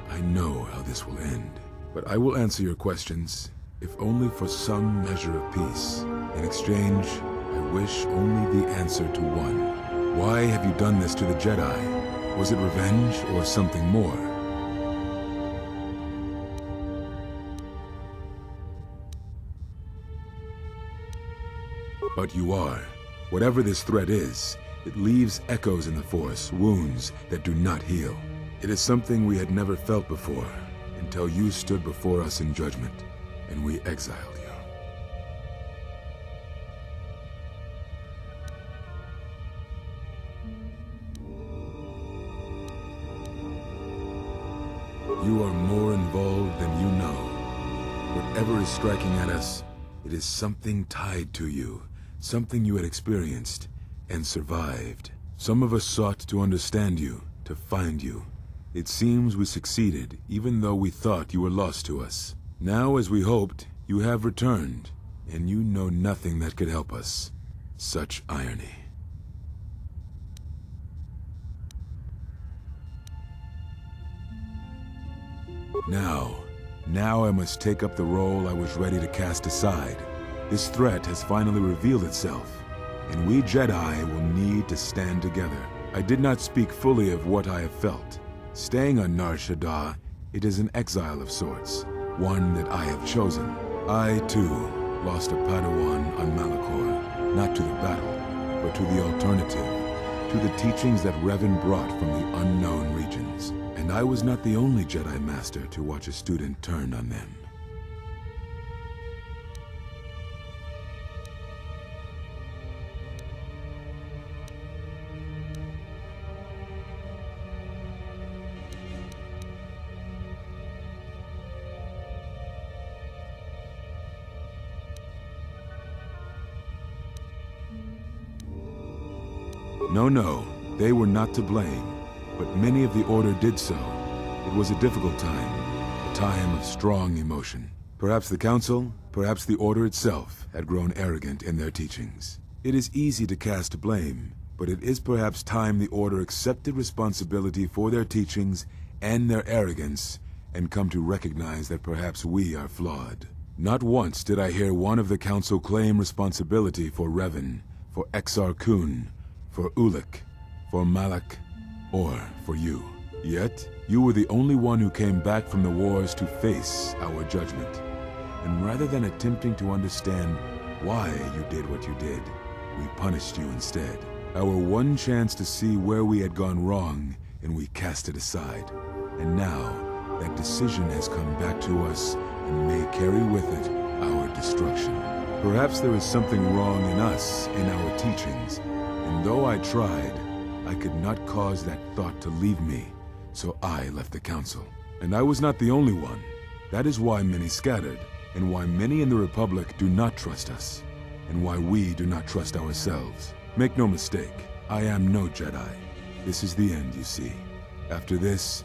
I know how this will end. But I will answer your questions, if only for some measure of peace. In exchange, I wish only the answer to one. Why have you done this to the Jedi? Was it revenge or something more? But you are. Whatever this threat is, it leaves echoes in the Force, wounds that do not heal. It is something we had never felt before, until you stood before us in judgment, and we exiled you. You are more involved than you know. Whatever is striking at us, it is something tied to you. Something you had experienced and survived. Some of us sought to understand you, to find you. It seems we succeeded, even though we thought you were lost to us. Now, as we hoped, you have returned, and you know nothing that could help us. Such irony. Now I must take up the role I was ready to cast aside. This threat has finally revealed itself, and we Jedi will need to stand together. I did not speak fully of what I have felt. Staying on Nar Shaddaa, it is an exile of sorts, one that I have chosen. I, too, lost a Padawan on Malachor, not to the battle, but to the alternative, to the teachings that Revan brought from the unknown regions. And I was not the only Jedi Master to watch a student turn on them. No, they were not to blame, but many of the Order did so. It was a difficult time, a time of strong emotion. Perhaps the Council, perhaps the Order itself, had grown arrogant in their teachings. It is easy to cast blame, but it is perhaps time the Order accepted responsibility for their teachings and their arrogance, and come to recognize that perhaps we are flawed. Not once did I hear one of the Council claim responsibility for Revan, for Exar Kun, for Ulic, for Malak, or for you. Yet, you were the only one who came back from the wars to face our judgment. And rather than attempting to understand why you did what you did, we punished you instead. Our one chance to see where we had gone wrong, and we cast it aside. And now, that decision has come back to us, and may carry with it our destruction. Perhaps there is something wrong in us, in our teachings, and though I tried, I could not cause that thought to leave me, so I left the Council. And I was not the only one. That is why many scattered, and why many in the Republic do not trust us. and why we do not trust ourselves. Make no mistake, I am no Jedi. This is the end, you see. After this,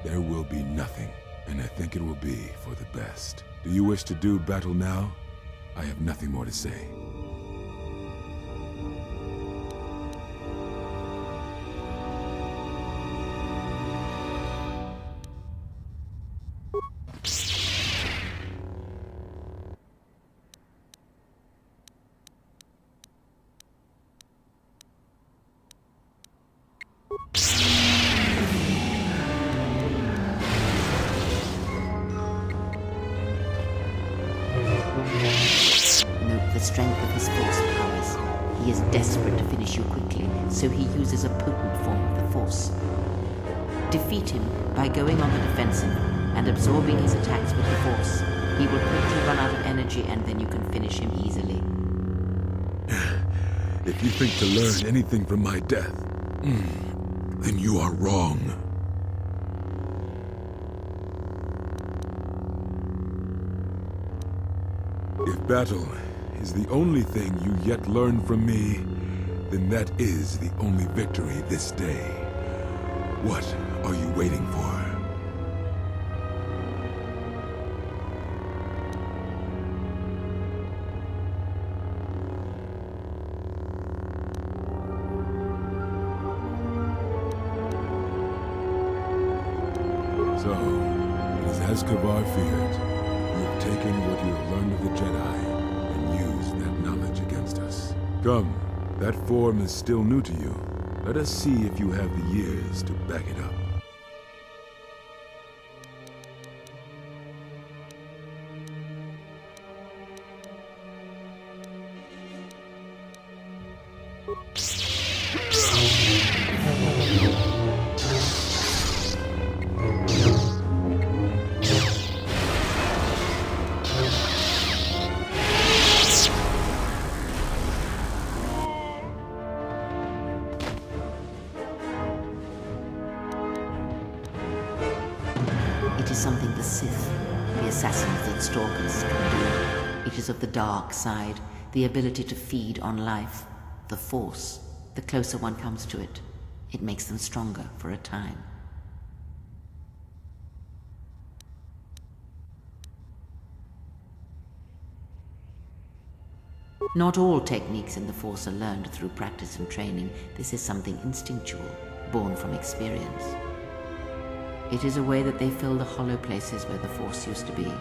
there will be nothing, and I think it will be for the best. Do you wish to do battle now? I have nothing more to say. Note the strength of his force powers. He is desperate to finish you quickly, so he uses a potent form of the Force. Defeat him by going on the defensive and absorbing his attacks with the Force. He will quickly run out of energy and then you can finish him easily. If you think to learn anything from my death, then you are wrong. If battle is the only thing you yet learn from me, then that is the only victory this day. What are you waiting for? So, it is as Kavar feared. You have taken what you have learned of the Jedi and used that knowledge against us. Come, that form is still new to you. Let us see if you have the years to back it up. It is something the Sith, the assassins that stalk us, can do. It is of the dark side, the ability to feed on life. The Force. The closer one comes to it, it makes them stronger for a time. Not all techniques in the Force are learned through practice and training. This is something instinctual, born from experience. It is a way that they fill the hollow places where the Force used to be.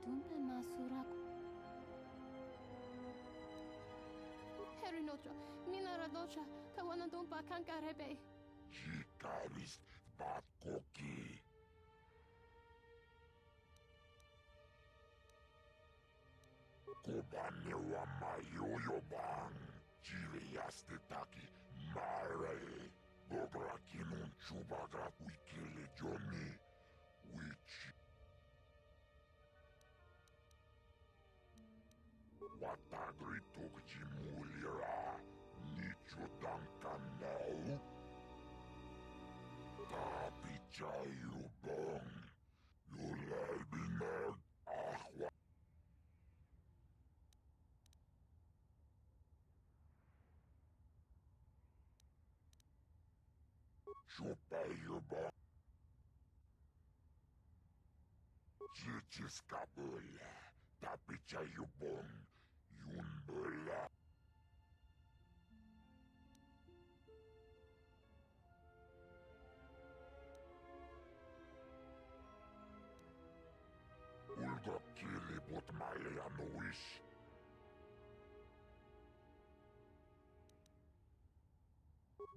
Dumpe masura. Herinotra, Nina Radocha, Kawanadumpa Kankarebe. Jikaris Bakoki. Kobanewa Mayoyo Bang, Chiriaste Taki, Mare, Gobrakinun Chubagra Wikile Johnny, which Watagri Tokji Mulira, Nicho Dankanau, Tapi Chayu Bong, Yulabinerd, Ahwa. Chupayuba Chichiskabula Tapichayubon Yumbula Ulgo Kili Botmaleanowish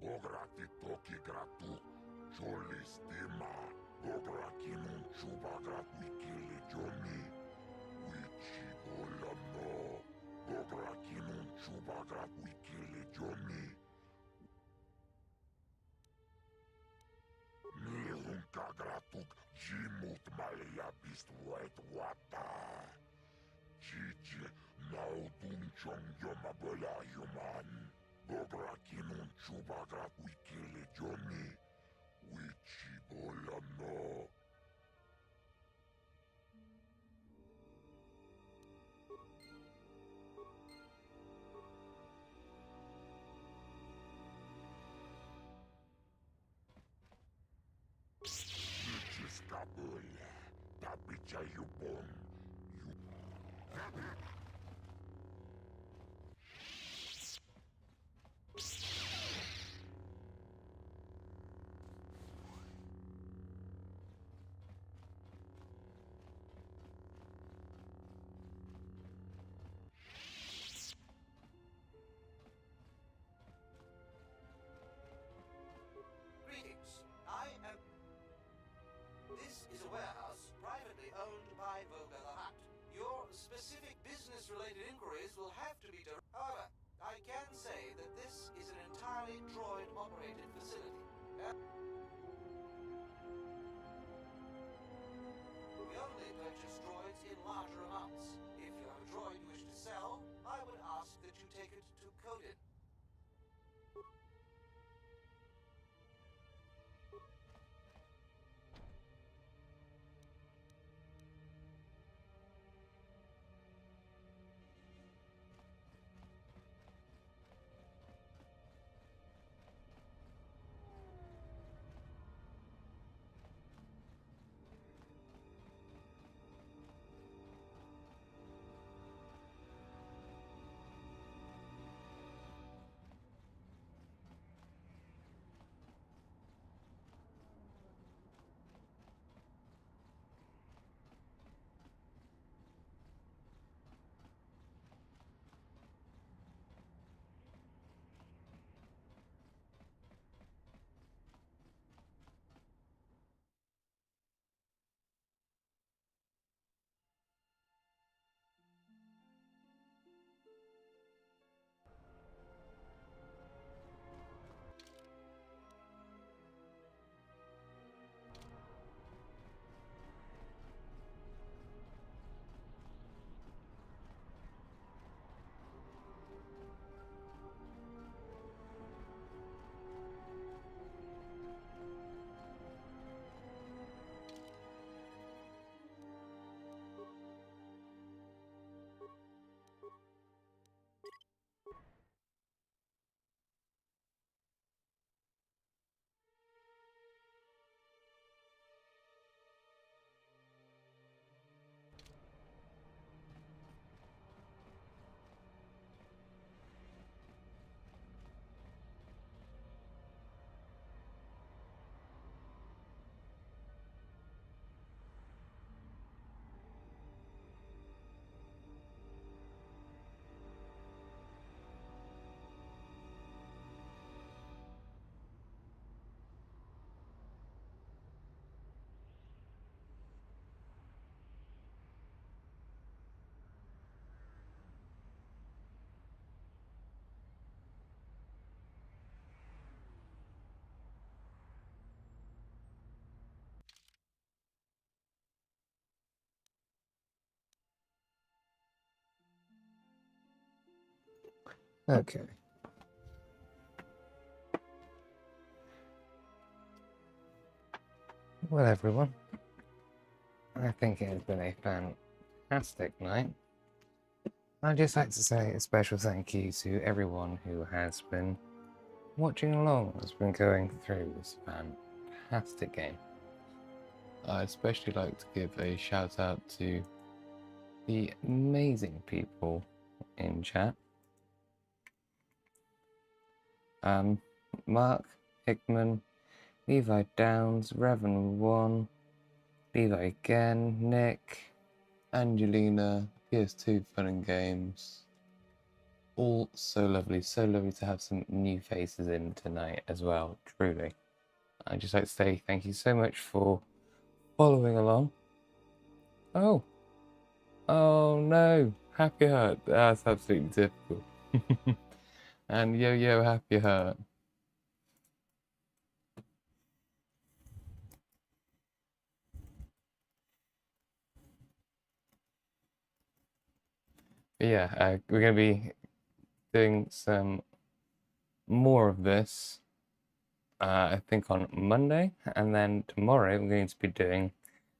Bograti Toki Gratu Cholistima, dobra kinun chubagrat wikili Johnny. Wichi bolano, dobra kinun chubagrat wikili Johnny. Nilun kagratuk jimut malia bist white water. Chichi naudun chong yoma bola yuman. Dobra kinun chubagrat wikili Johnny. Wichi bolano. Kabula, tapicha yubon, Greetings. I am... This is a warehouse privately owned by Voga the Hutt. Your specific business-related inquiries will have to be done. However, I can say that this is an entirely droid-operated facility. We only purchase droids in larger amounts. If you have a droid you wish to sell, I would ask that you take it to Kotor. Okay. Well, everyone, I think it has been a fantastic night. I'd just like to say a special thank you to everyone who has been watching along, has been going through this fantastic game. I'd especially like to give a shout out to the amazing people in chat. Mark, Hickman, Levi Downs, Revan 1, Levi again, Nick, Angelina, PS2 Fun and Games. All so lovely to have some new faces in tonight as well, truly. I'd just like to say thank you so much for following along. Oh no, Happy Heart. That's absolutely typical. And yo Happy Heart. But yeah, we're going to be doing some more of this, I think on Monday, and then tomorrow we're going to be doing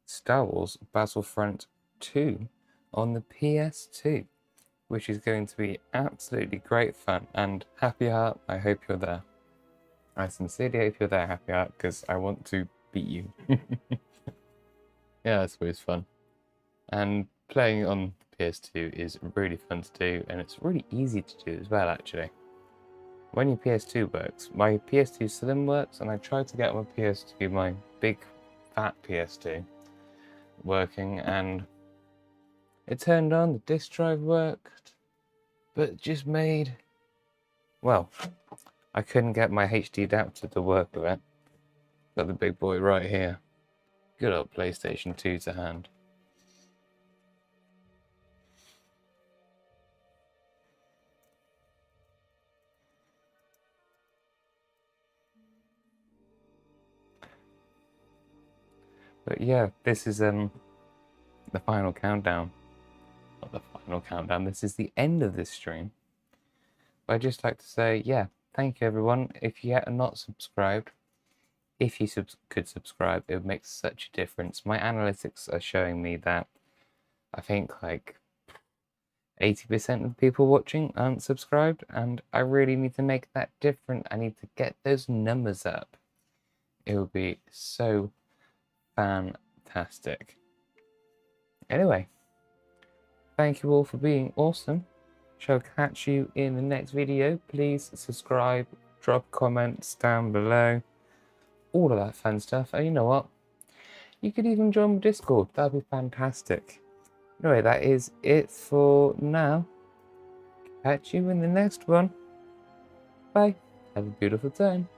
Star Wars Battlefront 2 on the PS2, which is going to be absolutely great fun. And Happy Heart, I hope you're there. I sincerely hope you're there, Happy Heart, because I want to beat you. Yeah, it's always fun. And playing on PS2 is really fun to do, and it's really easy to do as well, actually. When your PS2 works, my PS2 Slim works, and I tried to get my PS2, my big fat PS2, working, and it turned on, the disk drive worked, but it just made, well, I couldn't get my HD adapter to work with it. Got the big boy right here. Good old PlayStation 2 to hand. But yeah, this is the final countdown. Not the final countdown, this is the end of this stream. But I'd just like to say, yeah, thank you everyone. If you are not subscribed, if you could subscribe, it would make such a difference. My analytics are showing me that I think like 80% of the people watching aren't subscribed, and I really need to make that different. I need to get those numbers up. It would be so fantastic. Anyway, thank you all for being awesome. Shall catch you in the next video. Please subscribe, drop comments down below, all of that fun stuff. And you know what? You could even join my Discord. That'd be fantastic. Anyway, that is it for now. Catch you in the next one. Bye. Have a beautiful time.